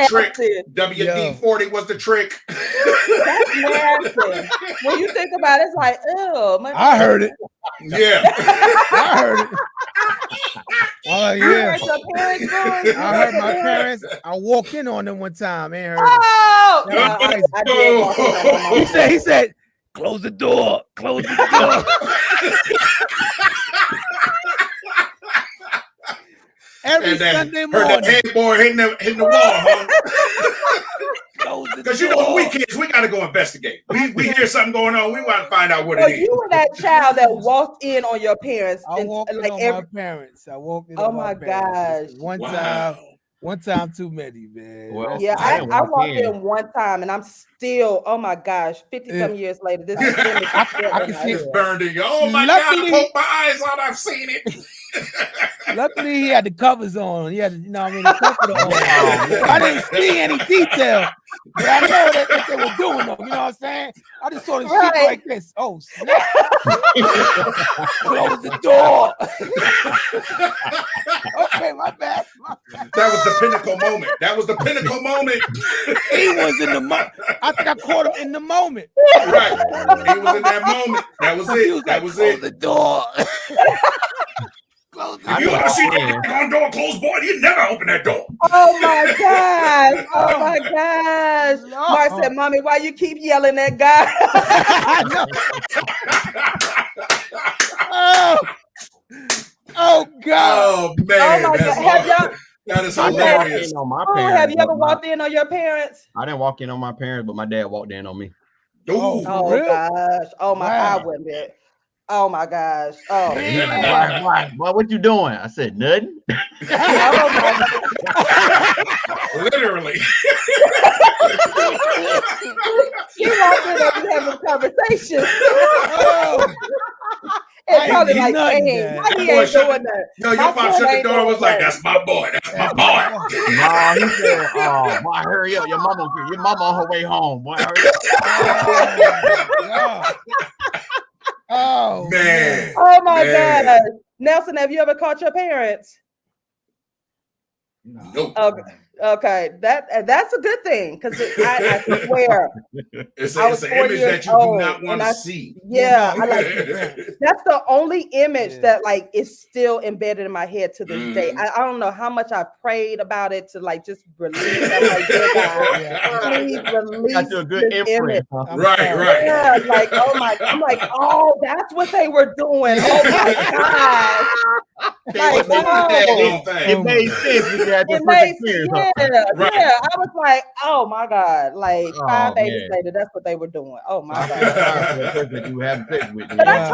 trick. WD-40 was the trick. That's nasty. When you think about it, it's like, ew. I heard it. Yeah. I heard it. Oh yeah. I heard my parents. I walked in on them one time. Ain't heard oh, no, I did walk in on my he said, close the door. Close the door. Every Sunday morning. Heard that headboard hitting the wall, huh? Because you know when we kids, we gotta go investigate. We hear something going on, we want to find out what it is. You were that child that walked in on your parents. I walked in on my parents. I walked in on my parents. One time too many, man. Well, yeah, I walked in one time, and I'm still, oh my gosh, 50-some years later, this is I can see it's burned in you. Oh my God, I poked my eyes out, I've seen it. Luckily, he had the covers on. He had, the comforter on. I didn't see any detail, but I know that they were doing them. You know what I'm saying? I just saw the sheet like this. Oh, snap. Close the door. Okay, my bad. That was the pinnacle moment. He was in the moment. I think I caught him in the moment. Right. He was in that moment. That was it. Close the door. If you ever see that door closed, boy, you never open that door. Oh my gosh. Oh my gosh. Mark said, Mommy, why you keep yelling at God? Oh God. Oh man. Oh my God. Have y'all, that is hilarious. have you ever walked in on your parents? I didn't walk in on my parents, but my dad walked in on me. Oh gosh. Oh my God. I wouldn't be. Oh my gosh. Oh. Why? What you doing? I said nothing. Oh my God. Literally. He walked in and having a conversation. And probably like, dang, why he ain't doing that? No, your pop shut the door and was like, that's my boy. That's my boy. No, he said, boy, hurry up. Your mama on her way home. Boy, hurry up. Oh man. Oh my God. Nelson, have you ever caught your parents? Nope. Okay. That's a good thing because I swear it's an image that you do not want to see. Yeah, I like it. That's the only image that like is still embedded in my head to this day. I don't know how much I've prayed about it to like just release. I'm like, dear God, please release a good this image. Right. Yeah, like I'm like, oh, that's what they were doing. Oh my God. Like, it made sense. It made sense. Yeah. I was like, oh my God. Like 5 babies later, that's what they were doing. Oh my God. But I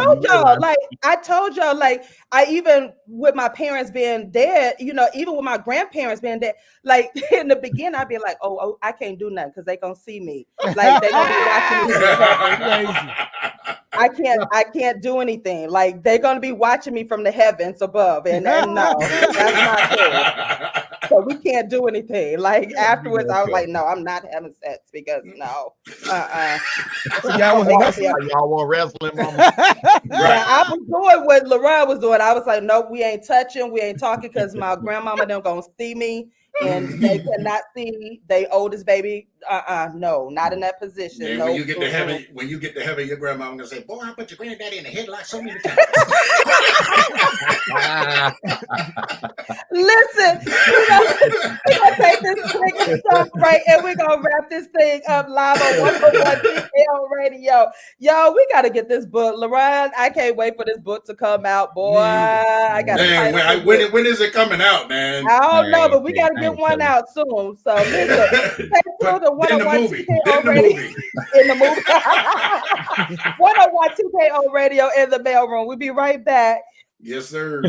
told y'all, like, I even with my parents being dead, even with my grandparents being dead, like in the beginning, I'd be like, oh, I can't do nothing because they gonna see me. Like they gonna be watching me. I can't do anything. Like they're gonna be watching me from the heavens above, and no, that's not good. So we can't do anything. Like afterwards, I was like, no, I'm not having sex because no. Y'all want wrestling, mama? Yeah, I was doing what Lorraine was doing. I was like, nope, we ain't touching, we ain't talking because my grandmama them gonna see me. And they cannot see their oldest baby. No, not in that position. And no, when you get to heaven, your grandma gonna say, "Boy, I put your granddaddy in the headlock so many times." Listen, we're gonna take this quick stuff break, and we're gonna wrap this thing up live on 101 TKO Radio. Yo, we gotta get this book, Lorraine. I can't wait for this book to come out, boy. I gotta. Man, when is it coming out, man? I don't know, but we gotta get one out soon. So listen, stay tuned to 101 TKO Radio in the movie. 101 TKO Radio in the mailroom. We'll be right back. Yes, sir.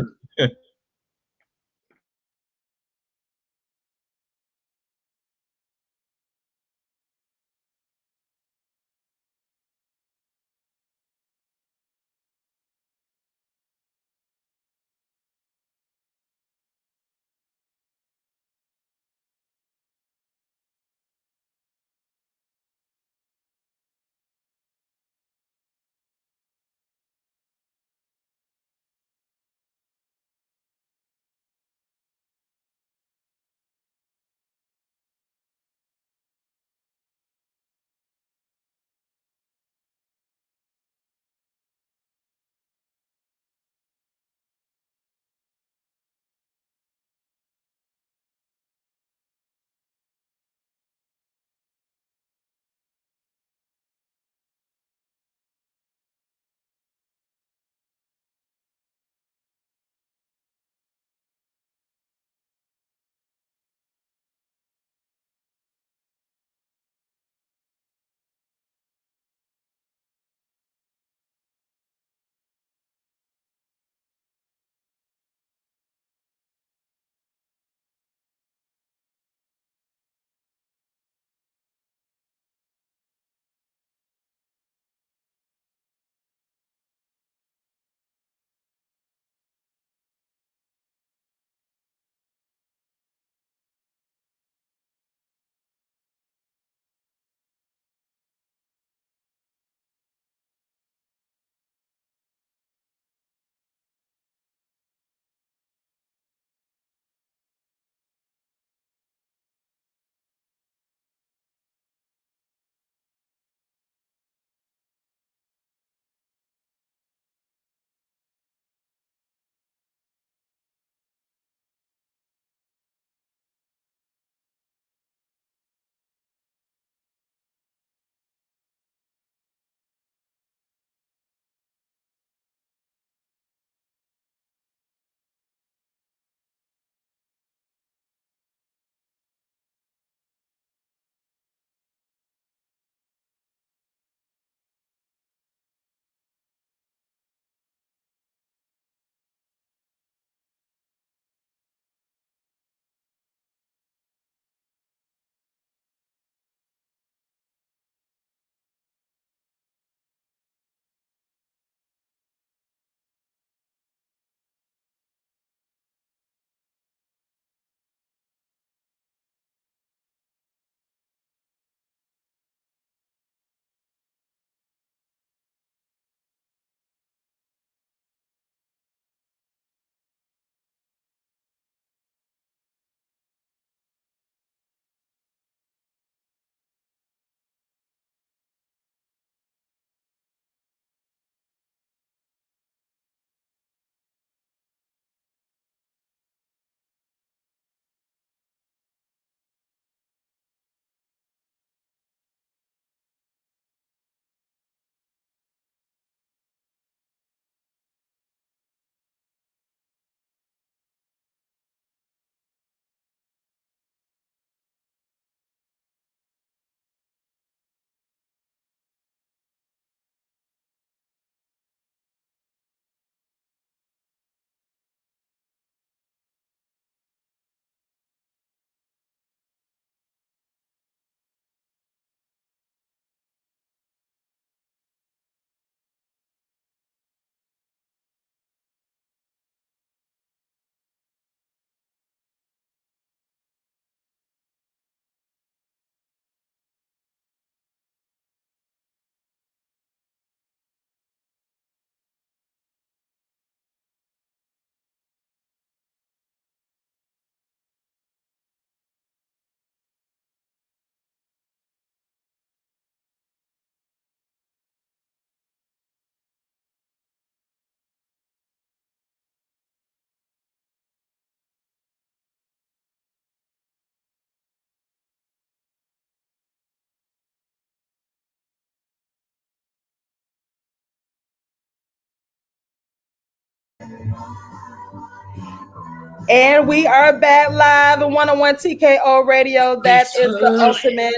And we are back live on 101 TKO Radio. That is the ultimate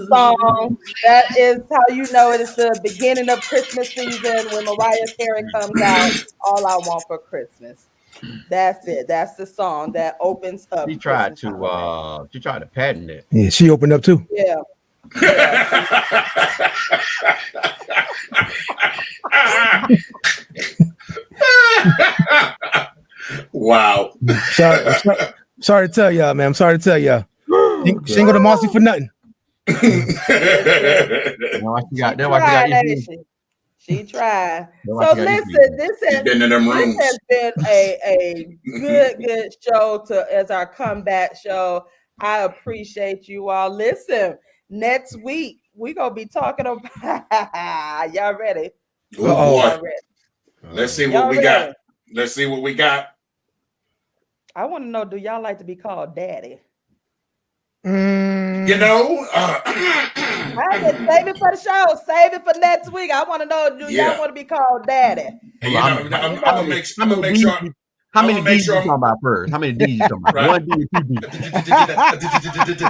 song. That is how you know it is the beginning of Christmas season when Mariah Carey comes out. All I Want for Christmas. That's it. That's the song that opens up. She tried to patent it. Yeah, she opened up too. Yeah. Wow. Sorry to tell y'all, man. I'm sorry to tell y'all. She ain't go to Marcy for nothing. She tried. So listen, this has been a good show as our comeback show. I appreciate you all. Listen, next week we're gonna be talking about y'all ready? Y'all ready? Let's see what we got. Let's see what we got. I want to know, do y'all like to be called daddy? You know, save it for the show. Save it for next week. I want to know, do y'all want to be called daddy? Hey, I'm gonna make sure. How many D's you talking about first? How many D's you talking about? One D or 2 D?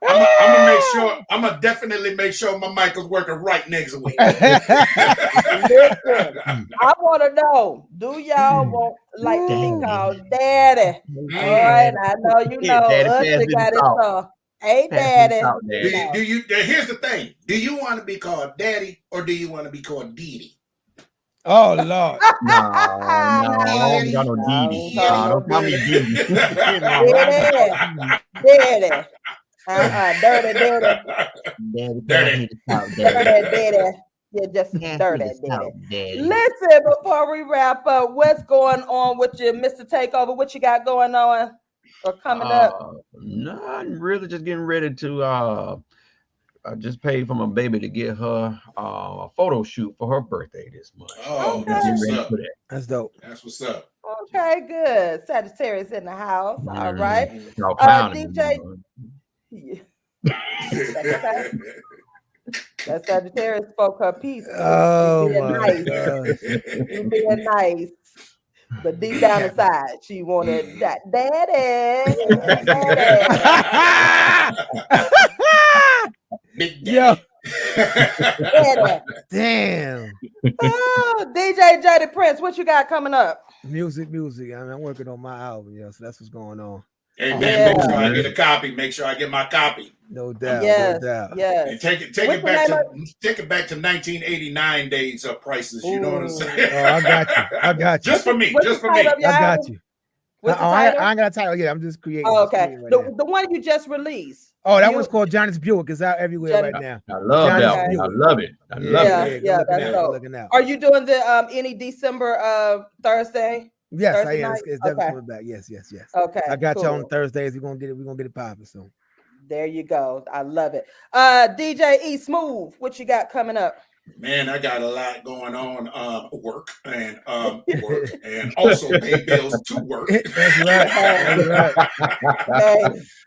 I'm gonna make sure. I'm gonna definitely make sure my mic is working right next week. Listen, I want to know, do y'all want like to be called daddy? All right, I know you know. Usher got it so. Hey, daddy. Do you? Here's the thing. Do you want to be called daddy or do you want to be called Didi? Oh Lord. No, don't call me Didi. Daddy. Dirty. You're just dirty. Listen, before we wrap up, what's going on with you, Mr. Takeover? What you got going on or coming up? Nothing really. Just getting ready to. I just paid for my baby to get her a photo shoot for her birthday this month. Oh, that's what's up. That's dope. That's what's up. Okay, good. Sagittarius in the house. All right. DJ. That Sagittarius spoke her piece. Oh, being nice. But deep down inside, she wanted that daddy. Big daddy. Daddy. Damn. Oh, DJ Jada Prince, what you got coming up? Music. I mean, I'm working on my album, so that's what's going on. Hey man, make sure I get a copy. Make sure I get my copy. No doubt. Yes. And take it back to 1989 days of prices. You know what I'm saying? Oh, I got you. Just for me. I got you. What's the title? I ain't got a title. Yeah, I'm just creating. Oh, okay. The one you just released. Oh, that one's called Johnny's Buick. It's out everywhere right now. I love that. I love it. I love it. Yeah, that's dope. Are you doing the any December Thursday? Yes, Thursday I am. night? It's definitely coming back. Yes. Okay. I got you on Thursdays. We're gonna get it popping soon. There you go. I love it. DJ E Smooth, what you got coming up? Man, I got a lot going on. Work and also pay bills to work. That's right.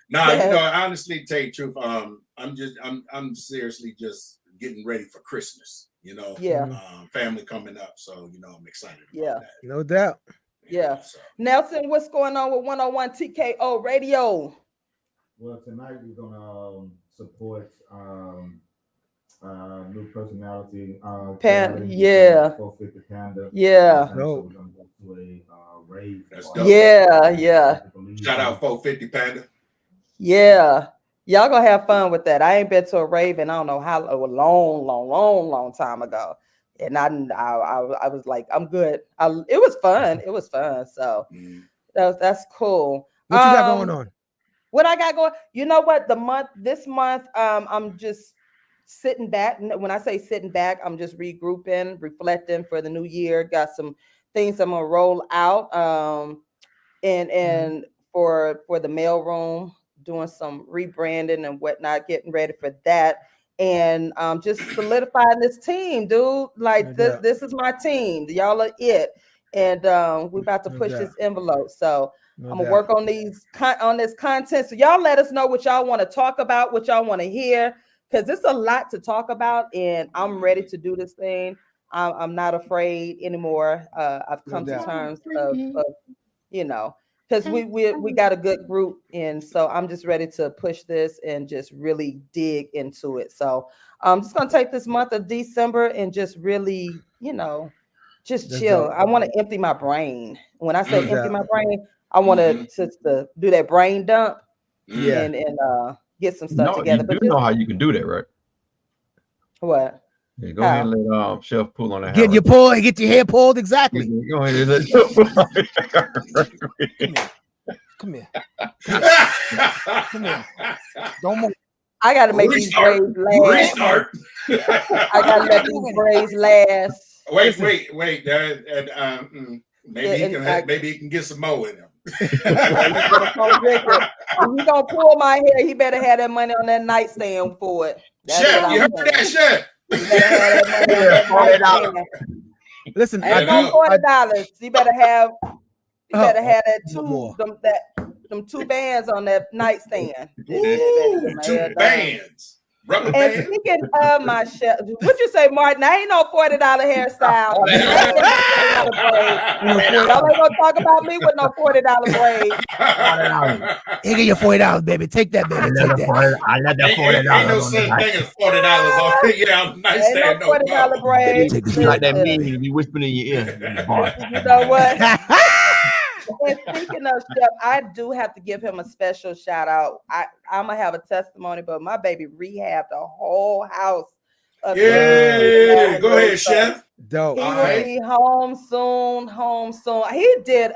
Nah, you know, honestly, tell you the truth, I'm seriously just getting ready for Christmas. You know, family coming up, so you know I'm excited about that. No doubt. Yeah. Nelson, what's going on with 101 TKO Radio? Well, tonight we're gonna support new personality. Panda, 450 Panda. Yeah. So we're gonna go to a rave. That's dope. Yeah. Shout out 450 Panda. Yeah. Y'all gonna have fun with that. I ain't been to a rave in I don't know how a long time ago. And I was like, I'm good. It was fun. So that's cool. What you got going on? What I got going? You know what? This month, I'm just sitting back. When I say sitting back, I'm just regrouping, reflecting for the new year. Got some things I'm gonna roll out. And for the mailroom, doing some rebranding and whatnot, getting ready for that. And just solidifying this team, dude. Like this is my team. Y'all are it. And we're about to push this envelope. So I'm gonna work on this content. So y'all let us know what y'all want to talk about, what y'all want to hear, because it's a lot to talk about, and I'm ready to do this thing. I'm not afraid anymore. I've come to terms of you know, because we got a good group, and so I'm just ready to push this and just really dig into it. So I'm just gonna take this month of December and just really, you know, just chill. I want to empty my brain. When I say empty my brain, I want to do that brain dump and get some stuff together. You know how you can do that, right? What? Yeah, go ahead and let Chef pull on that. Get your pull, get your hair pulled, exactly. Go ahead and let Chef pull on that. Come here. Come here. Don't move. I gotta make these braids last. Restart. I gotta let these braids last. Wait. Maybe he can get some more in him. If you gonna pull my hair, he better have that money on that nightstand for it. Chef, you heard that, Chef? Listen, I know $40. You better have. You better have that them 2 bands on that nightstand. Ooh, 2 bands. Rubber and band. speaking of my chef, what'd you say, Martin? I ain't no $40 hairstyle. Y'all ain't gonna talk about me with no $40 braids. Here, get your $40, baby. Take that, baby. Take that. I let that $40. Ain't no such thing as $40 on nightstand. Ain't no $40 braids. Take this like that mean to be whispering in your ear. You know what? And speaking of Chef, I do have to give him a special shout out. I'm gonna have a testimony, but my baby rehabbed the whole house. Go ahead, Chef. Dope. He will be home soon. He did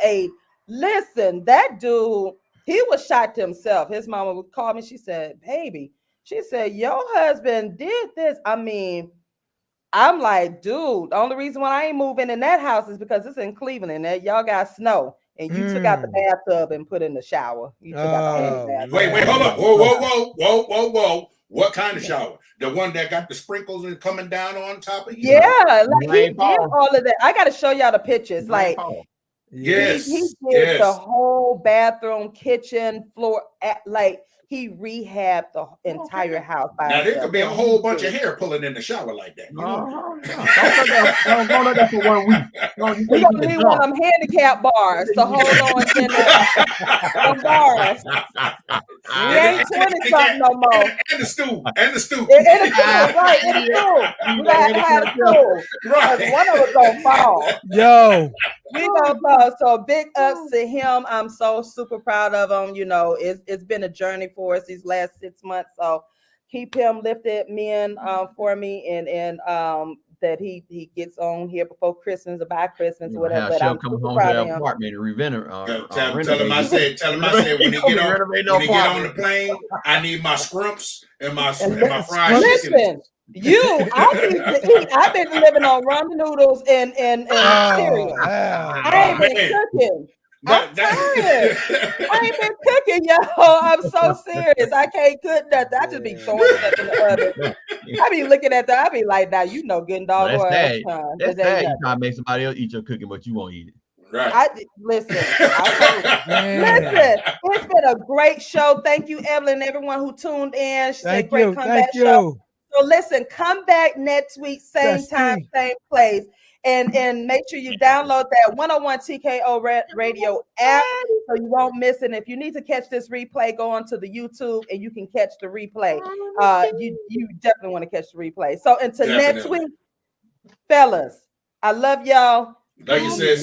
that dude, he was shocked himself. His mama would call me. She said, baby, your husband did this. I mean, I'm like, dude, the only reason why I ain't moving in that house is because it's in Cleveland and y'all got snow. And you took out the bathtub and put in the shower. You took out the bathtub. Wait, hold up. Whoa. What kind of shower? The one that got the sprinkles and coming down on top of you? Yeah, like he did all of that. I got to show y'all the pictures. Like, yes, he did the whole bathroom, kitchen, floor. He rehabbed the entire house. Now there could be a whole bunch of hair pulling in the shower like that. Don't let that for 1 week. We're gonna need one of them handicap bars to hold on to the bars. We ain't 20-something no more. And the stool. And the stool. Right, in the stool. We gotta have a stool. Right. One of us gonna fall. Yo. We gonna fall. So big ups to him. I'm so super proud of him. You know, it's been a journey for us these last 6 months. So keep him lifted, men, for me, and that he gets on here before Christmas or by Christmas or whatever. But I'm super proud of him. Apartment and tell him I said when he get on the plane, I need my scrumps and my fried chicken. I've been living on ramen noodles and cereal. I ain't been cooking. I'm tired. I ain't been cooking, y'all. I'm so serious. I can't cook nothing. I just be throwing stuff in the oven. I be looking at that. I be like, now you know, good dog. That's sad. You trying to make somebody else eat your cooking, but you won't eat it. Right. Listen, it's been a great show. Thank you, Evelyn, and everyone who tuned in. She said great comeback show. So listen, come back next week, same time, same place. And make sure you download that 101 TKO Radio app so you won't miss it. And if you need to catch this replay, go on to the YouTube and you can catch the replay. You definitely want to catch the replay. So until next week, fellas, I love y'all. Love you, sis.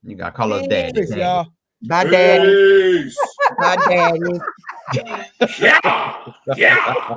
You got to call us daddy. Peace, y'all. Bye, daddy. Bye, daddy. Yeah.